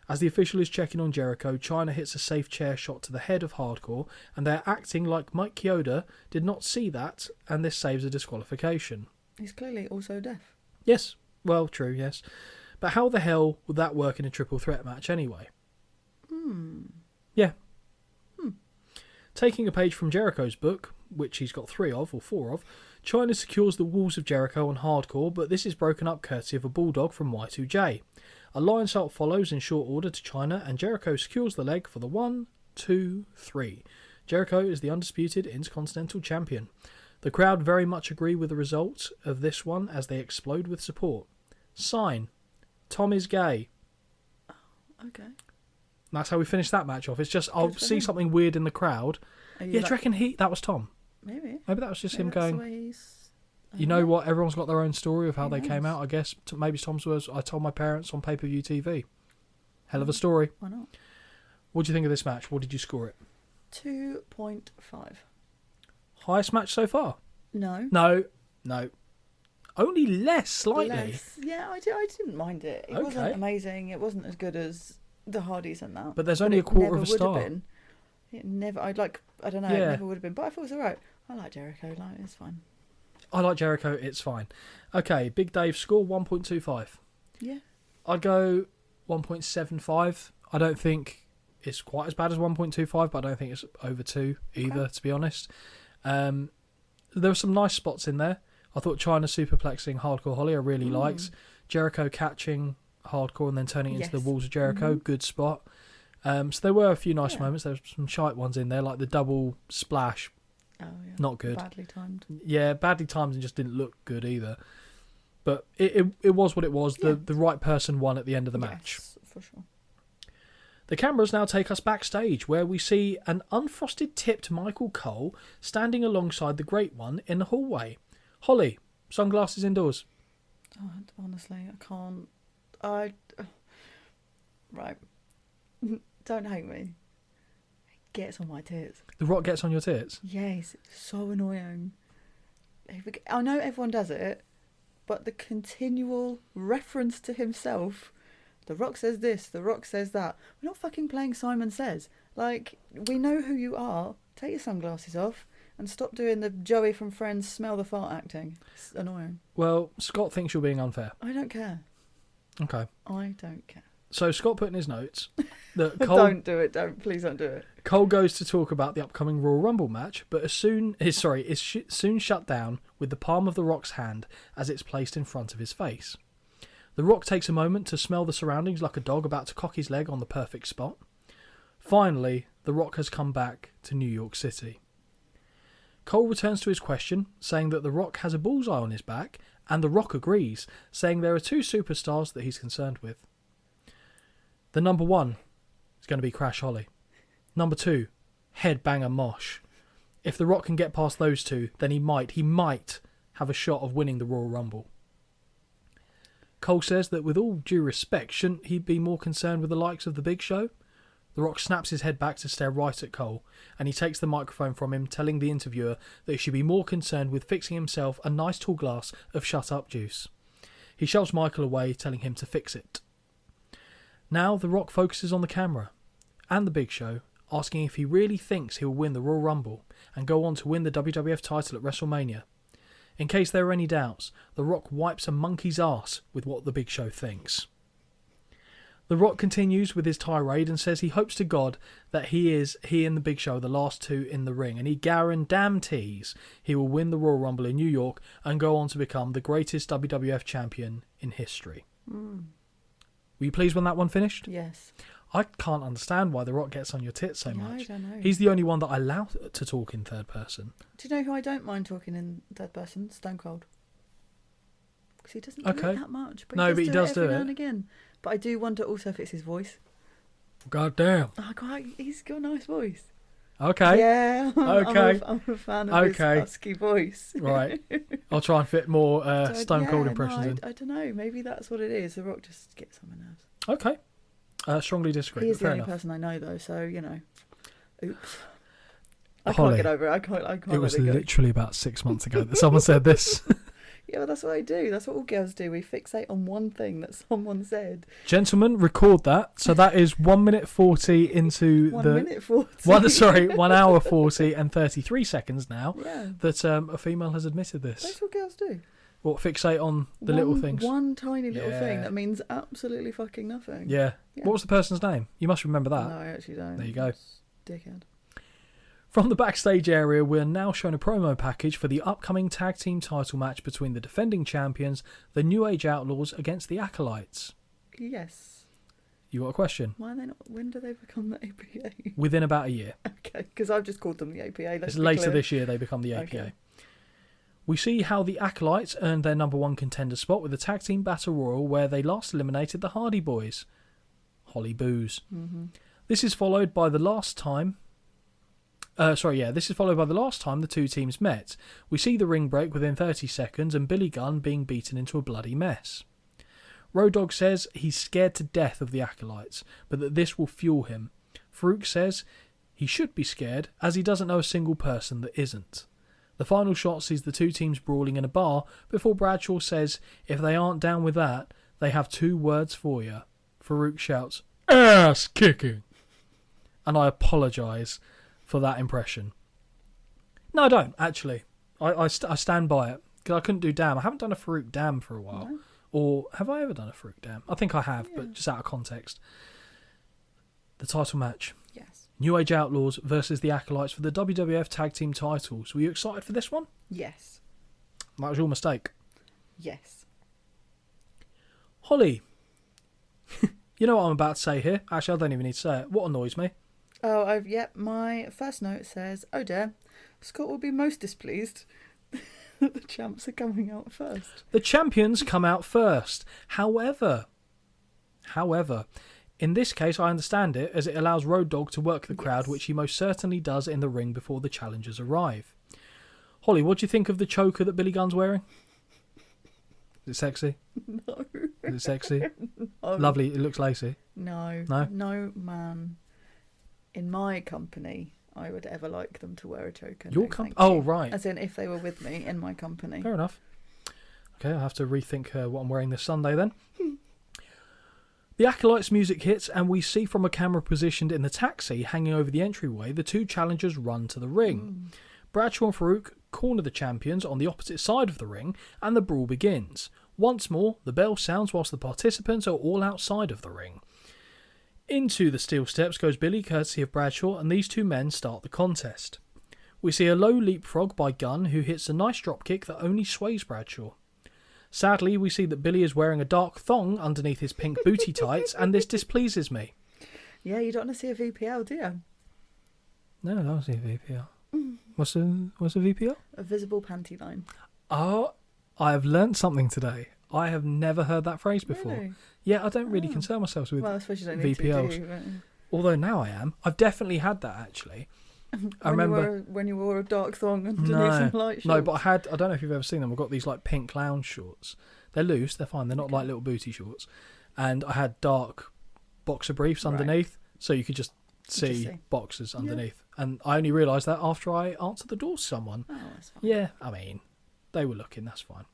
As the official is checking on Jericho, Chyna hits a safe chair shot to the head of Hardcore, and they're acting like Mike Chioda did not see that, and this saves a disqualification. He's clearly also deaf. Yes, well, true, yes. But how the hell would that work in a triple threat match anyway? Yeah. Taking a page from Jericho's book, which he's got 3 of, or 4 of, Chyna secures the walls of Jericho on Hardcore, but this is broken up courtesy of a bulldog from Y2J. A lion salt follows in short order to Chyna, and Jericho secures the leg for the 1, 2, 3. Jericho is the undisputed Intercontinental Champion. The crowd very much agree with the result of this one as they explode with support. Sign. Tom is gay. Okay. That's how we finish that match off. It's just, I'll Good for see him. something weird in the crowd. Are you Yeah, do like- you reckon that was Tom? Maybe. Maybe that was just him Maybe that's the going, way he's- you know what, everyone's got their own story of how Who they came knows? out, I guess. Maybe Tom's was, I told my parents on pay-per-view TV. Hell of a story. Why not? What do you think of this match? What did you score it? 2.5. Highest match so far? No. No. Only less, slightly. Less. Yeah, I didn't mind it. It Okay. wasn't amazing. It wasn't as good as the Hardys and that. But there's only a it quarter never of a would have star. been. It never. I don't know. Yeah. It never would have been. But I thought it was alright. I like Jericho. Like, it's fine. I like Jericho, it's fine. Okay, Big Dave, score 1.25. Yeah. I'd go 1.75. I don't think it's quite as bad as 1.25, but I don't think it's over 2 either, to be honest. There were some nice spots in there. I thought Chyna superplexing Hardcore Holly I really liked. Jericho catching Hardcore and then turning it into the Yes. walls of Jericho, good spot. So there were a few nice moments. There were some shite ones in there, like the double splash. Oh yeah. Not good. Badly timed. Yeah, badly timed and just didn't look good either. But it was what it was. Yeah. The right person won at the end of the match. Yes, for sure. The cameras now take us backstage, where we see an unfrosted tipped Michael Cole standing alongside the Great One in the hallway. Holly, sunglasses indoors. Oh, honestly, I can't. Right. Don't hate me. It gets on my tits. The Rock gets on your tits. Yes, it's so annoying. I know everyone does it, but the continual reference to himself. The Rock says this, The Rock says that. We're not fucking playing Simon Says. Like, we know who you are. Take your sunglasses off and stop doing the Joey from Friends smell the fart acting. It's annoying. Well, Scott thinks you're being unfair. I don't care. Okay. I don't care. So Scott put in his notes that Cole... Don't do it. Please don't do it. Cole goes to talk about the upcoming Royal Rumble match, but is soon shut down with the palm of The Rock's hand as it's placed in front of his face. The Rock takes a moment to smell the surroundings like a dog about to cock his leg on the perfect spot. Finally, The Rock has come back to New York City. Cole returns to his question, saying that The Rock has a bullseye on his back, and The Rock agrees, saying there are 2 superstars that he's concerned with. The number 1 is going to be Crash Holly. Number 2, Headbanger Mosh. If The Rock can get past those 2, then he might have a shot of winning the Royal Rumble. Cole says that with all due respect, shouldn't he be more concerned with the likes of the Big Show? The Rock snaps his head back to stare right at Cole, and he takes the microphone from him, telling the interviewer that he should be more concerned with fixing himself a nice tall glass of shut-up juice. He shoves Michael away, telling him to fix it. Now The Rock focuses on the camera and the Big Show, asking if he really thinks he will win the Royal Rumble and go on to win the WWF title at WrestleMania. In case there are any doubts, The Rock wipes a monkey's ass with what the Big Show thinks. The Rock continues with his tirade and says he hopes to God that he and the Big Show are the last 2 in the ring, and he guarantees he will win the Royal Rumble in New York and go on to become the greatest WWF champion in history. Were you pleased when that one finished? Yes. I can't understand why The Rock gets on your tits so much. I don't know. He's the only one that I allow to talk in third person. Do you know who I don't mind talking in third person? Stone Cold. Because he doesn't do it that much. But he does do it every now and again. But I do wonder also if it's his voice. God damn. Oh, God, he's got a nice voice. Okay. Yeah. Okay. I'm a fan of his husky voice. Right. I'll try and fit more Stone Cold impressions in. I don't know. Maybe that's what it is. The Rock just gets on my nerves. Okay. Strongly disagree. He is the only person I know, though, so, oops. I can't get over it. I can't. It was literally about 6 months ago that someone said this. Yeah, well, that's what I do. That's what all girls do. We fixate on one thing that someone said. Gentlemen, record that. So that is 1 minute 40 into 1 minute 40. 1 hour 40 and 33 seconds now. Yeah. That a female has admitted this. That's what girls do. What, fixate on the little things? One tiny little thing that means absolutely fucking nothing. Yeah. What was the person's name? You must remember that. No, I actually don't. There you go. Dickhead. From the backstage area, we're now shown a promo package for the upcoming tag team title match between the defending champions, the New Age Outlaws, against the Acolytes. Yes. You got a question? Why are they not? When do they become the APA? Within about a year. Okay, because I've just called them the APA. It's later this year they become the APA. Okay. We see how the Acolytes earned their number 1 contender spot with a tag team battle royal where they last eliminated the Hardy Boys. Holly Boos. Mm-hmm. This is followed by the last time the 2 teams met. We see the ring break within 30 seconds and Billy Gunn being beaten into a bloody mess. Road Dogg says he's scared to death of the Acolytes, but that this will fuel him. Farouk says he should be scared as he doesn't know a single person that isn't. The final shot sees the 2 teams brawling in a bar before Bradshaw says if they aren't down with that, they have 2 words for you. Farouk shouts, "Ass kicking!" And I apologise for that impression. No, I don't, actually. I stand by it, because I couldn't do damn. I haven't done a Farouk damn for a while. No. Or have I ever done a Farouk damn? I think I have, but just out of context. The title match. Yes. New Age Outlaws versus the Acolytes for the WWF Tag Team titles. Were you excited for this one? Yes. That was your mistake. Yes. Holly. You know what I'm about to say here? Actually, I don't even need to say it. What annoys me? Oh, my first note says, oh dear, Scott will be most displeased that the champs are coming out first. The champions come out first. However, in this case, I understand it, as it allows Road Dogg to work the crowd, which he most certainly does in the ring before the challengers arrive. Holly, what do you think of the choker that Billy Gunn's wearing? Is it sexy? No. Is it sexy? No. Lovely. It looks lacy. No. No? No, man. In my company, I would ever like them to wear a choker. Your company? Oh, right. As in, if they were with me in my company. Fair enough. Okay, I'll have to rethink what I'm wearing this Sunday then. The Acolytes music hits, and we see from a camera positioned in the taxi hanging over the entryway, the 2 challengers run to the ring. Bradshaw and Farouk corner the champions on the opposite side of the ring, and the brawl begins. Once more, the bell sounds whilst the participants are all outside of the ring. Into the steel steps goes Billy, courtesy of Bradshaw, and these two men start the contest. We see a low leapfrog by Gunn, who hits a nice dropkick that only sways Bradshaw. Sadly, we see that Billy is wearing a dark thong underneath his pink booty tights, and this displeases me. Yeah, you don't want to see a VPL, do you? No, I don't see a VPL. What's a VPL? A visible panty line. Oh, I have learnt something today. I have never heard that phrase before. Really? Yeah, I don't really concern myself with Well, I suppose you don't need VPLs. to do, but... Although now I am. I've definitely had that, actually. I remember when you wore a dark thong underneath some light shorts. No, but I don't know if you've ever seen them. I've got these like pink lounge shorts. They're loose, they're fine. They're not like little booty shorts. And I had dark boxer briefs underneath, so you could just see boxers underneath. And I only realised that after I answered the door to someone. Oh, that's fine. Yeah, I mean, they were looking, that's fine.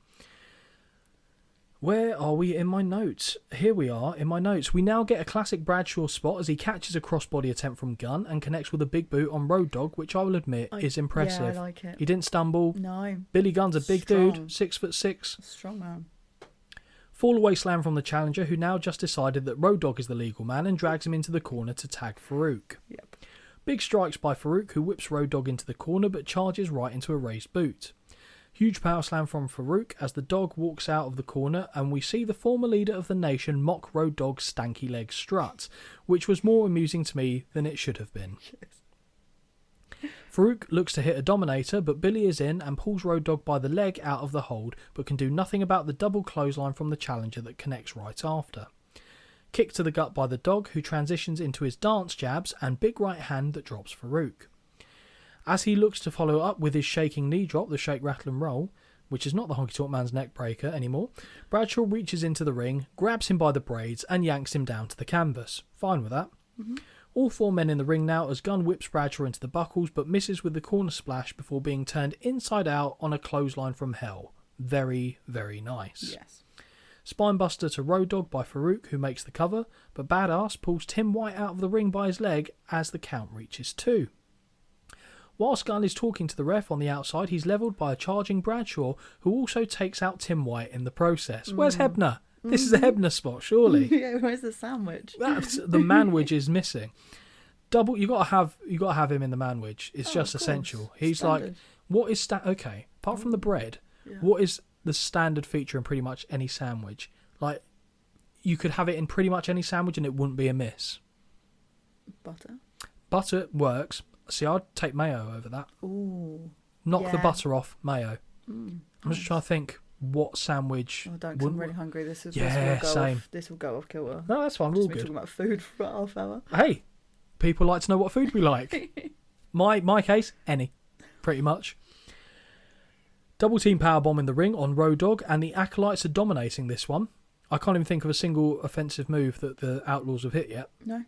Where are we in my notes? Here we are in my notes. We now get a classic Bradshaw spot as he catches a crossbody attempt from Gunn and connects with a big boot on Road Dogg, which I will admit is impressive. Yeah, I like it. He didn't stumble. No. Billy Gunn's a big Strong. dude, 6'6". Strong man. Fall away slam from the challenger, who now just decided that Road Dogg is the legal man and drags him into the corner to tag Farouk. Yep. Big strikes by Farouk, who whips Road Dogg into the corner but charges right into a raised boot. Huge power slam from Farouk as the dog walks out of the corner, and we see the former leader of the nation mock Road Dogg's stanky leg strut, which was more amusing to me than it should have been. Farouk looks to hit a dominator, but Billy is in and pulls Road Dogg by the leg out of the hold, but can do nothing about the double clothesline from the challenger that connects right after. Kick to the gut by the dog, who transitions into his dance jabs, and big right hand that drops Farouk. As he looks to follow up with his shaking knee drop, the shake, rattle and roll, which is not the Honky Tonk Man's neck breaker anymore, Bradshaw reaches into the ring, grabs him by the braids and yanks him down to the canvas. Fine with that. Mm-hmm. All four men in the ring now as Gunn whips Bradshaw into the buckles but misses with the corner splash before being turned inside out on a clothesline from hell. Very, very nice. Yes. Spinebuster to Road Dogg by Farouk, who makes the cover, but Badass pulls Tim White out of the ring by his leg as the count reaches 2. Whilst Gunn is talking to the ref on the outside, he's levelled by a charging Bradshaw, who also takes out Tim White in the process. Where's Hebner? This is a Hebner spot, surely. Yeah, where's the sandwich? The manwich is missing. You got to have him in the manwich. It's just essential. He's Standard. like, what is okay? Apart from the bread, what is the standard feature in pretty much any sandwich? Like, you could have it in pretty much any sandwich and it wouldn't be a miss. Butter. Butter works. See, I'd take mayo over that. Ooh. Knock the butter off, mayo. Mm, I'm just trying to think what sandwich. Oh, don't, 'cause I'm really hungry. This will go off kilter. No, that's fine. We're all Just been good. talking about food for about half hour. Hey, people like to know what food we like. my case, any, pretty much. Double team powerbomb in the ring on Road Dogg, and the Acolytes are dominating this one. I can't even think of a single offensive move that the Outlaws have hit yet. No.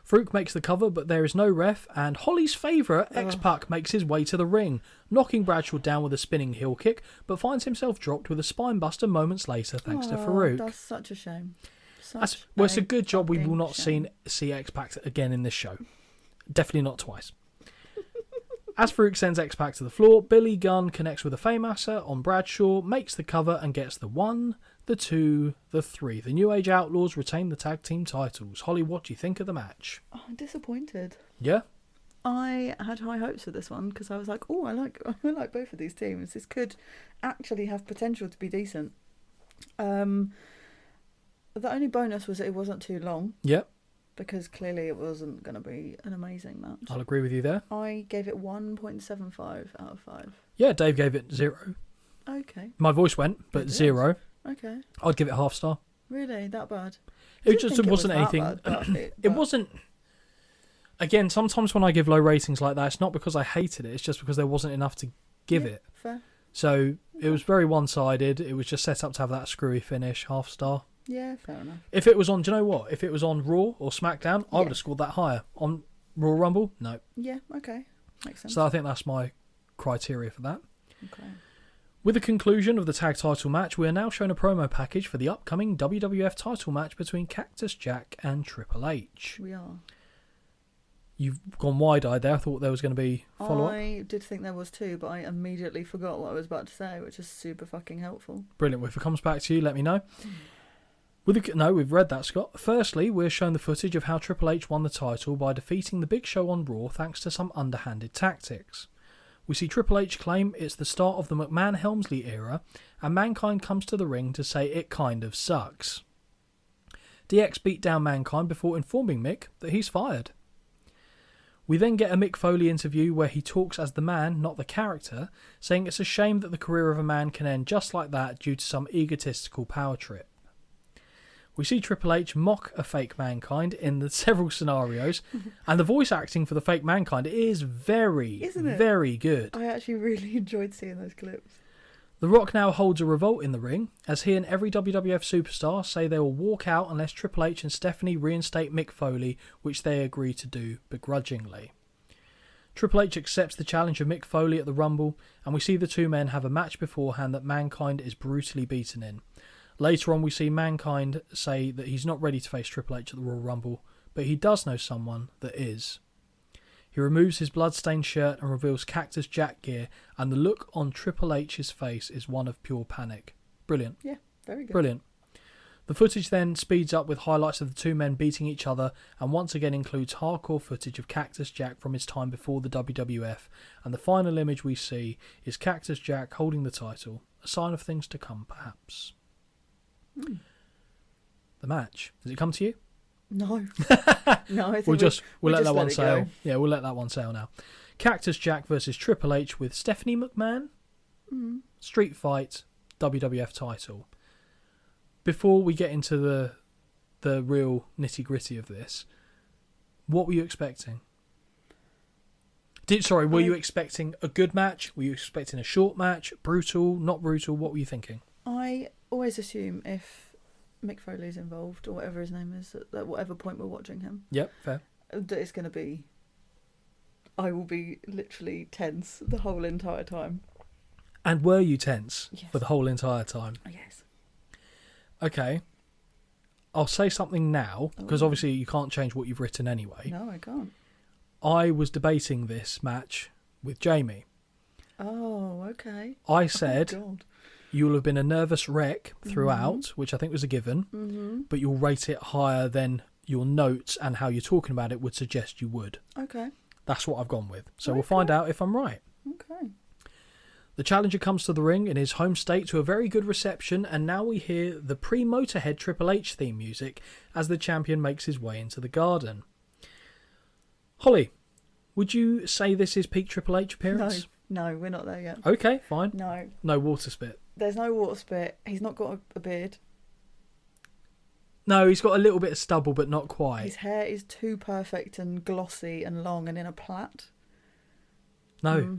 Farouk makes the cover, but there is no ref, and Holly's favourite, X-Pac, makes his way to the ring, knocking Bradshaw down with a spinning heel kick, but finds himself dropped with a spinebuster moments later thanks to Farouk. That's such a shame. It's a good job we will not see X-Pac again in this show. Definitely not twice. As Farouk sends X-Pac to the floor, Billy Gunn connects with a Faymaster on Bradshaw, makes the cover and gets the 1, the 2, the 3. The New Age Outlaws retain the tag team titles. Holly, what do you think of the match? Oh, I'm disappointed. Yeah? I had high hopes for this one because I was like, oh, I like both of these teams. This could actually have potential to be decent. The only bonus was that it wasn't too long. Yep. Because clearly it wasn't going to be an amazing match. I'll agree with you there. I gave it 1.75 out of 5. Yeah, Dave gave it 0. Okay. My voice went, but 0. Okay. I'd give it half star. Really? That bad? It just wasn't anything. It wasn't. Again, sometimes when I give low ratings like that, it's not because I hated it. It's just because there wasn't enough to give it. Fair. So it was very one-sided. It was just set up to have that screwy finish, half star. Yeah, fair enough. If it was on, do you know what? If it was on Raw or SmackDown, I would have scored that higher. On Royal Rumble, no. Yeah, okay. Makes sense. So I think that's my criteria for that. Okay. With the conclusion of the tag title match, we are now shown a promo package for the upcoming WWF title match between Cactus Jack and Triple H. We are. You've gone wide-eyed there. I thought there was going to be follow-up. I did think there was too, but I immediately forgot what I was about to say, which is super fucking helpful. Brilliant. Well, if it comes back to you, let me know. No, we've read that, Scott. Firstly, we're shown the footage of how Triple H won the title by defeating the Big Show on Raw thanks to some underhanded tactics. We see Triple H claim it's the start of the McMahon-Helmsley era, and Mankind comes to the ring to say it kind of sucks. DX beat down Mankind before informing Mick that he's fired. We then get a Mick Foley interview where he talks as the man, not the character, saying it's a shame that the career of a man can end just like that due to some egotistical power trip. We see Triple H mock a fake Mankind in the several scenarios, and the voice acting for the fake Mankind is very good. I actually really enjoyed seeing those clips. The Rock now holds a revolt in the ring, as he and every WWF superstar say they will walk out unless Triple H and Stephanie reinstate Mick Foley, which they agree to do begrudgingly. Triple H accepts the challenge of Mick Foley at the Rumble, and we see the two men have a match beforehand that Mankind is brutally beaten in. Later on, we see Mankind say that he's not ready to face Triple H at the Royal Rumble, but he does know someone that is. He removes his bloodstained shirt and reveals Cactus Jack gear, and the look on Triple H's face is one of pure panic. Brilliant. Yeah, very good. Brilliant. The footage then speeds up with highlights of the two men beating each other, and once again includes hardcore footage of Cactus Jack from his time before the WWF, and the final image we see is Cactus Jack holding the title, a sign of things to come perhaps. The match. Does it come to you? No. No, I think we'll let that one it sail. go. Yeah, we'll let that one sail now. Cactus Jack versus Triple H with Stephanie McMahon. Street fight, WWF title. Before we get into the real nitty-gritty of this, what were you expecting? Were you expecting a good match? Were you expecting a short match? Brutal? Not brutal? What were you thinking? I always assume if Mick Foley's involved, or whatever his name is, at whatever point we're watching him, Yep, fair. that it's going to be... I will be literally tense the whole entire time. And were you tense Yes. for the whole entire time? Yes. Okay. I'll say something now, because obviously you can't change what you've written anyway. No, I can't. I was debating this match with Jamie. Oh, okay. I said... Oh, God. You'll have been a nervous wreck throughout, which I think was a given, but you'll rate it higher than your notes and how you're talking about it would suggest you would. Okay. That's what I've gone with. So we'll find out if I'm right. Okay. The challenger comes to the ring in his home state to a very good reception, and now we hear the pre-Motorhead Triple H theme music as the champion makes his way into the garden. Holly, would you say this is peak Triple H appearance? No, we're not there yet. Okay, fine. No. No water spit. There's no water spit. He's not got a beard. No, he's got a little bit of stubble, but not quite. His hair is too perfect and glossy and long and in a plait. No.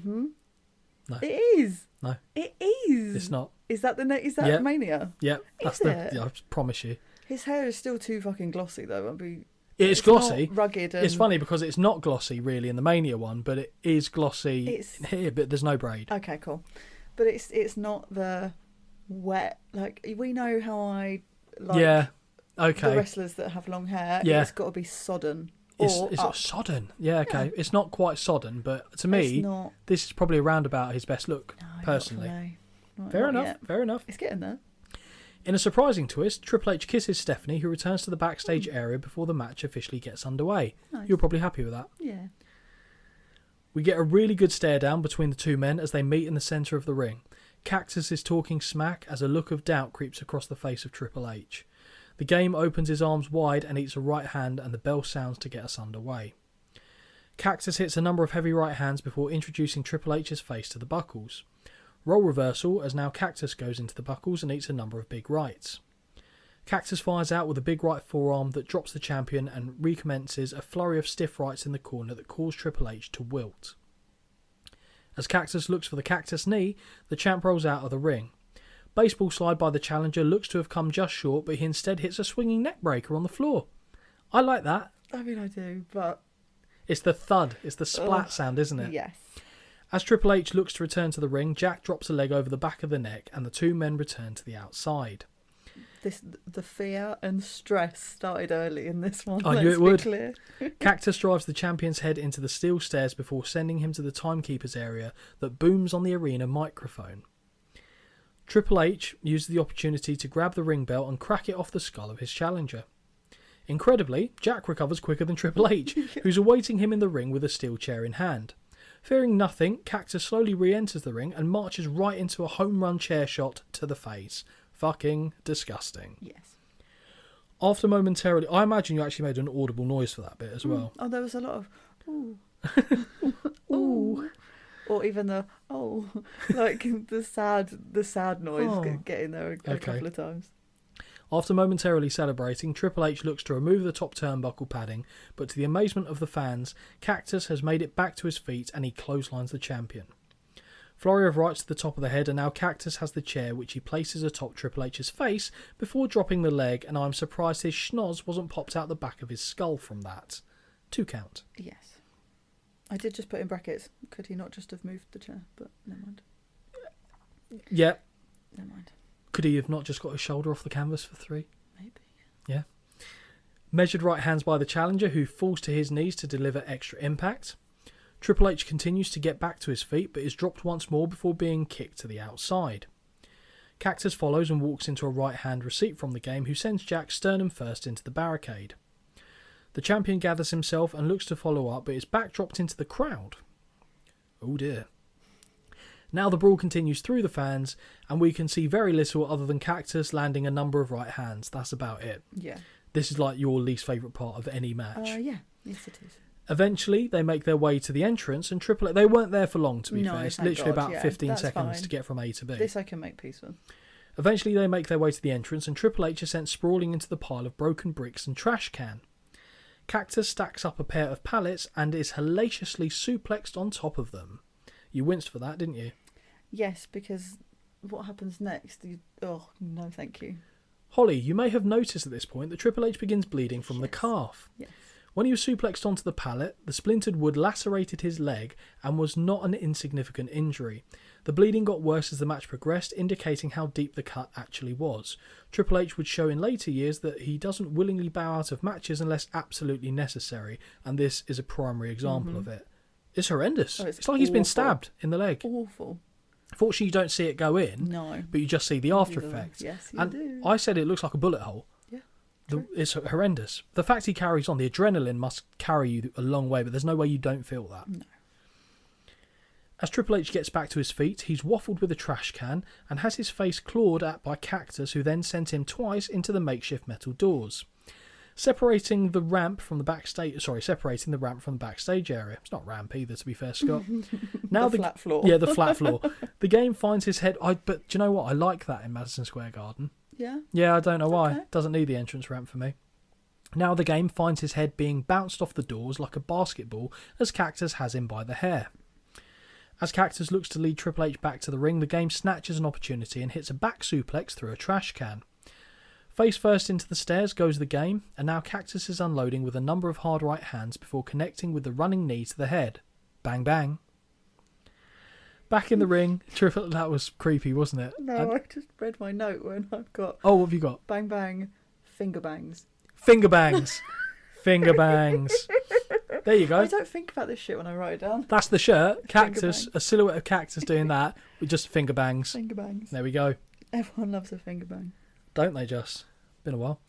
No. It is. No. It is. It's not. Is that Yep. Mania? Yep. Is it? Yeah, I promise you. His hair is still too fucking glossy though. It's glossy. Not rugged. And... It's funny because it's not glossy really in the Mania one, but it is glossy here, but there's no braid. Okay, cool. But it's not the wet, like, we know how I like the wrestlers that have long hair. Yeah. It's got to be sodden. It's sodden. Yeah, okay. Yeah. It's not quite sodden, but to me, this is probably around about his best look, personally. Fair enough. It's getting there. In a surprising twist, Triple H kisses Stephanie, who returns to the backstage area before the match officially gets underway. Nice. You're probably happy with that. Yeah. We get a really good stare down between the two men as they meet in the centre of the ring. Cactus is talking smack as a look of doubt creeps across the face of Triple H. The Game opens his arms wide and eats a right hand, and the bell sounds to get us underway. Cactus hits a number of heavy right hands before introducing Triple H's face to the buckles. Role reversal as now Cactus goes into the buckles and eats a number of big rights. Cactus fires out with a big right forearm that drops the champion and recommences a flurry of stiff rights in the corner that cause Triple H to wilt. As Cactus looks for the Cactus knee, the champ rolls out of the ring. Baseball slide by the challenger looks to have come just short, but he instead hits a swinging neck breaker on the floor. I like that. I mean, I do, but... It's the thud, it's the splat sound, isn't it? Yes. As Triple H looks to return to the ring, Jack drops a leg over the back of the neck and the two men return to the outside. The fear and stress started early in this one. I knew it would. Cactus drives the champion's head into the steel stairs before sending him to the timekeeper's area that booms on the arena microphone. Triple H uses the opportunity to grab the ring belt and crack it off the skull of his challenger. Incredibly, Jack recovers quicker than Triple H, who's awaiting him in the ring with a steel chair in hand. Fearing nothing, Cactus slowly re-enters the ring and marches right into a home run chair shot to the face. Fucking disgusting. Yes. After momentarily... I imagine you actually made an audible noise for that bit as well. Oh, there was a lot of, ooh. Ooh. Or even the, oh. Like the sad noise getting there a couple of times. After momentarily celebrating, Triple H looks to remove the top turnbuckle padding, but to the amazement of the fans, Cactus has made it back to his feet and he clotheslines the champion. Flurry of rights to the top of the head, and now Cactus has the chair, which he places atop Triple H's face before dropping the leg, and I'm surprised his schnoz wasn't popped out the back of his skull from that. 2 count. Yes. I did just put in brackets, could he not just have moved the chair? But never mind. Yeah. Never mind. Could he have not just got his shoulder off the canvas for 3? Maybe. Yeah. Measured right hands by the challenger, who falls to his knees to deliver extra impact. Triple H continues to get back to his feet, but is dropped once more before being kicked to the outside. Cactus follows and walks into a right-hand receipt from the game, who sends Jack sternum first into the barricade. The champion gathers himself and looks to follow up, but is backdropped into the crowd. Oh dear. Now the brawl continues through the fans, and we can see very little other than Cactus landing a number of right hands. That's about it. Yeah. This is like your least favourite part of any match. Yeah. Yes, it is. Eventually, they make their way to the entrance, and Triple H... They weren't there for long, to be No, fair. It's thank literally God, about 15 seconds fine. to get from A to B. This I can make peace with. Eventually, they make their way to the entrance, and Triple H is sent sprawling into the pile of broken bricks and trash can. Cactus stacks up a pair of pallets and is hellaciously suplexed on top of them. You winced for that, didn't you? Yes, because what happens next? Oh, no, thank you. Holly, you may have noticed at this point that Triple H begins bleeding from the calf. Yes. When he was suplexed onto the pallet, the splintered wood lacerated his leg and was not an insignificant injury. The bleeding got worse as the match progressed, indicating how deep the cut actually was. Triple H would show in later years that he doesn't willingly bow out of matches unless absolutely necessary, and this is a primary example of it. It's horrendous. Oh, it's like he's been stabbed in the leg. Awful. Fortunately, you don't see it go in, No. but you just see the after effects. Yes, you and do. I said it looks like a bullet hole. It's horrendous. The fact he carries on, the adrenaline must carry you a long way, but there's no way you don't feel that. No. As Triple H gets back to his feet, he's waffled with a trash can and has his face clawed at by Cactus, who then sent him twice into the makeshift metal doors, separating the ramp from the backstage area. It's not ramp either, to be fair, Scott. Now the flat floor. Yeah, the flat floor. The game finds his head. But do you know what? I like that in Madison Square Garden. Yeah? Yeah, I don't know why. Okay. Doesn't need the entrance ramp for me. Now the game finds his head being bounced off the doors like a basketball as Cactus has him by the hair. As Cactus looks to lead Triple H back to the ring, the game snatches an opportunity and hits a back suplex through a trash can. Face first into the stairs goes the game, and now Cactus is unloading with a number of hard right hands before connecting with the running knee to the head. Bang bang. Back in the ring, that was creepy, wasn't it? No, I just read my note when I've got... Oh, what have you got? Bang bang, finger bangs. Finger bangs. Finger bangs. There you go. I don't think about this shit when I write it down. That's the shirt. Cactus, bangs. a silhouette of Cactus doing that with just finger bangs. Finger bangs. There we go. Everyone loves a finger bang. Don't they just? Been a while.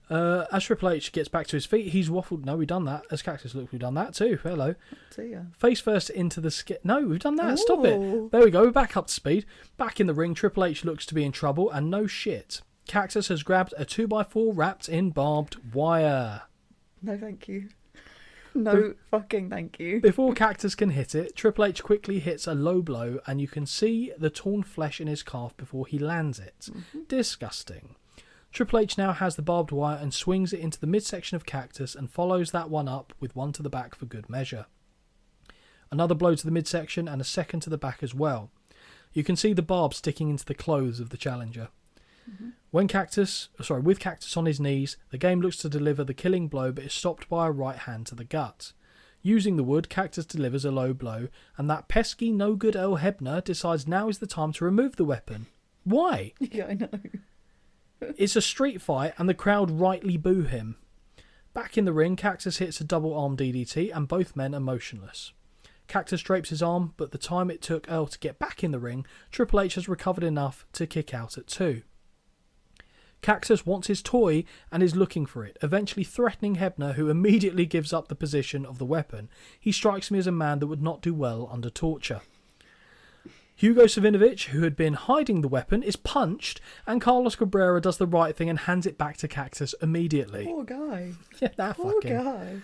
As Triple H gets back to his feet, he's waffled. No, we've done that. As Cactus looks, we've done that too. Hello. See ya. Face first into the skit. No, we've done that. Ooh. Stop it. There we go. We're back up to speed. Back in the ring, Triple H looks to be in trouble, and no shit. Cactus has grabbed a 2x4 wrapped in barbed wire. No, thank you. No fucking thank you. Before Cactus can hit it, Triple H quickly hits a low blow, and you can see the torn flesh in his calf before he lands it. Mm-hmm. Disgusting. Triple H now has the barbed wire and swings it into the midsection of Cactus and follows that one up with one to the back for good measure. Another blow to the midsection and a second to the back as well. You can see the barb sticking into the clothes of the challenger. Mm-hmm. With Cactus on his knees, the game looks to deliver the killing blow but is stopped by a right hand to the gut. Using the wood, Cactus delivers a low blow, and that pesky no-good Earl Hebner decides now is the time to remove the weapon. Why? Yeah, I know. It's a street fight and the crowd rightly boo him. Back in the ring, Cactus hits a double arm DDT and both men are motionless. Cactus drapes his arm, but the time it took Earl to get back in the ring, Triple H has recovered enough to kick out at 2. Cactus wants his toy and is looking for it, eventually threatening Hebner, who immediately gives up the position of the weapon. He strikes me as a man that would not do well under torture. Hugo Savinovich, who had been hiding the weapon, is punched, and Carlos Cabrera does the right thing and hands it back to Cactus immediately. Poor guy. Yeah, that Poor fucking... guy.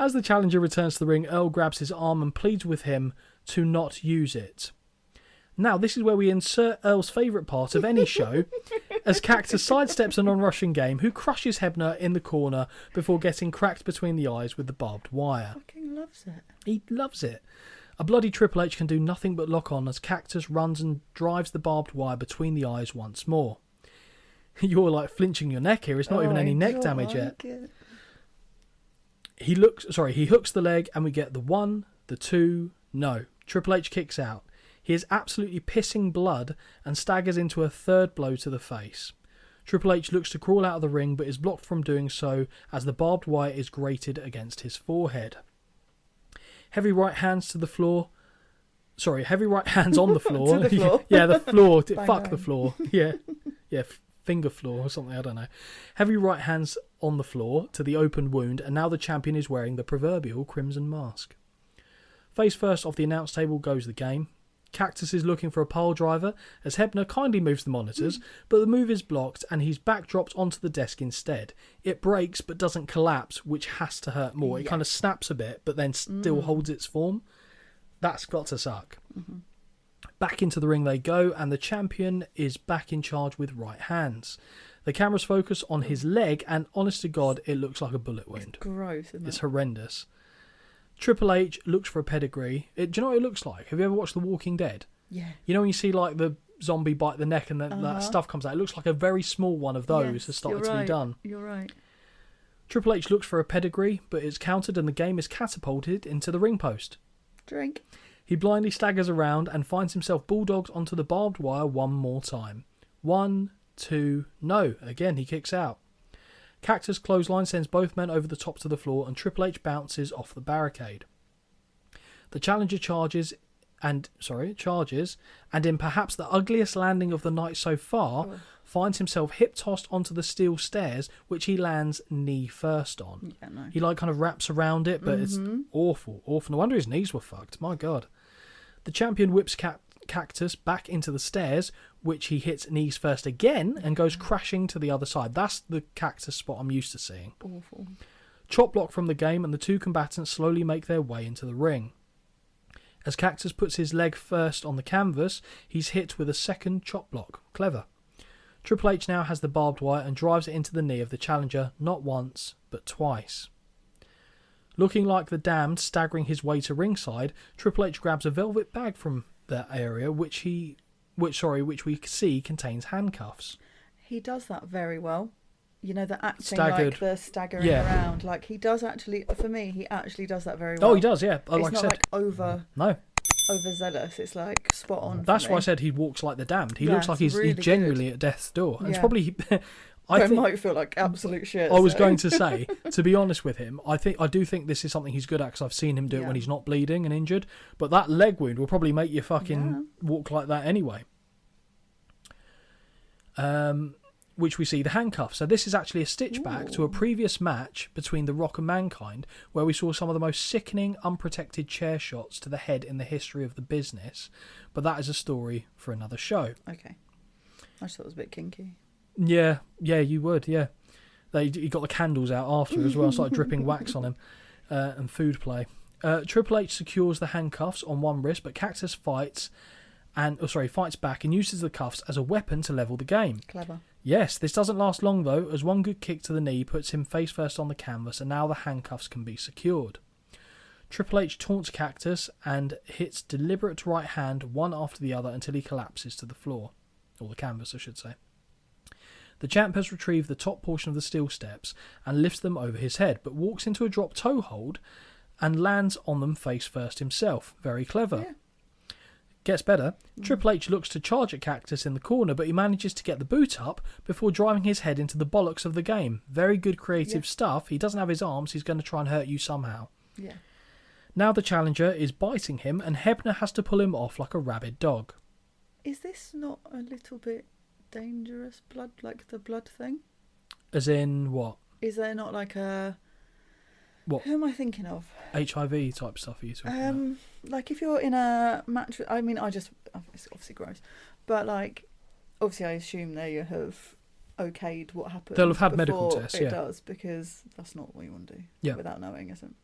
As the challenger returns to the ring, Earl grabs his arm and pleads with him to not use it. Now, this is where we insert Earl's favourite part of any show, as Cactus sidesteps an on-rushing game, who crushes Hebner in the corner before getting cracked between the eyes with the barbed wire. Fucking loves it. He loves it. A bloody Triple H can do nothing but lock on as Cactus runs and drives the barbed wire between the eyes once more. You're like flinching your neck here. It's not even any neck damage yet. He hooks the leg and we get the 1, the 2, no. Triple H kicks out. He is absolutely pissing blood and staggers into a third blow to the face. Triple H looks to crawl out of the ring but is blocked from doing so as the barbed wire is grated against his forehead. Heavy right hands on the floor. To the floor. Yeah, the floor. Bang, Fuck bang. the floor. Yeah. Finger floor or something, I don't know. Heavy right hands on the floor to the open wound, and now the champion is wearing the proverbial crimson mask. Face first off the announce table goes the game. Cactus is looking for a pile driver as Hebner kindly moves the monitors, but the move is blocked and he's backdropped onto the desk instead. It breaks but doesn't collapse, which has to hurt more. It kind of snaps a bit but then still holds its form. That's got to suck. Mm-hmm. Back into the ring they go, and the champion is back in charge with right hands. The cameras focus on his leg, and honest to God, it looks like a bullet wound. It's gross, isn't it? It's horrendous. Triple H looks for a pedigree. Do you know what it looks like? Have you ever watched The Walking Dead? Yeah. You know when you see like the zombie bite the neck and then that stuff comes out? It looks like a very small one of those has started to be done. You're right. Triple H looks for a pedigree, but it's countered and the game is catapulted into the ring post. Drink. He blindly staggers around and finds himself bulldogged onto the barbed wire one more time. 1, 2, no. Again, he kicks out. Cactus clothesline sends both men over the top to the floor and Triple H bounces off the barricade. The challenger charges and in perhaps the ugliest landing of the night so far, finds himself hip-tossed onto the steel stairs, which he lands knee first on. Yeah, no. He kind of wraps around it, but it's awful. No wonder his knees were fucked. My God. The champion whips Cactus back into the stairs, which he hits knees first again and goes crashing to the other side. That's the Cactus spot I'm used to seeing. Awful. Chop block from the game, and the two combatants slowly make their way into the ring. As Cactus puts his leg first on the canvas, he's hit with a second chop block. Clever. Triple H now has the barbed wire and drives it into the knee of the challenger, not once, but twice. Looking like the Damned staggering his way to ringside, Triple H grabs a velvet bag from that area, which we see contains handcuffs. He does that very well. You know, the acting, Staggered. like the staggering around. Like, he does actually, for me, he actually does that very well. Oh, he does, yeah. It's Like not I said. like overzealous. It's like spot on. That's for why I me. said he walks like the Damned. He Yeah, looks like it's he's really genuinely good. at death's door. And it's Yeah. probably... I might feel like absolute shit. I was so. going to say, to be honest with him, I do think this is something he's good at because I've seen him do it when he's not bleeding and injured. But that leg wound will probably make you fucking walk like that anyway. Which we see the handcuffs. So this is actually a stitch back to a previous match between The Rock and Mankind, where we saw some of the most sickening, unprotected chair shots to the head in the history of the business. But that is a story for another show. Okay. I just thought it was a bit kinky. Yeah, you would, yeah. He got the candles out after as well and started dripping wax on him and food play. Triple H secures the handcuffs on one wrist, but Cactus fights back and uses the cuffs as a weapon to level the game. Clever. Yes, this doesn't last long though, as one good kick to the knee puts him face first on the canvas, and now the handcuffs can be secured. Triple H taunts Cactus and hits deliberate right hand one after the other until he collapses to the floor. Or the canvas, I should say. The champ has retrieved the top portion of the steel steps and lifts them over his head, but walks into a drop toe hold and lands on them face first himself. Very clever. Yeah. Gets better. Triple H looks to charge at Cactus in the corner, but he manages to get the boot up before driving his head into the bollocks of the game. Very good creative stuff. He doesn't have his arms. He's going to try and hurt you somehow. Yeah. Now the challenger is biting him and Hebner has to pull him off like a rabid dog. Is this not a little bit dangerous blood, like the blood thing? As in what? Is there not like a... What? Who am I thinking of? HIV type stuff are you talking about? Like if you're in a match... I mean, it's obviously gross. But like, obviously I assume they have okayed what happened. They'll have had medical tests, It yeah. does, because that's not what you want to do without knowing, isn't it?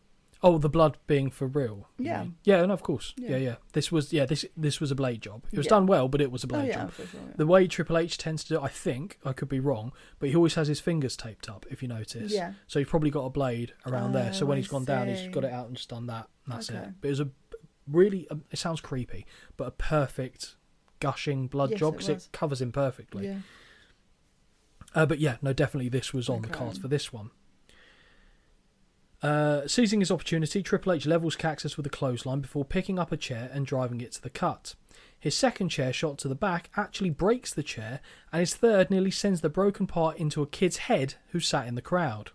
Oh, the blood being for real? Yeah. Yeah, no, of course. Yeah. Yeah. This was a blade job. It was done well, but it was a blade job. For sure, yeah. The way Triple H tends to do it, I think, I could be wrong, but he always has his fingers taped up, if you notice. Yeah. So he's probably got a blade around there. So when I he's gone down, he's see. got it out and just done that. And that's Okay. it. But it was a really, it sounds creepy, but a perfect gushing blood Yes, job it because it was. covers him perfectly. Yeah. But yeah, no, definitely this was on the Okay. cards for this one. Seizing his opportunity, Triple H levels Cactus with a clothesline before picking up a chair and driving it to the cut. His second chair shot to the back actually breaks the chair, and his third nearly sends the broken part into a kid's head who sat in the crowd.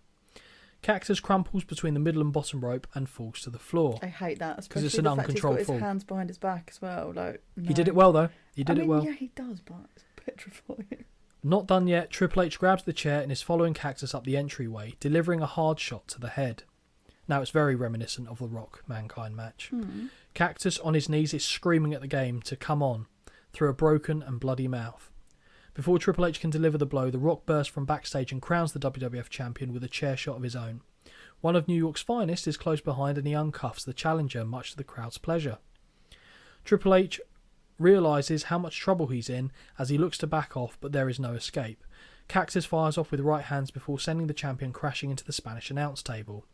Cactus crumples between the middle and bottom rope and falls to the floor. I hate that, especially it's an the fact he's got uncontrolled his fall. hands behind his back as well. Like, no. He did it well, though. He did I mean, it well. Yeah, he does, but it's petrifying. Not done yet, Triple H grabs the chair and is following Cactus up the entryway, delivering a hard shot to the head. Now it's very reminiscent of the Rock Mankind match. Cactus on his knees is screaming at the game to come on, through a broken and bloody mouth. Before Triple H can deliver the blow, the Rock bursts from backstage and crowns the WWF champion with a chair shot of his own. One of New York's finest is close behind and he uncuffs the challenger, much to the crowd's pleasure. Triple H realises how much trouble he's in as he looks to back off, but there is no escape. Cactus fires off with right hands before sending the champion crashing into the Spanish announce table.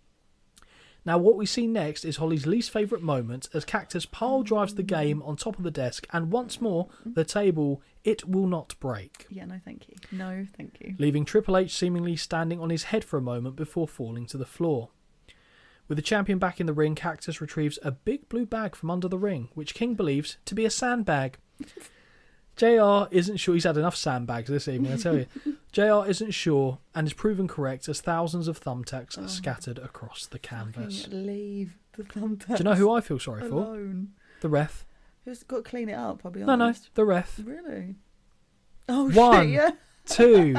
Now what we see next is Holly's least favourite moment as Cactus pile drives the game on top of the desk and once more the table, it will not break. Yeah, no thank you. No thank you. Leaving Triple H seemingly standing on his head for a moment before falling to the floor. With the champion back in the ring, Cactus retrieves a big blue bag from under the ring, which King believes to be a sandbag. JR isn't sure. He's had enough sandbags this evening, I tell you. JR isn't sure and is proven correct as thousands of thumbtacks are scattered across the canvas. Fucking leave the thumbtacks. Do you know who I feel sorry for? alone. The ref. Who's got to clean it up, I'll be No, honest. the ref. Really? Oh, One. shit, yeah. 2,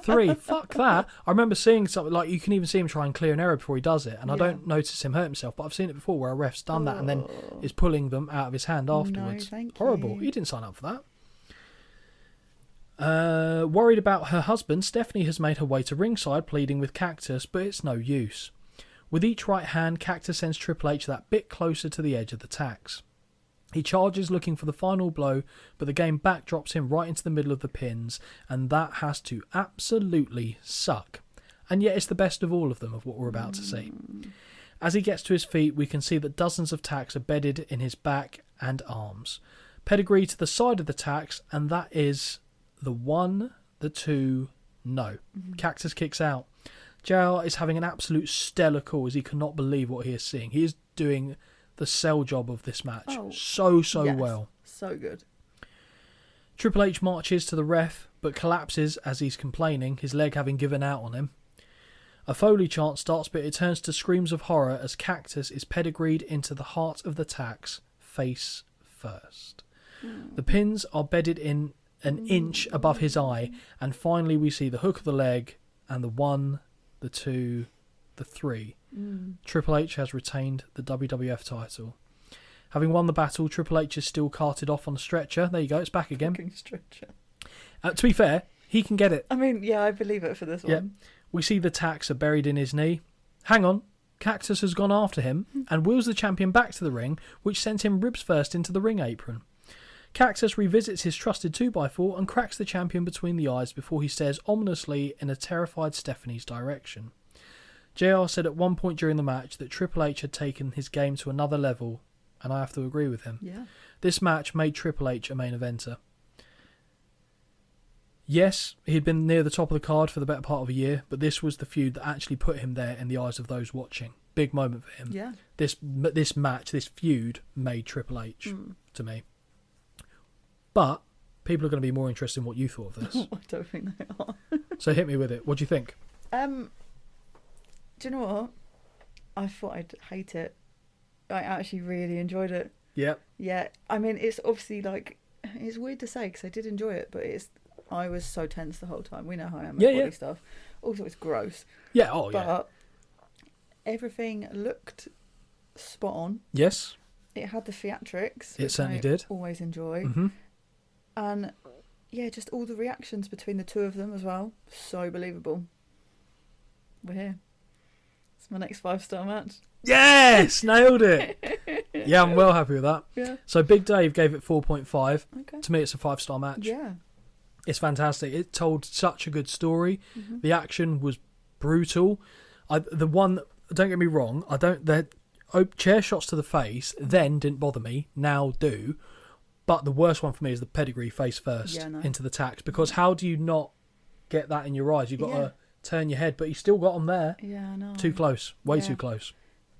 3. Fuck that. I remember seeing something like you can even see him try and clear an error before he does it, and I don't notice him hurt himself, but I've seen it before where a ref's done that and then is pulling them out of his hand afterwards. thank Horrible. you. He didn't sign up for that. Worried about her husband, Stephanie has made her way to ringside pleading with Cactus, but it's no use. With each right hand, Cactus sends Triple H that bit closer to the edge of the tacks. He charges looking for the final blow, but the game backdrops him right into the middle of the pins, and that has to absolutely suck. And yet it's the best of all of them of what we're about to see. As he gets to his feet, we can see that dozens of tacks are bedded in his back and arms. Pedigree to the side of the tacks, and that is the 1, the 2, no. Cactus kicks out. JR is having an absolute stellar call as he cannot believe what he is seeing. He is doing the sell job of this match so Yes, well. So good. Triple H marches to the ref but collapses as he's complaining, his leg having given out on him. A Foley chant starts, but it turns to screams of horror as Cactus is pedigreed into the heart of the tacks, face first. The pins are bedded in an inch above his eye, and finally we see the hook of the leg and the 1, the 2, the 3. Triple H has retained the WWF title. Having won the battle, Triple H is still carted off on a stretcher. There you go, it's back again. Fucking stretcher. To be fair, he can get it. I mean, yeah, I believe it for this Yeah. one. We see the tacks are buried in his knee. Hang on, Cactus has gone after him and wheels the champion back to the ring, which sends him ribs first into the ring apron. Cactus revisits his trusted 2x4 and cracks the champion between the eyes before he stares ominously in a terrified Stephanie's direction. JR said at one point during the match that Triple H had taken his game to another level, and I have to agree with him. Yeah. This match made Triple H a main eventer. Yes, he had been near the top of the card for the better part of a year, but this was the feud that actually put him there in the eyes of those watching. Big moment for him. Yeah. This match, this feud, made Triple H to me. But people are going to be more interested in what you thought of this. I don't think they are. So hit me with it. What do you think? Do you know what? I thought I'd hate it I actually really enjoyed it. Yep. Yeah, I mean, it's obviously like, it's weird to say because I did enjoy it, but I was so tense the whole time. We know how I am with body stuff. Also, it's gross. Yeah, oh yeah. But everything looked spot on. Yes. It had the theatrics. It certainly I did. Always enjoy. Mm-hmm. And yeah, just all the reactions between the two of them as well. So believable. We're here. It's my next 5-star match. Yes! Nailed it! Yeah, I'm well happy with that. Yeah. So Big Dave gave it 4.5. Okay. To me, it's a 5-star match. Yeah. It's fantastic. It told such a good story. Mm-hmm. The action was brutal. Don't get me wrong, the chair shots to the face then didn't bother me, now do. But the worst one for me is the pedigree face first into the tacks, because how do you not get that in your eyes? You've got to turn your head, but you still got them there. Yeah, I know. Too close. Way too close.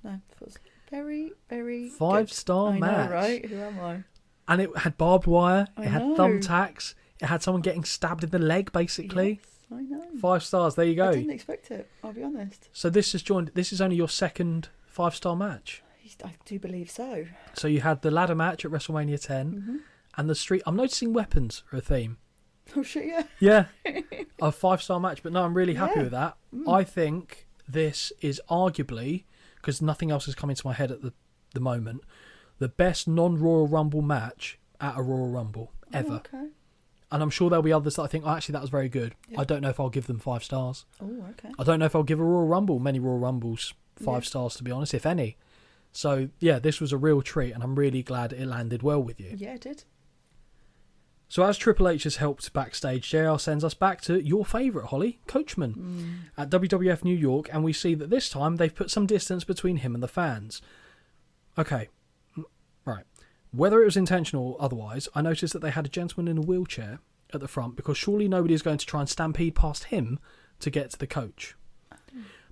No, it was very, very 5-star match. I know, right? Who am I? And it had barbed wire. I It had know. thumbtacks. It had someone getting stabbed in the leg, basically. Yes, I know. 5 stars. There you go. I didn't expect it, I'll be honest. So this is only your second 5-star match. I do believe so. So you had the ladder match at WrestleMania 10 and the street. I'm noticing weapons are a theme. Oh shit, yeah. Yeah. A 5-star match. But no, I'm really happy Yeah. with that. I think this is arguably, because nothing else is coming to my head at the moment, the best non-Royal Rumble match at a Royal Rumble ever. Oh, okay. And I'm sure there'll be others that I think, actually, that was very good. Yeah. I don't know if I'll give them 5 stars. Oh, okay. I don't know if I'll give many Royal Rumbles 5 stars, to be honest, if any. So, yeah, this was a real treat, and I'm really glad it landed well with you. Yeah, it did. So as Triple H has helped backstage, JR sends us back to your favourite, Holly, Coachman, at WWF New York, and we see that this time they've put some distance between him and the fans. Okay, right. Whether it was intentional or otherwise, I noticed that they had a gentleman in a wheelchair at the front, because surely nobody is going to try and stampede past him to get to the coach.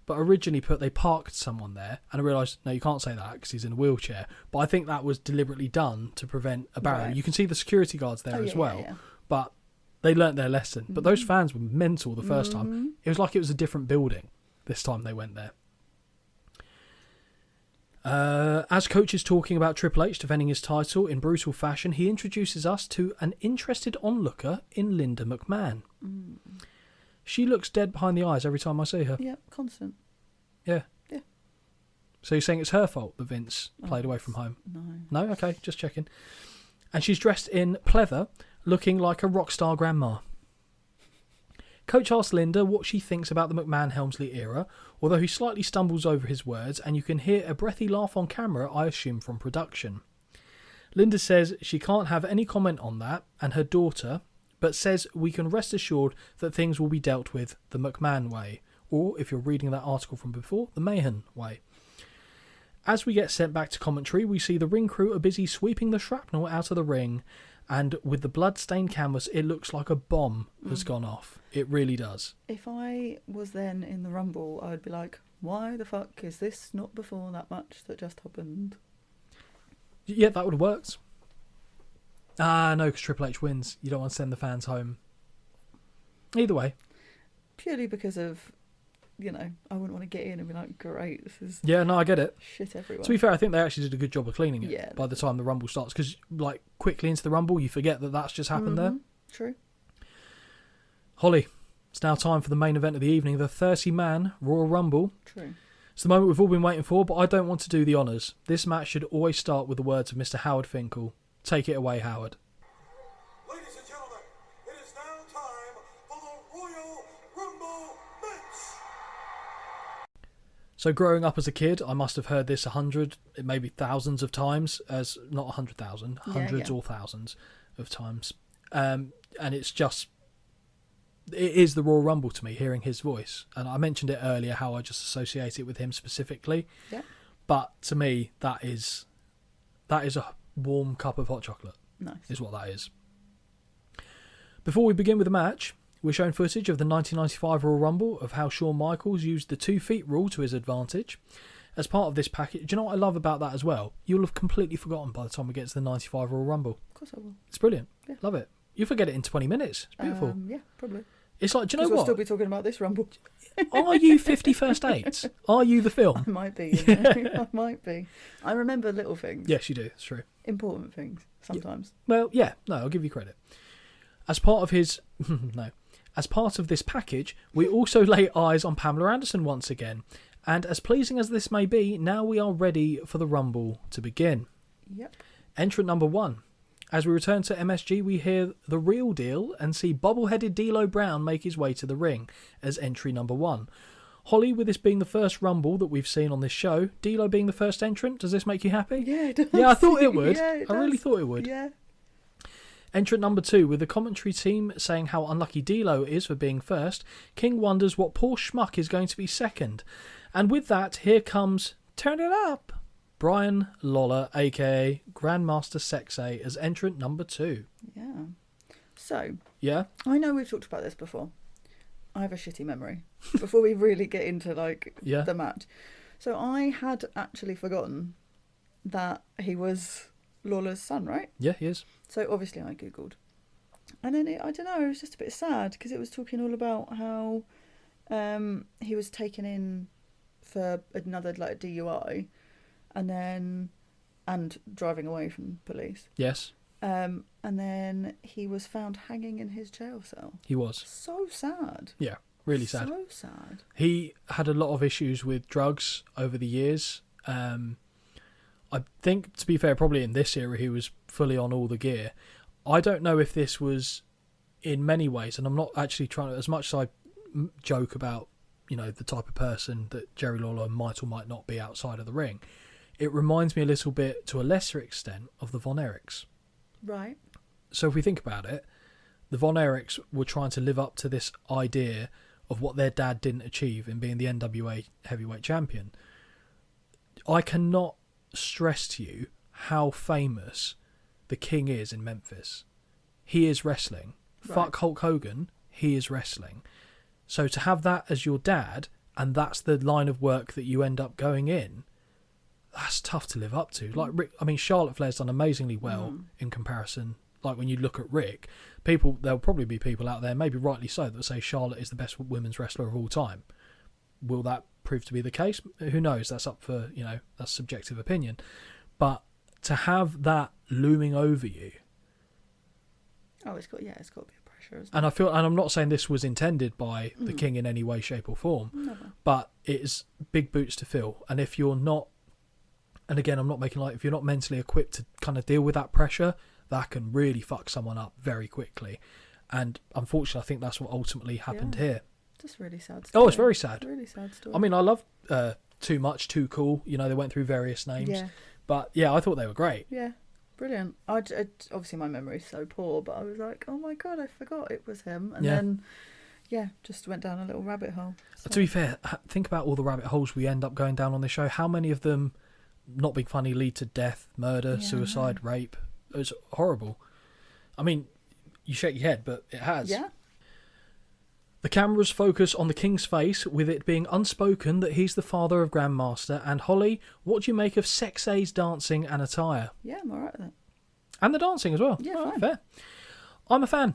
But originally they parked someone there, and I realised, no, you can't say that because he's in a wheelchair. But I think that was deliberately done to prevent a barrier. Right. You can see the security guards there as well, Yeah. but they learnt their lesson. But those fans were mental the first time. It was like it was a different building this time they went there. As Coach is talking about Triple H defending his title in brutal fashion, he introduces us to an interested onlooker in Linda McMahon. She looks dead behind the eyes every time I see her. Yeah, constant. Yeah. Yeah. So you're saying it's her fault that Vince played away from home? No? Okay, just checking. And she's dressed in pleather, looking like a rock star grandma. Coach asks Linda what she thinks about the McMahon-Helmsley era, although he slightly stumbles over his words, and you can hear a breathy laugh on camera, I assume from production. Linda says she can't have any comment on that, and her daughter, but says we can rest assured that things will be dealt with the McMahon way, or, if you're reading that article from before, the Mayhem way. As we get sent back to commentary, we see the ring crew are busy sweeping the shrapnel out of the ring, and with the blood-stained canvas, it looks like a bomb has gone off. It really does. If I was then in the Rumble, I would be like, why the fuck is this not before that match that just happened? Yeah, that would have worked. No, because Triple H wins. You don't want to send the fans home. Either way. Purely because of, I wouldn't want to get in and be like, great, this is Yeah, no, I get it. shit everywhere. To be fair, I think they actually did a good job of cleaning it Yeah. by the time the Rumble starts. Because, quickly into the Rumble, you forget that that's just happened there. True. Holly, it's now time for the main event of the evening, the 30-man Royal Rumble. True. It's the moment we've all been waiting for, but I don't want to do the honours. This match should always start with the words of Mr. Howard Finkel. Take it away, Howard. Ladies and gentlemen, it is now time for the Royal Rumble match. So growing up as a kid, I must have heard this 100, maybe thousands of times, as not 100,000, hundreds or thousands of times. And it's just, it is the Royal Rumble to me, hearing his voice. And I mentioned it earlier, how I just associate it with him specifically. Yeah. But to me, that is a warm cup of hot chocolate. Nice. Is what that is. Before we begin with the match, we're shown footage of the 1995 Royal Rumble of how Shawn Michaels used the 2 feet rule to his advantage. As part of this package, do you know what I love about that as well? You'll have completely forgotten by the time we get to the 95 Royal Rumble. Of course I will. It's brilliant. Yeah. Love it. You forget it in 20 minutes. It's beautiful. Yeah, probably. It's like, do you know We'll what? still be talking about this Rumble. Are you 50 First Dates? Are you the I film? might be. You know? I might be. I remember little things. Yes, you do. It's true. Important things sometimes. Well, yeah. No, I'll give you credit. As part of his... no. As part of this package, we also lay eyes on Pamela Anderson once again. And as pleasing as this may be, now we are ready for the Rumble to begin. Yep. Entrant number 1. As we return to MSG, we hear the real deal and see bobble-headed D'Lo Brown make his way to the ring as entry number 1. Holly, with this being the first Rumble that we've seen on this show, D'Lo being the first entrant, does this make you happy? Yeah, it does. Yeah, I thought it would. Yeah, it I really does. thought it would. Yeah. Entrant number 2, with the commentary team saying how unlucky D'Lo is for being first, King wonders what poor schmuck is going to be second. And with that, here comes Turn It Up! Brian Lawler, a.k.a. Grandmaster Sexay, as entrant number 2. Yeah. So, Yeah? I know we've talked about this before. I have a shitty memory. Before we really get into, Yeah. the match. So I had actually forgotten that he was Lawler's son, right? Yeah, he is. So obviously I Googled. And then, I don't know, it was just a bit sad because it was talking all about how he was taken in for another, DUI and driving away from police. Yes, And then he was found hanging in his jail cell. he was. So sad. Yeah, really sad. So sad. He had a lot of issues with drugs over the years. I think, to be fair, probably in this era he was fully on all the gear. I don't know if this was, in many ways, and I'm not actually trying to, as much as I joke about, the type of person that Jerry Lawler might or might not be outside of the ring, it reminds me a little bit, to a lesser extent, of the Von Erichs. Right. So if we think about it, the Von Erichs were trying to live up to this idea of what their dad didn't achieve in being the NWA heavyweight champion. I cannot stress to you how famous the King is in Memphis. He is wrestling. Right. Fuck Hulk Hogan, he is wrestling. So to have that as your dad, and that's the line of work that you end up going in, that's tough to live up to. Like Rick, Charlotte Flair's done amazingly well in comparison. Like when you look at Rick, there'll probably be people out there, maybe rightly so, that say Charlotte is the best women's wrestler of all time. Will that prove to be the case? Who knows? That's up for, that's subjective opinion. But to have that looming over you. Oh, it's got to be a pressure, isn't it? And and I'm not saying this was intended by the King in any way, shape or form, Never. but it's big boots to fill. And if you're not, and again, I'm not making light, if you're not mentally equipped to kind of deal with that pressure, that can really fuck someone up very quickly. And unfortunately, I think that's what ultimately happened here. Just really sad story. Oh, it's very sad. Really sad story. I love Too Much, Too Cool. They went through various names. Yeah. But yeah, I thought they were great. Yeah. Brilliant. Obviously my memory's so poor, but I was like, oh my God, I forgot it was him. And then, just went down a little rabbit hole. So. To be fair, think about all the rabbit holes we end up going down on this show. How many of them, not being funny, lead to death, murder, suicide, rape? It's horrible. You shake your head, but it has. Yeah. The cameras focus on the King's face, with it being unspoken that he's the father of Grandmaster. And Holly, what do you make of Sexay's dancing and attire? Yeah, I'm alright with it. And the dancing as well. Yeah, Oh, fine. fair. I'm a fan.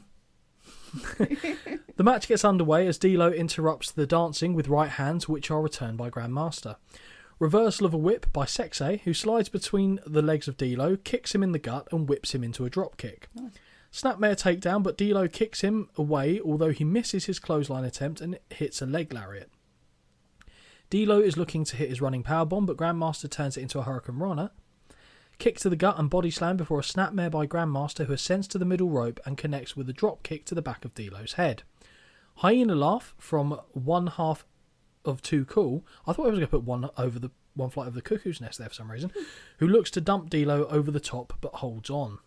The match gets underway as D'Lo interrupts the dancing with right hands, which are returned by Grandmaster. Reversal of a whip by Sexay, who slides between the legs of D'Lo, kicks him in the gut and whips him into a drop kick. Nice. Snapmare takedown, but D'Lo kicks him away, although he misses his clothesline attempt and hits a leg lariat. D'Lo is looking to hit his running powerbomb, but Grandmaster turns it into a Hurricane Rana. Kick to the gut and body slam before a snapmare by Grandmaster, who ascends to the middle rope and connects with a drop kick to the back of D'Lo's head. Hyena laugh from one half of Too Cool. I thought I was going to put one flight over the cuckoo's nest there for some reason. Who looks to dump D'Lo over the top but holds on.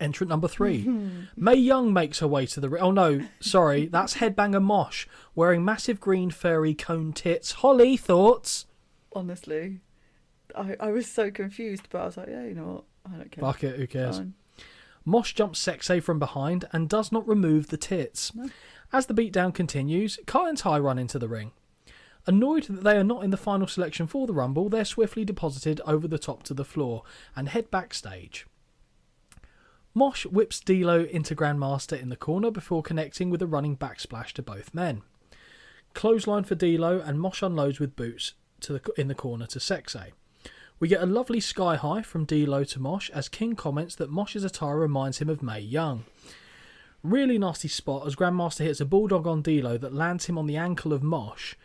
Entrant number 3. Mae Young makes her way to the ring. Oh no, sorry, that's Headbanger Mosh, wearing massive green furry cone tits. Holly, thoughts? Honestly, I was so confused, but I was like, yeah, you know what? I don't care. Fuck it, who cares? Fine. Mosh jumps Sexay from behind and does not remove the tits. No. As the beatdown continues, Kai and Ty run into the ring. Annoyed that they are not in the final selection for the Rumble, they're swiftly deposited over the top to the floor and head backstage. Mosh whips D'Lo into Grandmaster in the corner before connecting with a running backsplash to both men. Clothesline for D'Lo, and Mosh unloads with boots in the corner to Sexay. We get a lovely sky high from D'Lo to Mosh as King comments that Mosh's attire reminds him of Mae Young. Really nasty spot as Grandmaster hits a bulldog on D'Lo that lands him on the ankle of Mosh,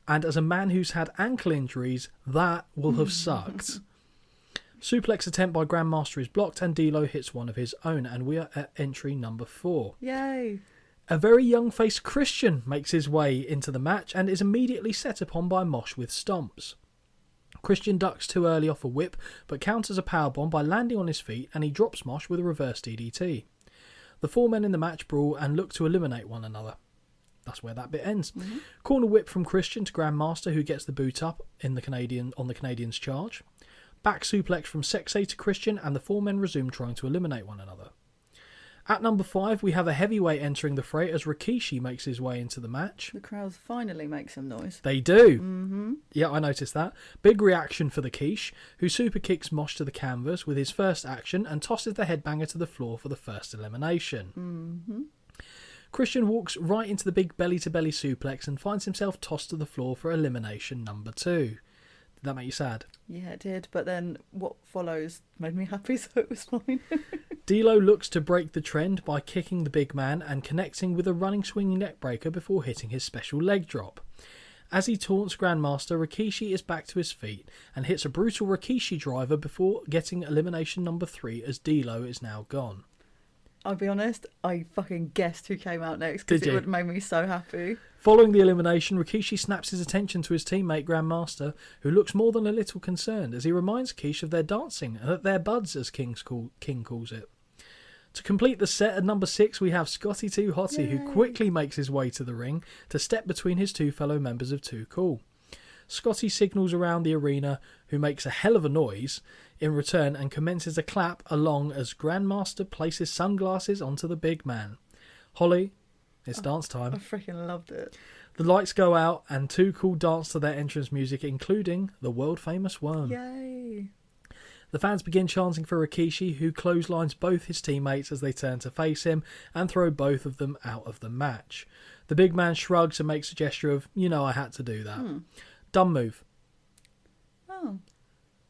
and as a man who's had ankle injuries, that will have sucked. Suplex attempt by Grandmaster is blocked and D'Lo hits one of his own, and we are at entry number 4. Yay! A very young-faced Christian makes his way into the match and is immediately set upon by Mosh with stomps. Christian ducks too early off a whip, but counters a powerbomb by landing on his feet, and he drops Mosh with a reverse DDT. The 4 men in the match brawl and look to eliminate one another. That's where that bit ends. Mm-hmm. Corner whip from Christian to Grandmaster, who gets the boot up on the Canadian's charge. Back suplex from Sexay to Christian, and the 4 men resume trying to eliminate one another. At number 5, we have a heavyweight entering the fray as Rikishi makes his way into the match. The crowd finally make some noise. They do. Mm-hmm. Yeah, I noticed that. Big reaction for the Quiche, who super kicks Mosh to the canvas with his first action and tosses the headbanger to the floor for the first elimination. Mm-hmm. Christian walks right into the big belly-to-belly suplex and finds himself tossed to the floor for elimination number 2. Did that make you sad? Yeah, it did. But then what follows made me happy, so it was fine. D'Lo looks to break the trend by kicking the big man and connecting with a running swinging neckbreaker before hitting his special leg drop. As he taunts Grandmaster, Rikishi is back to his feet and hits a brutal Rikishi driver before getting elimination number 3 as D'Lo is now gone. I'll be honest, I fucking guessed who came out next because it would have made me so happy. Following the elimination, Rikishi snaps his attention to his teammate Grandmaster, who looks more than a little concerned as he reminds Quiche of their dancing and that they're buds, as King calls it. To complete the set at number 6, we have Scotty 2 Hottie, who quickly makes his way to the ring to step between his 2 fellow members of Too Cool. Scotty signals around the arena, who makes a hell of a noise in return and commences a clap along as Grandmaster places sunglasses onto the big man. Holly, it's dance time. I freaking loved it. The lights go out and Too Cool dance to their entrance music, including the world famous Worm. Yay! The fans begin chanting for Rikishi, who clotheslines both his teammates as they turn to face him and throw both of them out of the match. The big man shrugs and makes a gesture of, I had to do that. Dumb move. Oh.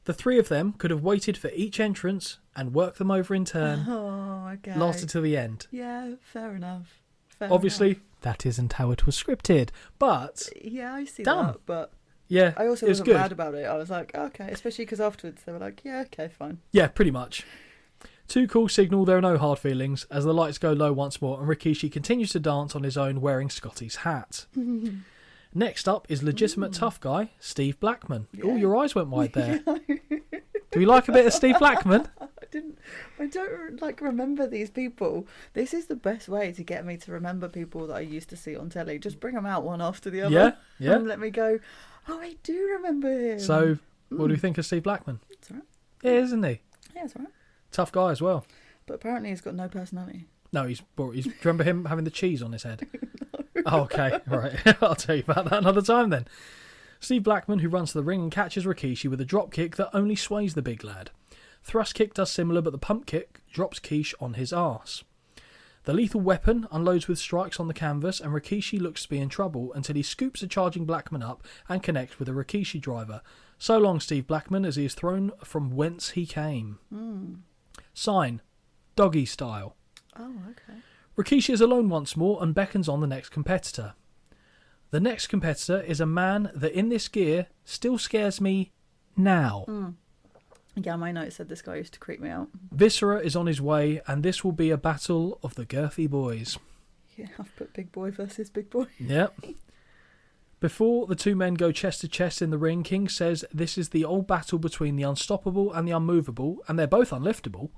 The 3 of them could have waited for each entrance and worked them over in turn. Oh, okay. Lasted till the end. Yeah, fair enough. Obviously, that isn't how it was scripted, but... Yeah, I see dumb. that, but... Yeah, I also wasn't good. mad about it. I was like, okay, especially because afterwards they were like, yeah, okay, fine. Yeah, pretty much. Too Cool signal there are no hard feelings as the lights go low once more and Rikishi continues to dance on his own wearing Scotty's hat. Next up is legitimate tough guy, Steve Blackman. Yeah. Oh, your eyes went wide there. Do you like a bit of Steve Blackman? I don't remember these people. This is the best way to get me to remember people that I used to see on telly. Just bring them out one after the other. Yeah. And let me go, oh, I do remember him. So, what do you think of Steve Blackman? It's alright. Yeah, isn't he? Yeah, it's alright. Tough guy as well. But apparently he's got no personality. No, do you remember him having the cheese on his head? No. Oh, okay, right. I'll tell you about that another time then. Steve Blackman, who runs to the ring and catches Rikishi with a drop kick that only sways the big lad. Thrust kick does similar, but the pump kick drops Quiche on his arse. The lethal weapon unloads with strikes on the canvas, and Rikishi looks to be in trouble until he scoops a charging Blackman up and connects with a Rikishi driver. So long, Steve Blackman, as he is thrown from whence he came. Sign, doggy style. Oh, okay. Rikishi is alone once more and beckons on the next competitor. The next competitor is a man that in this gear still scares me now. Yeah, my note said this guy used to creep me out. Viscera is on his way, and this will be a battle of the girthy boys. Yeah, I've put big boy versus big boy. Yep. Before the 2 men go chest to chest in the ring, King says this is the old battle between the unstoppable and the unmovable, and they're both unliftable.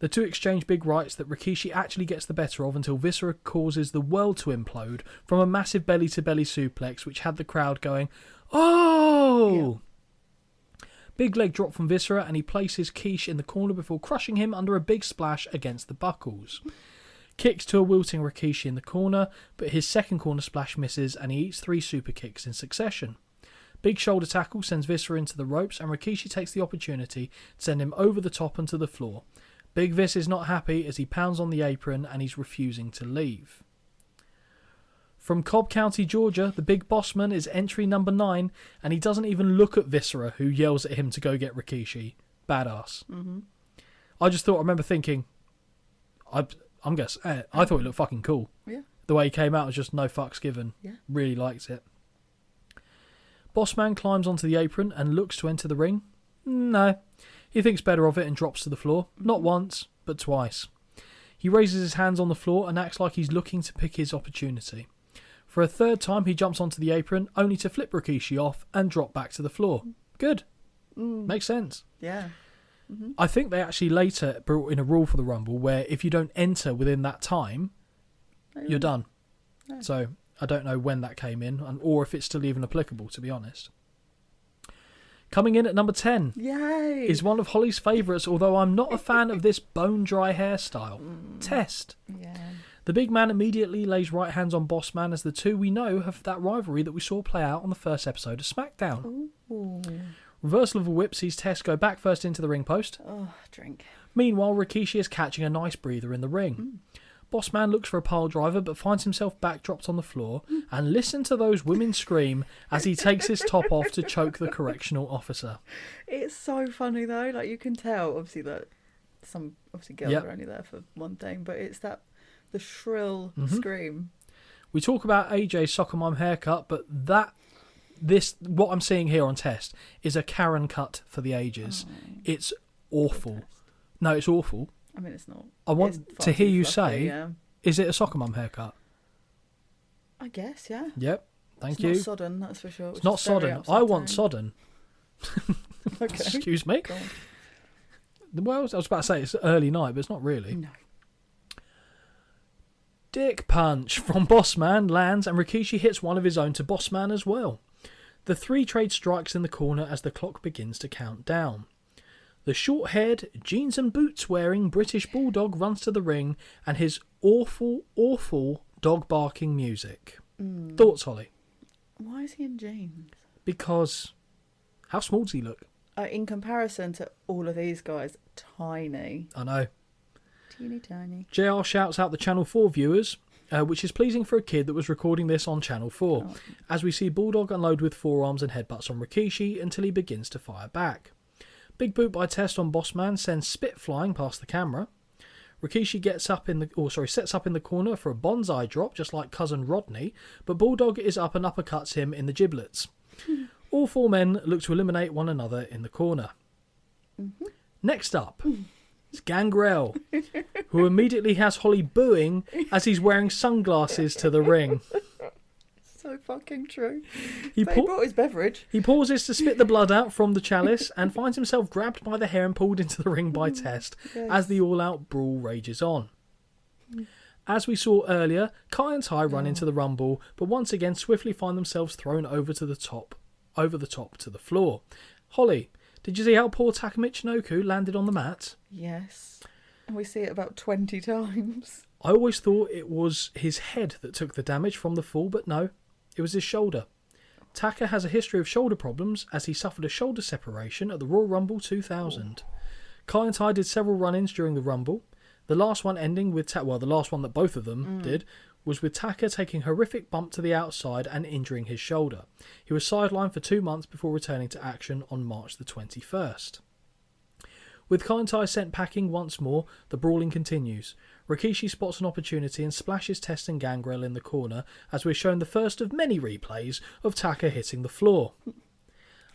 The 2 exchange big rights that Rikishi actually gets the better of until Viscera causes the world to implode from a massive belly-to-belly suplex which had the crowd going, oh! Yeah. Big leg drop from Viscera and he places Quiche in the corner before crushing him under a big splash against the buckles. Kicks to a wilting Rikishi in the corner, but his second corner splash misses and he eats 3 super kicks in succession. Big shoulder tackle sends Viscera into the ropes and Rikishi takes the opportunity to send him over the top and to the floor. Big Vis is not happy as he pounds on the apron and he's refusing to leave. From Cobb County, Georgia, the Big Bossman is entry number 9, and he doesn't even look at Viscera, who yells at him to go get Rikishi. Badass. Mm-hmm. I remember thinking, I thought he looked fucking cool. Yeah. The way he came out was just no fucks given. Yeah. Really liked it. Bossman climbs onto the apron and looks to enter the ring. No. He thinks better of it and drops to the floor. Not once, but twice. He raises his hands on the floor and acts like he's looking to pick his opportunity. For a third time, he jumps onto the apron, only to flip Rikishi off and drop back to the floor. Good. Makes sense. Yeah. Mm-hmm. I think they actually later brought in a rule for the Rumble where if you don't enter within that time, you're done. No. So I don't know when that came in, or if it's still even applicable, to be honest. Coming in at number 10 Yay! is one of Holly's favourites, although I'm not a fan of this bone-dry hairstyle. Test. Yeah. The big man immediately lays right hands on Bossman as the two we know have that rivalry that we saw play out on the first episode of SmackDown. Ooh. Reversal of a whip sees Test go back first into the ring post. Oh, drink. Meanwhile, Rikishi is catching a nice breather in the ring. Bossman looks for a pile driver but finds himself backdropped on the floor, and listen to those women scream as he takes his top off to choke the correctional officer. It's so funny though, like you can tell obviously that some girls Yep. are only there for one thing, but it's the shrill scream. We talk about AJ's soccer mom haircut, but what I'm seeing here on Test is a Karen cut for the ages. It's awful. No, it's awful. I mean, it's not. I want to hear you say, yeah. Is it a soccer mum haircut? I guess, yeah. Yep, thank It's you. not sodden, that's for sure. It's not sodden. I want sodden. Okay. Excuse me? Go on. Well, I was about to say it's early night, but it's not really. No. Dick punch from Bossman lands and Rikishi hits one of his own to Bossman as well. The three trade strikes in the corner as the clock begins to count down. The short-haired, jeans and boots-wearing British Bulldog runs to the ring and his awful, awful dog-barking music. Thoughts, Holly? Why is he in jeans? Because how small does he look? In comparison to all of these guys, tiny. I know. Teeny tiny. JR shouts out the Channel 4 viewers, which is pleasing for a kid that was recording this on Channel 4, as we see Bulldog unload with forearms and headbutts on Rikishi until he begins to fire back. Big boot by Test on Bossman sends Spit flying past the camera. Rikishi sets up in the corner for a bonsai drop, just like cousin Rodney, but Bulldog is up and uppercuts him in the giblets. All four men look to eliminate one another in the corner. Next up is Gangrel, who immediately has Holly booing as he's wearing sunglasses to the ring. So fucking true. He But he brought his beverage. He pauses to spit the blood out from the chalice and finds himself grabbed by the hair and pulled into the ring by Test as the all-out brawl rages on. As we saw earlier, Kai and Ty run into the Rumble, but once again swiftly find themselves thrown over the top to the floor. Holly, did you see how poor Taka Michinoku landed on the mat? Yes. And we see it about 20 times. I always thought it was his head that took the damage from the fall, but no, it was his shoulder. Taka has a history of shoulder problems as he suffered a shoulder separation at the Royal Rumble 2000. Kai and Ty did several run-ins during the Rumble. The last one ending with the last one that both of them did was with Taka taking a horrific bump to the outside and injuring his shoulder. He was sidelined for 2 months before returning to action on March the 21st. With Kai and Ty sent packing once more, the brawling continues. Rikishi spots an opportunity and splashes Test and Gangrel in the corner as we're shown the first of many replays of Taka hitting the floor.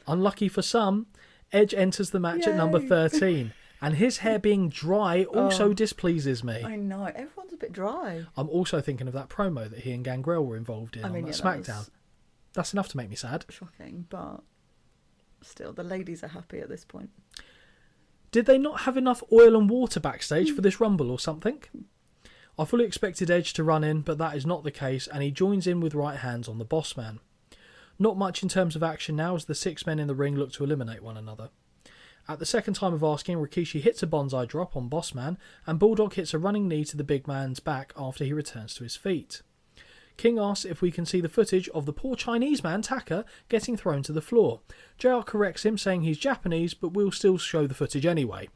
Unlucky for some, Edge enters the match at number 13, and his hair being dry also displeases me. I know, everyone's a bit dry. I'm also thinking of that promo that he and Gangrel were involved in on that SmackDown. That's enough to make me sad. Shocking, but still, the ladies are happy at this point. Did they not have enough oil and water backstage for this Rumble or something? I fully expected Edge to run in, but that is not the case, and he joins in with right hands on the Bossman. Not much in terms of action now as the 6 men in the ring look to eliminate one another. At the second time of asking, Rikishi hits a bonsai drop on Bossman, and Bulldog hits a running knee to the big man's back after he returns to his feet. King asks if we can see the footage of the poor Chinese man, Taka, getting thrown to the floor. JR corrects him, saying he's Japanese, but we'll still show the footage anyway.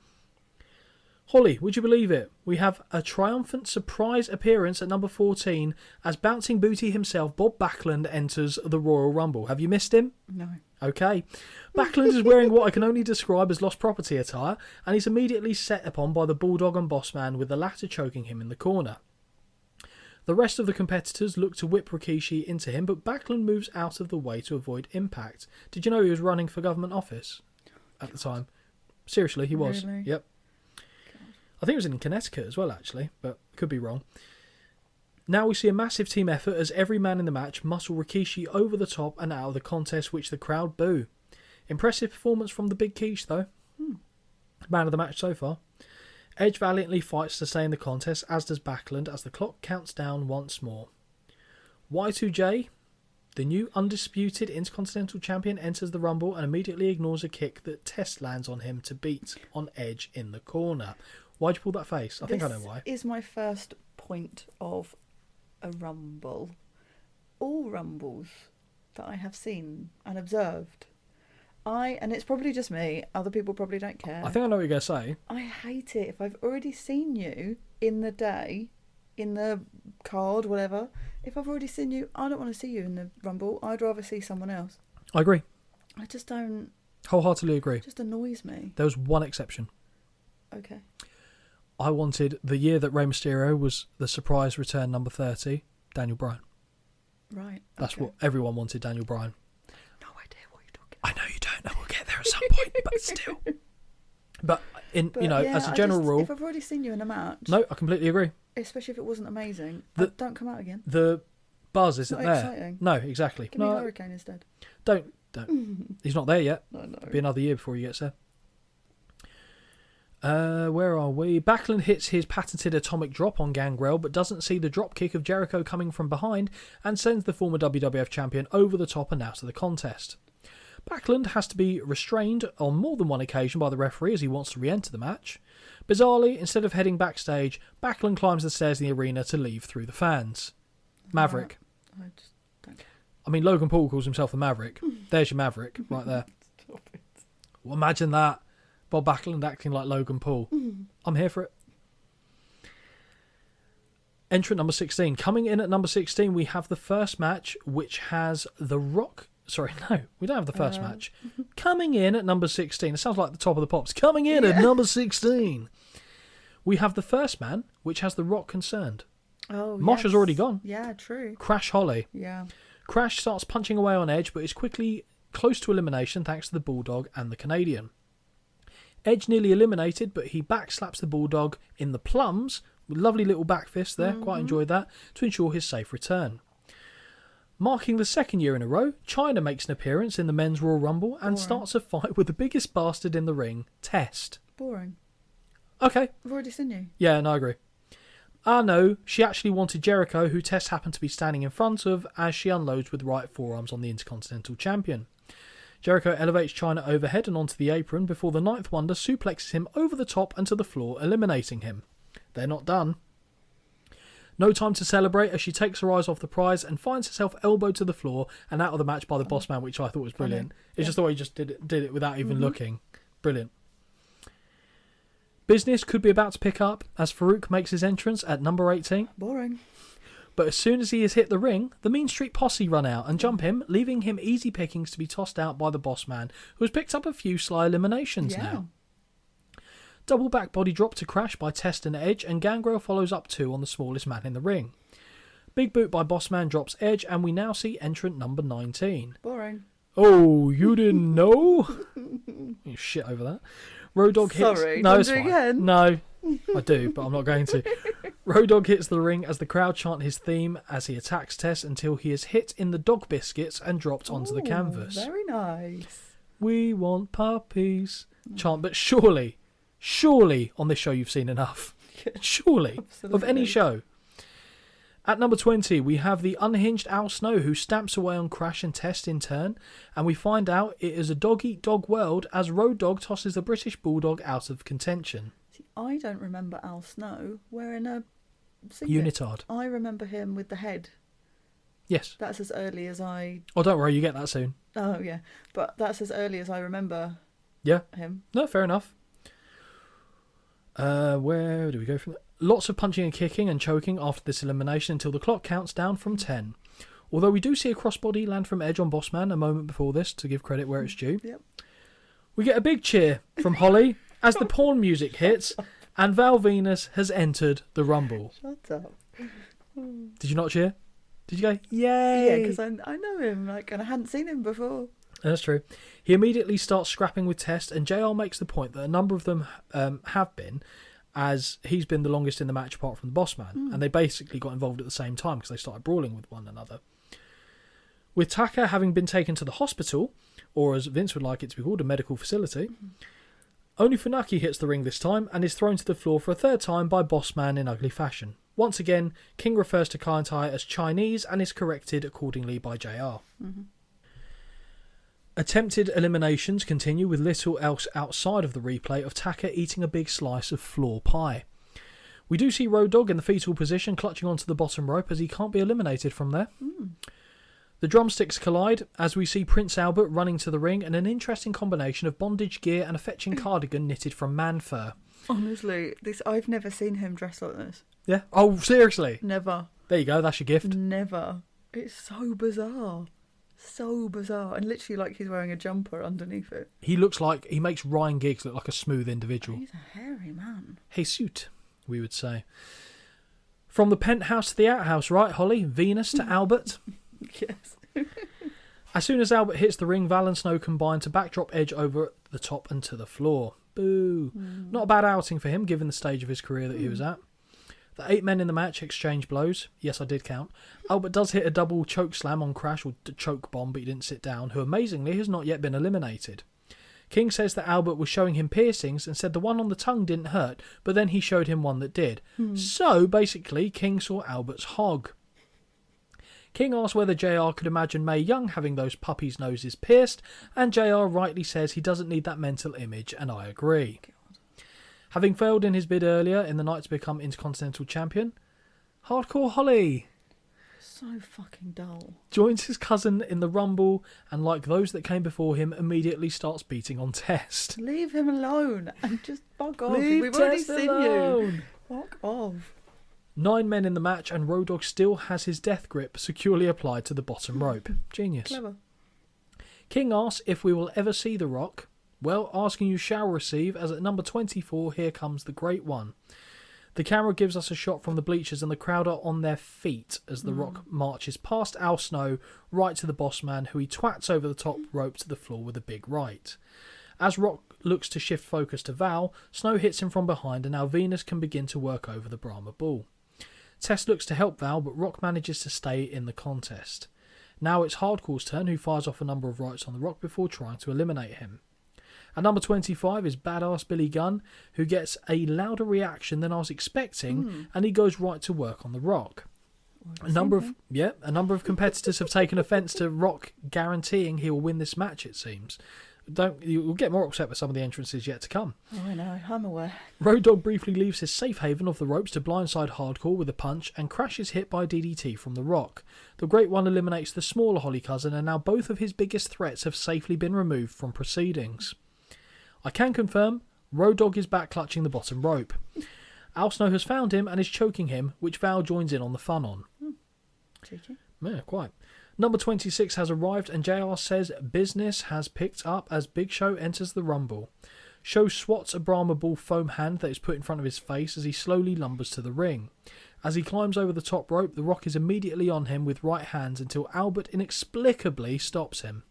Holly, would you believe it? We have a triumphant surprise appearance at number 14 as bouncing booty himself, Bob Backlund, enters the Royal Rumble. Have you missed him? No. Okay. Backlund is wearing what I can only describe as lost property attire, and he's immediately set upon by the Bulldog and Bossman, with the latter choking him in the corner. The rest of the competitors look to whip Rikishi into him, but Backlund moves out of the way to avoid impact. Did you know he was running for government office at the time? Seriously, he was. Really? Yep. I think it was in Connecticut as well, actually, but could be wrong. Now we see a massive team effort as every man in the match muscle Rikishi over the top and out of the contest, which the crowd boo. Impressive performance from the Big Quiche, though. Man of the match so far. Edge valiantly fights to stay in the contest, as does Backlund, as the clock counts down once more. Y2J, the new undisputed Intercontinental Champion, enters the Rumble and immediately ignores a kick that Test lands on him to beat on Edge in the corner. Why'd you pull that face? I think I know why. This is my first point of a Rumble. All Rumbles that I have seen and observed, and it's probably just me, other people probably don't care. I think I know what you're going to say. I hate it. If I've already seen you in the day, in the card, whatever, if I've already seen you, I don't want to see you in the Rumble. I'd rather see someone else. I agree. I just don't... Wholeheartedly agree. It just annoys me. There was one exception. Okay. I wanted, the year that Rey Mysterio was the surprise return number 30, Daniel Bryan. Right. That's okay. what everyone wanted, Daniel Bryan. No idea what you're talking I know you don't know. We'll get there at some point, but still. But, as a general rule... If I've already seen you in a match... No, I completely agree. Especially if it wasn't amazing, don't come out again. The buzz isn't Not there. exciting. No, exactly. Give me Hurricane instead. Don't. He's not there yet. No. It'll be another year before he gets there. Where are we? Backlund hits his patented atomic drop on Gangrel, but doesn't see the drop kick of Jericho coming from behind and sends the former WWF champion over the top and out of the contest. Backlund has to be restrained on more than one occasion by the referee as he wants to re-enter the match. Bizarrely, instead of heading backstage, Backlund climbs the stairs in the arena to leave through the fans. Maverick. I just don't... I mean, Logan Paul calls himself a Maverick. There's your Maverick, right there. Stop it. Well, imagine that. Bob Backlund acting like Logan Paul. I'm here for it. Entrant number 16. Coming in at number 16, we have the first match, which has The Rock... Sorry, no, we don't have the first match. Coming in at number 16. It sounds like the top of the pops. Coming in at number 16. We have the first man, which has The Rock concerned. Oh, Mosh has already gone. Yeah, true. Crash Holly. Yeah. Crash starts punching away on Edge, but is quickly close to elimination thanks to the Bulldog and the Canadian. Edge nearly eliminated, but he backslaps the Bulldog in the plums, with lovely little back fist there, quite enjoyed that, to ensure his safe return. Marking the second year in a row, Chyna makes an appearance in the Men's Royal Rumble and starts a fight with the biggest bastard in the ring, Test. Boring. Okay. I've already seen you. Yeah, no, I agree. No, she actually wanted Jericho, who Test happened to be standing in front of, as she unloads with right forearms on the Intercontinental Champion. Jericho elevates Chyna overhead and onto the apron before the Ninth Wonder suplexes him over the top and to the floor, eliminating him. They're not done. No time to celebrate as she takes her eyes off the prize and finds herself elbowed to the floor and out of the match by the boss man, which I thought was brilliant. It's just the way he just did it without even looking. Brilliant. Business could be about to pick up as Farouk makes his entrance at number 18. Boring. But as soon as he has hit the ring, the Mean Street Posse run out and jump him, leaving him easy pickings to be tossed out by the boss man, who has picked up a few sly eliminations now. Double back body drop to Crash by Test and Edge, and Gangrel follows up 2 on the smallest man in the ring. Big boot by Boss Man drops Edge, and we now see entrant number 19. Boring. Oh, you didn't know? You shit over that. Road Dogg hits... Sorry, no, don't it's do it fine. again. No, I do, but I'm not going to. Road Dogg hits the ring as the crowd chant his theme as he attacks Tess until he is hit in the dog biscuits and dropped onto the canvas. Very nice. We want puppies. Chant, but surely on this show you've seen enough. Surely. Of any show. At number 20, we have the unhinged Al Snow, who stamps away on Crash and Test in turn, and we find out it is a dog-eat-dog world as Road Dogg tosses the British Bulldog out of contention. See, I don't remember Al Snow wearing a singlet. Unitard. I remember him with the head. Yes. That's as early as I... Oh, don't worry, you get that soon. Oh, yeah. But that's as early as I remember Yeah. him. No, fair enough. Where do we go from there? Lots of punching and kicking and choking after this elimination until the clock counts down from 10. Although we do see a crossbody land from Edge on Bossman a moment before this, to give credit where it's due. Yep. We get a big cheer from Holly as the porn music hits and Val Venus has entered the Rumble. Shut up. Did you not cheer? Did you go, yay? Yeah, because I know him, and I hadn't seen him before. That's true. He immediately starts scrapping with Test, and JR makes the point that a number of them have been, as he's been the longest in the match apart from the Bossman, and they basically got involved at the same time because they started brawling with one another. With Taka having been taken to the hospital, or as Vince would like it to be called, a medical facility, only Funaki hits the ring this time and is thrown to the floor for a third time by Bossman in ugly fashion. Once again, King refers to Kai and Tai as Chinese and is corrected accordingly by JR. Attempted eliminations continue with little else outside of the replay of Taka eating a big slice of floor pie. We do see Road Dogg in the fetal position clutching onto the bottom rope as he can't be eliminated from there. The drumsticks collide as we see Prince Albert running to the ring and an interesting combination of bondage gear and a fetching cardigan knitted from man fur. Honestly, I've never seen him dressed like this. Yeah? Oh, seriously? Never. There you go, that's your gift. Never. It's so bizarre. So bizarre. And literally like he's wearing a jumper underneath it. He makes Ryan Giggs look like a smooth individual. He's a hairy man. Hey suit, we would say. From the penthouse to the outhouse, right, Holly? Venus to Albert. Yes. As soon as Albert hits the ring, Val and Snow combine to backdrop Edge over the top and to the floor. Boo. Not a bad outing for him, given the stage of his career that he was at. The 8 men in the match exchange blows. Yes, I did count. Albert does hit a double choke slam on Crash, or choke bomb, but he didn't sit down, who amazingly has not yet been eliminated. King says that Albert was showing him piercings and said the one on the tongue didn't hurt, but then he showed him one that did. So, basically, King saw Albert's hog. King asks whether JR could imagine Mae Young having those puppies' noses pierced, and JR rightly says he doesn't need that mental image, and I agree. Having failed in his bid earlier in the night to become Intercontinental Champion, Hardcore Holly So fucking dull. joins his cousin in the Rumble, and like those that came before him, immediately starts beating on Test. Leave him alone and just fuck off. Leave We've already Test seen alone. you. Fuck off. 9 men in the match, and Road Dogg still has his death grip securely applied to the bottom rope. Genius. Clever. King asks if we will ever see The Rock. Well, asking you shall receive, as at number 24, here comes the Great One. The camera gives us a shot from the bleachers, and the crowd are on their feet as The Rock marches past Al Snow right to the boss man, who he twats over the top rope to the floor with a big right. As Rock looks to shift focus to Val, Snow hits him from behind, and now Venus can begin to work over the Brahma Bull. Test looks to help Val, but Rock manages to stay in the contest. Now it's Hardcore's turn, who fires off a number of rights on the Rock before trying to eliminate him. At number 25 is Badass Billy Gunn, who gets a louder reaction than I was expecting, and he goes right to work on the Rock. A number of competitors have taken offence to Rock guaranteeing he will win this match, it seems. You'll get more upset with some of the entrances yet to come. Oh, I know. I'm aware. Road Dogg briefly leaves his safe haven of the ropes to blindside Hardcore with a punch, and Crash is hit by DDT from The Rock. The Great One eliminates the smaller Holly Cousin, and now both of his biggest threats have safely been removed from proceedings. I can confirm, Road Dogg is back clutching the bottom rope. Al Snow has found him and is choking him, which Val joins in on the fun on. Cheeky. Yeah, quite. Number 26 has arrived, and JR says business has picked up as Big Show enters the Rumble. Show swats a Brahma Bull foam hand that is put in front of his face as he slowly lumbers to the ring. As he climbs over the top rope, The Rock is immediately on him with right hands until Albert inexplicably stops him.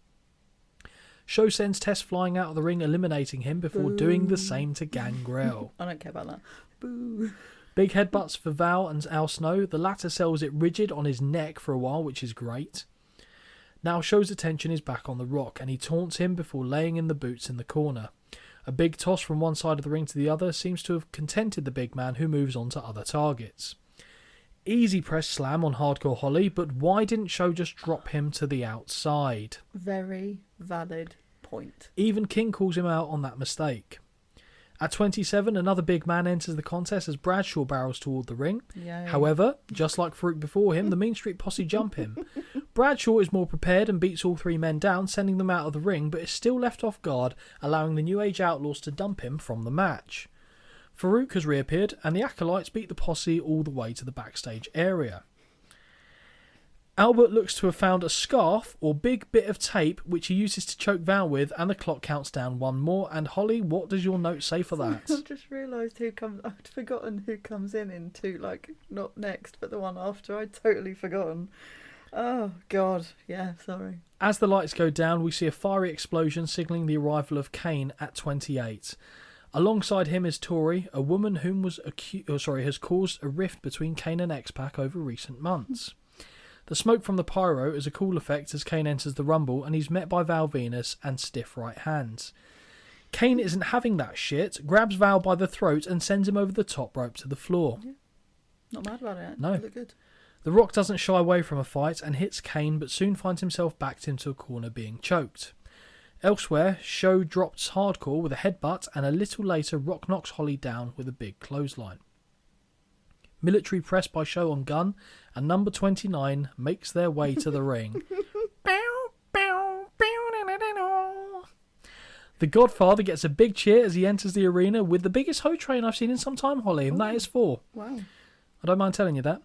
Show sends Test flying out of the ring, eliminating him before doing the same to Gangrel. I don't care about that. Boo. Big headbutts for Val and Al Snow. The latter sells it rigid on his neck for a while, which is great. Now Show's attention is back on The Rock, and he taunts him before laying in the boots in the corner. A big toss from one side of the ring to the other seems to have contented the big man, who moves on to other targets. Easy press slam on Hardcore Holly, but why didn't Show just drop him to the outside? Very valid point. Even King calls him out on that mistake. At 27, another big man enters the contest as Bradshaw barrels toward the ring. Yay. However, just like Farouk before him, the Mean Street Posse jump him. Bradshaw is more prepared and beats all 3 men down, sending them out of the ring, but is still left off guard, allowing the New Age Outlaws to dump him from the match. Farouk has reappeared, and the Acolytes beat the posse all the way to the backstage area. Albert looks to have found a scarf or big bit of tape which he uses to choke Val with, and the clock counts down one more. And Holly, what does your note say for that? I've just realised I'd forgotten who comes in two, like, not next, but the one after. I'd totally forgotten. Oh, God. Yeah, sorry. As the lights go down, we see a fiery explosion signalling the arrival of Kane at 28. Alongside him is Tori, a woman whom has caused a rift between Kane and X-Pac over recent months. The smoke from the pyro is a cool effect as Kane enters the Rumble, and he's met by Val Venus and stiff right hands. Kane isn't having that shit, grabs Val by the throat and sends him over the top rope to the floor. Yeah. Not mad about it. No. Look good. The Rock doesn't shy away from a fight and hits Kane, but soon finds himself backed into a corner being choked. Elsewhere, Show drops Hardcore with a headbutt, and a little later Rock knocks Holly down with a big clothesline. Military press by Show on Gunn, and number 29 makes their way to the ring. The Godfather gets a big cheer as he enters the arena with the biggest hoe train I've seen in some time, Holly, and that is 4. Wow. I don't mind telling you that.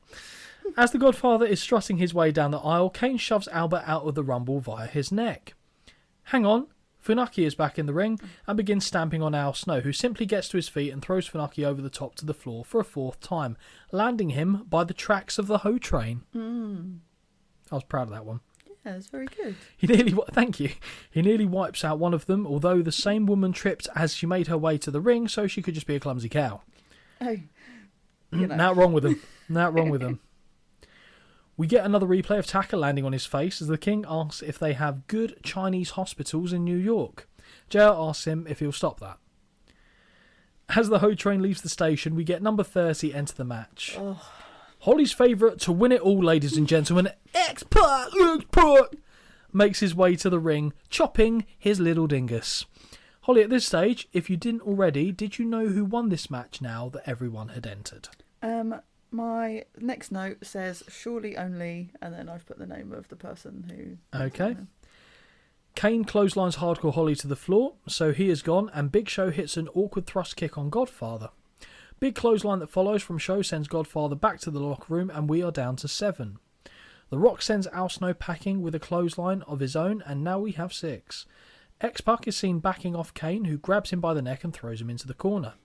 As the Godfather is strutting his way down the aisle, Kane shoves Albert out of the Rumble via his neck. Hang on, Funaki is back in the ring and begins stamping on Al Snow, who simply gets to his feet and throws Funaki over the top to the floor for a 4th time, landing him by the tracks of the hoe train. I was proud of that one. Yeah, it's very good. Thank you. He nearly wipes out one of them, although the same woman tripped as she made her way to the ring, so she could just be a clumsy cow. Oh, you know. Not wrong with him. Not wrong with him. We get another replay of Taka landing on his face as the King asks if they have good Chinese hospitals in New York. JR asks him if he'll stop that. As the hoe train leaves the station, we get number 30 enter the match. Oh. Holly's favourite to win it all, ladies and gentlemen, X-Pac makes his way to the ring, chopping his little dingus. Holly, at this stage, if you didn't already, did you know who won this match now that everyone had entered? My next note says surely only, and then I've put the name of the person who... Okay. Kane clotheslines Hardcore Holly to the floor, so he is gone, and Big Show hits an awkward thrust kick on Godfather. Big clothesline that follows from Show sends Godfather back to the locker room, and we are down to 7. The Rock sends Al Snow packing with a clothesline of his own, and now we have 6. X-Pac is seen backing off Kane, who grabs him by the neck and throws him into the corner.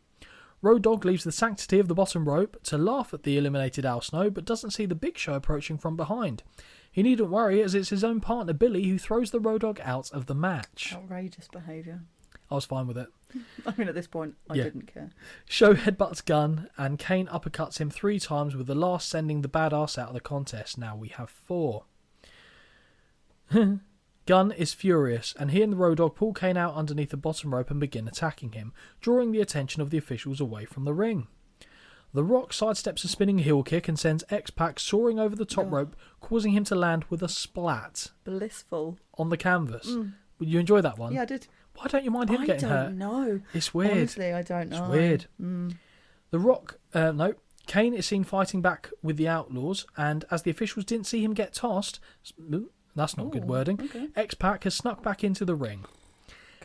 Road Dogg leaves the sanctity of the bottom rope to laugh at the eliminated Al Snow, but doesn't see the Big Show approaching from behind. He needn't worry, as it's his own partner Billy who throws the Road Dogg out of the match. Outrageous behaviour. I was fine with it. I mean, at this point, I didn't care. Show headbutts Gunn, and Kane uppercuts him 3 times, with the last sending the badass out of the contest. Now we have 4. Gunn is furious, and he and the Road Dogg pull Kane out underneath the bottom rope and begin attacking him, drawing the attention of the officials away from the ring. The Rock sidesteps a spinning heel kick and sends X-Pac soaring over the top rope, causing him to land with a splat. Blissful. On the canvas. Would you enjoy that one? Yeah, I did. Why don't you mind him getting hurt? I don't know. It's weird. Honestly, I don't know. It's weird. The Rock... Kane is seen fighting back with the Outlaws, and as the officials didn't see him get tossed... That's not good wording. Okay. X-Pac has snuck back into the ring.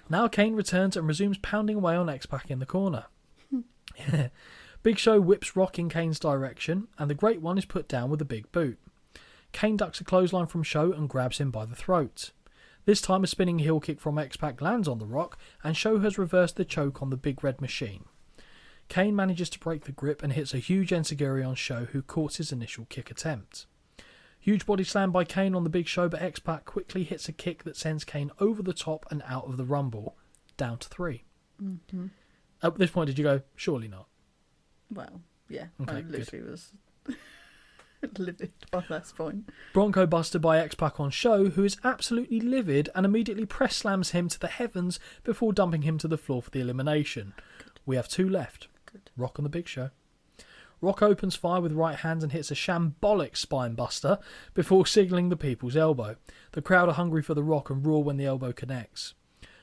Now Kane returns and resumes pounding away on X-Pac in the corner. Big Show whips Rock in Kane's direction, and the Great One is put down with a big boot. Kane ducks a clothesline from Show and grabs him by the throat. This time a spinning heel kick from X-Pac lands on the Rock, and Show has reversed the choke on the Big Red Machine. Kane manages to break the grip and hits a huge enziguri on Show, who caught his initial kick attempt. Huge body slam by Kane on the Big Show, but X-Pac quickly hits a kick that sends Kane over the top and out of the Rumble, down to 3. Mm-hmm. At this point, did you go, surely not? Well, yeah. Okay, I literally was livid by that point. Bronco Buster by X-Pac on Show, who is absolutely livid and immediately press slams him to the heavens before dumping him to the floor for the elimination. Good. We have 2 left. Good. Rock on the Big Show. Rock opens fire with right hands and hits a shambolic spine buster before signalling the people's elbow. The crowd are hungry for the Rock and roar when the elbow connects.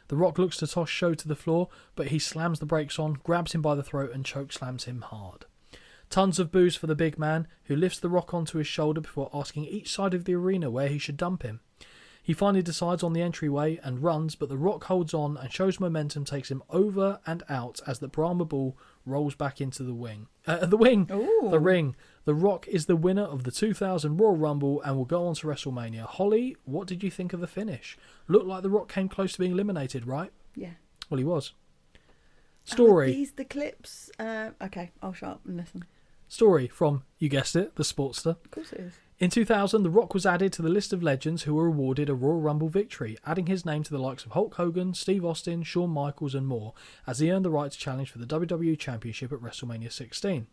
The Rock looks to toss Show to the floor, but he slams the brakes on, grabs him by the throat and chokeslams him hard. Tons of boos for the big man, who lifts the Rock onto his shoulder before asking each side of the arena where he should dump him. He finally decides on the entryway and runs, but the Rock holds on and Show's momentum takes him over and out as the Brahma Bull rolls back into the ring. The Rock is the winner of the 2000 Royal Rumble and will go on to WrestleMania. Holly, what did you think of the finish? Looked like The Rock came close to being eliminated, right? Yeah. Well, he was. Story. Are these the clips? Okay, I'll shut up and listen. Story from, you guessed it, the Sportster. Of course it is. In 2000, The Rock was added to the list of legends who were awarded a Royal Rumble victory, adding his name to the likes of Hulk Hogan, Steve Austin, Shawn Michaels and more, as he earned the right to challenge for the WWE Championship at WrestleMania 16.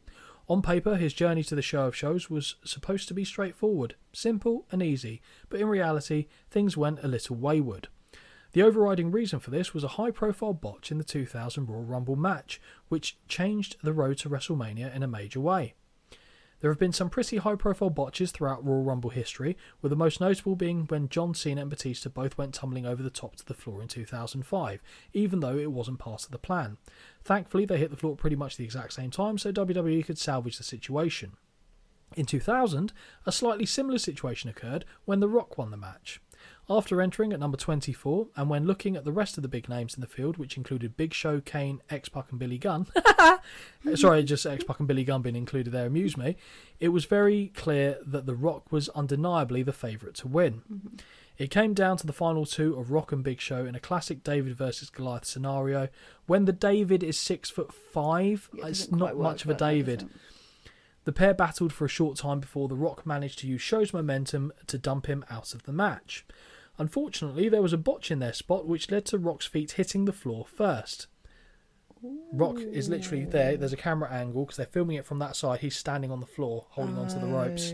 On paper, his journey to the show of shows was supposed to be straightforward, simple and easy, but in reality, things went a little wayward. The overriding reason for this was a high-profile botch in the 2000 Royal Rumble match, which changed the road to WrestleMania in a major way. There have been some pretty high-profile botches throughout Royal Rumble history, with the most notable being when John Cena and Batista both went tumbling over the top to the floor in 2005, even though it wasn't part of the plan. Thankfully, they hit the floor at pretty much the exact same time, so WWE could salvage the situation. In 2000, a slightly similar situation occurred when The Rock won the match. After entering at number 24, and when looking at the rest of the big names in the field, which included Big Show, Kane, X-Pac and Billy Gunn, sorry, just X-Pac and Billy Gunn being included there amused me, it was very clear that The Rock was undeniably the favourite to win. Mm-hmm. It came down to the final two of Rock and Big Show in a classic David versus Goliath scenario. When the David is 6'5", it's not much of a David. The pair battled for a short time before The Rock managed to use Show's momentum to dump him out of the match. Unfortunately, there was a botch in their spot which led to Rock's feet hitting the floor first. Rock is literally there. There's a camera angle because they're filming it from that side. He's standing on the floor holding onto the ropes.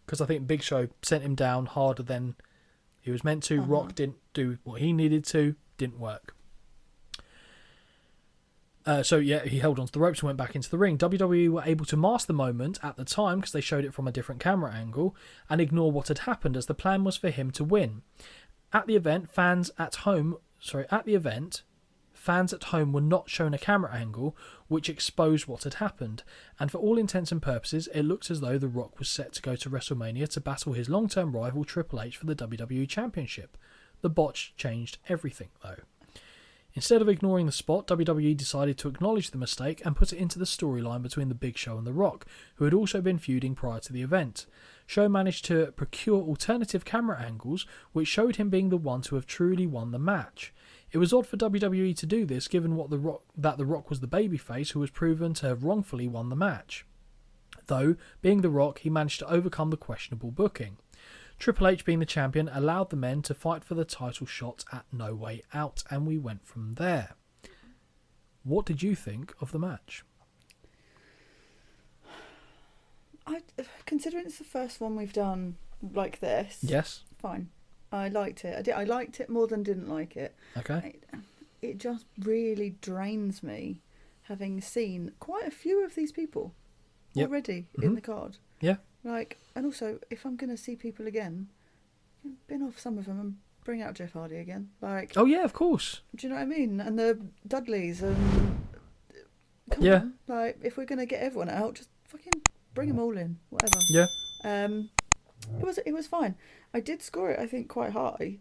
Because I think Big Show sent him down harder than he was meant to. Rock didn't do what he needed to. Didn't work. He held onto the ropes and went back into the ring. WWE were able to mask the moment at the time because they showed it from a different camera angle and ignore what had happened, as the plan was for him to win. At the event, fans at home were not shown a camera angle which exposed what had happened, and for all intents and purposes, it looked as though The Rock was set to go to WrestleMania to battle his long-term rival Triple H for the WWE Championship. The botch changed everything, though. Instead of ignoring the spot, WWE decided to acknowledge the mistake and put it into the storyline between The Big Show and The Rock, who had also been feuding prior to the event. Show managed to procure alternative camera angles, which showed him being the one to have truly won the match. It was odd for WWE to do this, given that The Rock was the babyface who was proven to have wrongfully won the match. Though, being The Rock, he managed to overcome the questionable booking. Triple H, being the champion, allowed the men to fight for the title shot at No Way Out, and we went from there. What did you think of the match? Considering it's the first one we've done like this, yes, fine. I liked it. I liked it more than didn't like it. Okay. It just really drains me, having seen quite a few of these people already in the card. Yeah. And also, if I'm going to see people again, bin off some of them and bring out Jeff Hardy again. Oh yeah, of course. Do you know what I mean? And the Dudleys and come on. If we're going to get everyone out, just fucking bring them all in, whatever. Yeah. It was fine. I did score it, I think, quite high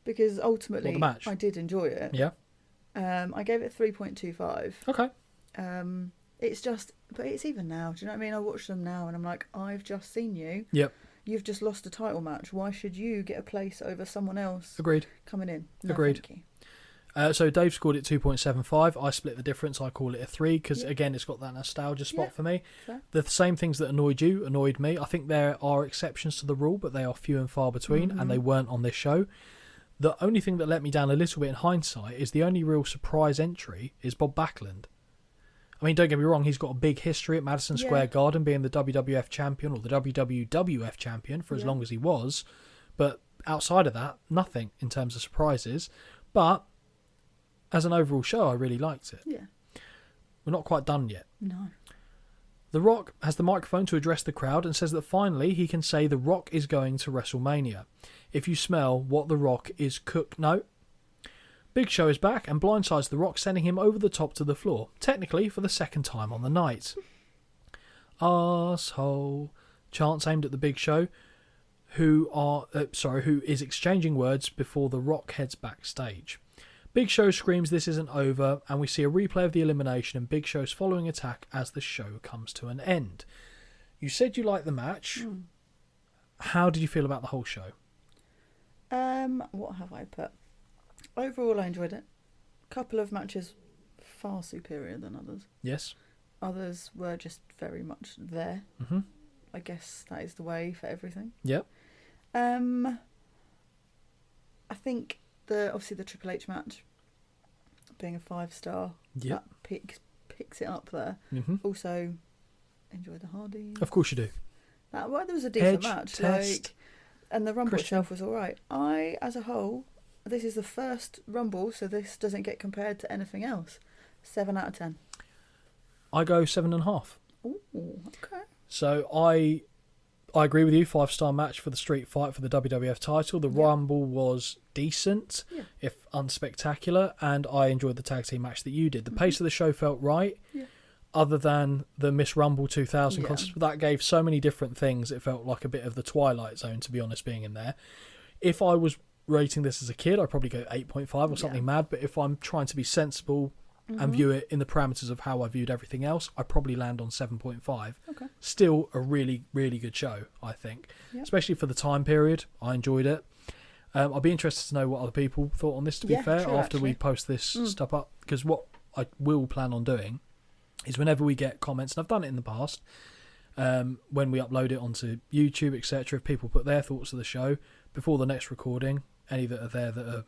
because ultimately the match? I did enjoy it. Yeah. I gave it 3.25. Okay. It's just, but it's even now. Do you know what I mean? I watch them now and I'm like, I've just seen you. Yep. You've just lost a title match. Why should you get a place over someone else? Agreed. Coming in. No, agreed. Thank you. So Dave scored it 2.75. I split the difference. I call it a 3 because, again, it's got that nostalgia spot for me. Fair. The same things that annoyed you annoyed me. I think there are exceptions to the rule, but they are few and far between, and they weren't on this show. The only thing that let me down a little bit in hindsight is the only real surprise entry is Bob Backlund. I mean, don't get me wrong, he's got a big history at Madison Square Garden, being the WWF champion or the WWF champion for as long as he was. But outside of that, nothing in terms of surprises. But as an overall show, I really liked it. Yeah. We're not quite done yet. No. The Rock has the microphone to address the crowd and says that finally he can say The Rock is going to WrestleMania. If you smell what The Rock is Big Show is back and blindsides The Rock, sending him over the top to the floor, technically for the second time on the night. Arsehole. Chants aimed at the Big Show, who is exchanging words before The Rock heads backstage. Big Show screams this isn't over, and we see a replay of the elimination and Big Show's following attack as the show comes to an end. You said you liked the match. How did you feel about the whole show? What have I put? Overall, I enjoyed it. Couple of matches far superior than others. Yes. Others were just very much there. Mm-hmm. I guess that is the way for everything. Yep. I think obviously the Triple H match being a 5-star, Yep. that picks it up there. Mm-hmm. Also, enjoy the Hardys. Of course you do. There was a decent Edge, match, Test, and the Rumble Christian. itself was all right. As a whole, this is the first Rumble, so this doesn't get compared to anything else. 7 out of 10. I go 7.5. Ooh, okay. So I agree with you. 5-star match for the street fight for the WWF title. The Rumble was decent, if unspectacular, and I enjoyed the tag team match that you did. The pace of the show felt right, other than the Miss Rumble 2000 contest. But that gave so many different things. It felt like a bit of the Twilight Zone, to be honest, being in there. If I was rating this as a kid, I'd probably go 8.5 or something mad. But if I'm trying to be sensible and view it in the parameters of how I viewed everything else, I probably land on 7.5. Okay. Still a really, really good show, I think. Especially for the time period. I enjoyed it. I'll be interested to know what other people thought on this, to be fair, true, after we actually. post this stuff up. Because what I will plan on doing is whenever we get comments, and I've done it in the past, when we upload it onto YouTube, etc., if people put their thoughts of the show before the next recording, any that are there that are,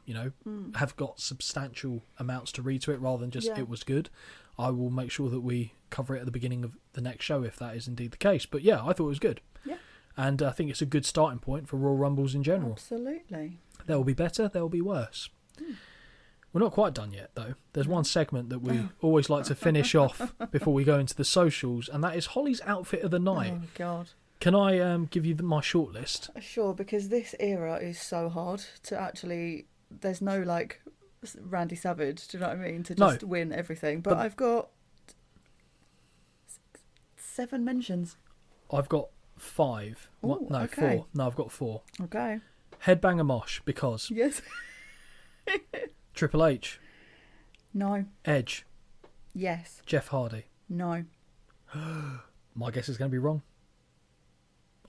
have got substantial amounts to read to it rather than just it was good, I will make sure that we cover it at the beginning of the next show if that is indeed the case. But yeah, I thought it was good. Yeah. And I think it's a good starting point for Royal Rumbles in general. Absolutely. There will be better, there will be worse. We're not quite done yet, though. There's one segment that we always like to finish off before we go into the socials, and that is Holly's outfit of the night. Oh, God. Can I give you my short list? Sure, because this era is so hard to actually... There's no, Randy Savage, do you know what I mean? To just win everything. But I've got 7 mentions. I've got 5. Ooh, no, okay. 4. No, I've got 4. Okay. Headbanger Mosh, because... Yes. Triple H. No. Edge. Yes. Jeff Hardy. No. My guess is going to be wrong.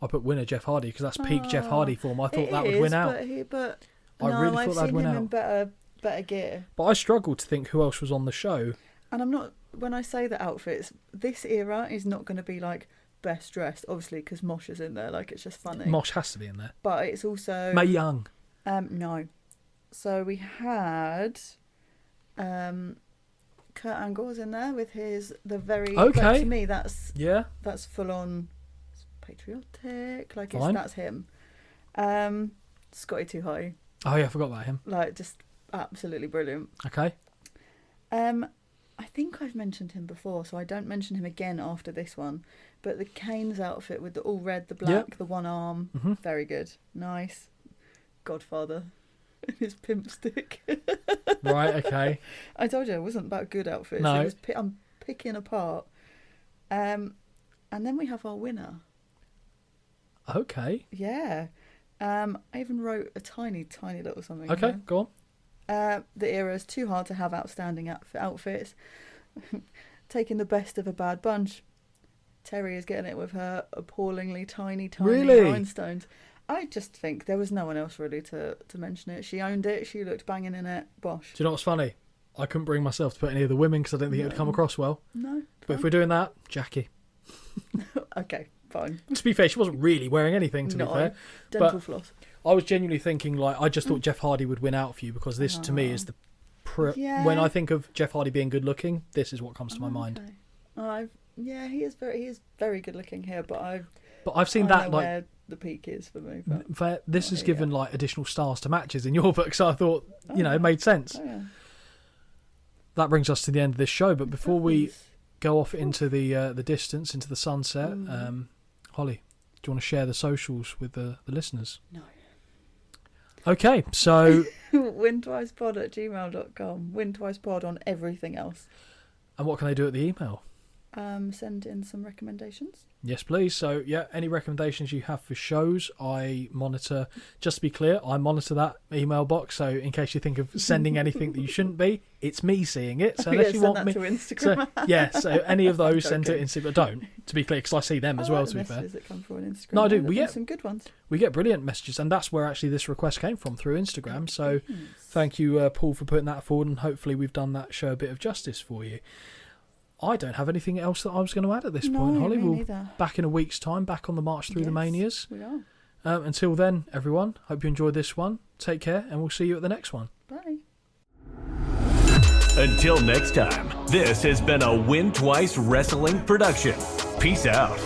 I put winner Jeff Hardy because that's peak Jeff Hardy form. I thought that would win out. But I really thought that'd win I've seen him out. in better gear. But I struggled to think who else was on the show. And I'm not... When I say the outfits, this era is not going to be, best dressed, obviously, because Mosh is in there. It's just funny. Mosh has to be in there. But it's also... Mae Young. No. So we had... Kurt Angle's in there with the very... Okay. To me, that's full on patriotic. Fine. That's him. Scotty Too High. Oh yeah, I forgot about him. Just absolutely brilliant. Okay. I think I've mentioned him before, so I don't mention him again after this one. But the Kane's outfit with the all red, the black, the one arm, very good. Nice. Godfather. His pimp stick. Right, okay. I told you it wasn't about good outfits. No. I'm picking apart. And then we have our winner. Okay. Yeah. I even wrote a tiny, tiny little something. Okay, go on. The era is too hard to have outstanding outfits. Taking the best of a bad bunch. Terry is getting it with her appallingly tiny, tiny Really? rhinestones. I just think there was no one else really to mention it. She owned it. She looked banging in it. Bosh. Do you know what's funny? I couldn't bring myself to put any of the women because I didn't think it would come across well. No. But if we're doing that, Jackie. Okay, fine. To be fair, she wasn't really wearing anything, to be fair. Dental But floss. I was genuinely thinking, I just thought Jeff Hardy would win out for you because this, to me, is the... When I think of Jeff Hardy being good looking, this is what comes to my mind. He is very good looking here, but I've seen that, where the peak is for me. But this has given, additional stars to matches in your book, so I thought, it made sense. Oh, yeah. That brings us to the end of this show, but before we go off into the distance, into the sunset, Holly, do you want to share the socials with the listeners? No. Okay, so... wintwicepod@gmail.com. Wintwicepod on everything else. And what can they do at the email? send in some recommendations. Yes, please. So, yeah, any recommendations you have for shows, I monitor. Just to be clear, I monitor that email box. So, in case you think of sending anything that you shouldn't be, it's me seeing it. So, unless you send want that me to Instagram. so any of those send to Instagram. Don't, to be clear, because I see them as well. To be fair, that come through on Instagram. No, I do. We get some good ones. We get brilliant messages, and that's where actually this request came from, through Instagram. So, thank you, Paul, for putting that forward, and hopefully we've done that show a bit of justice for you. I don't have anything else that I was going to add at this point, Holly. We'll back in a week's time, back on the march through the Manias. We are. Until then, everyone, hope you enjoyed this one. Take care, and we'll see you at the next one. Bye. Until next time, this has been a Win Twice Wrestling production. Peace out.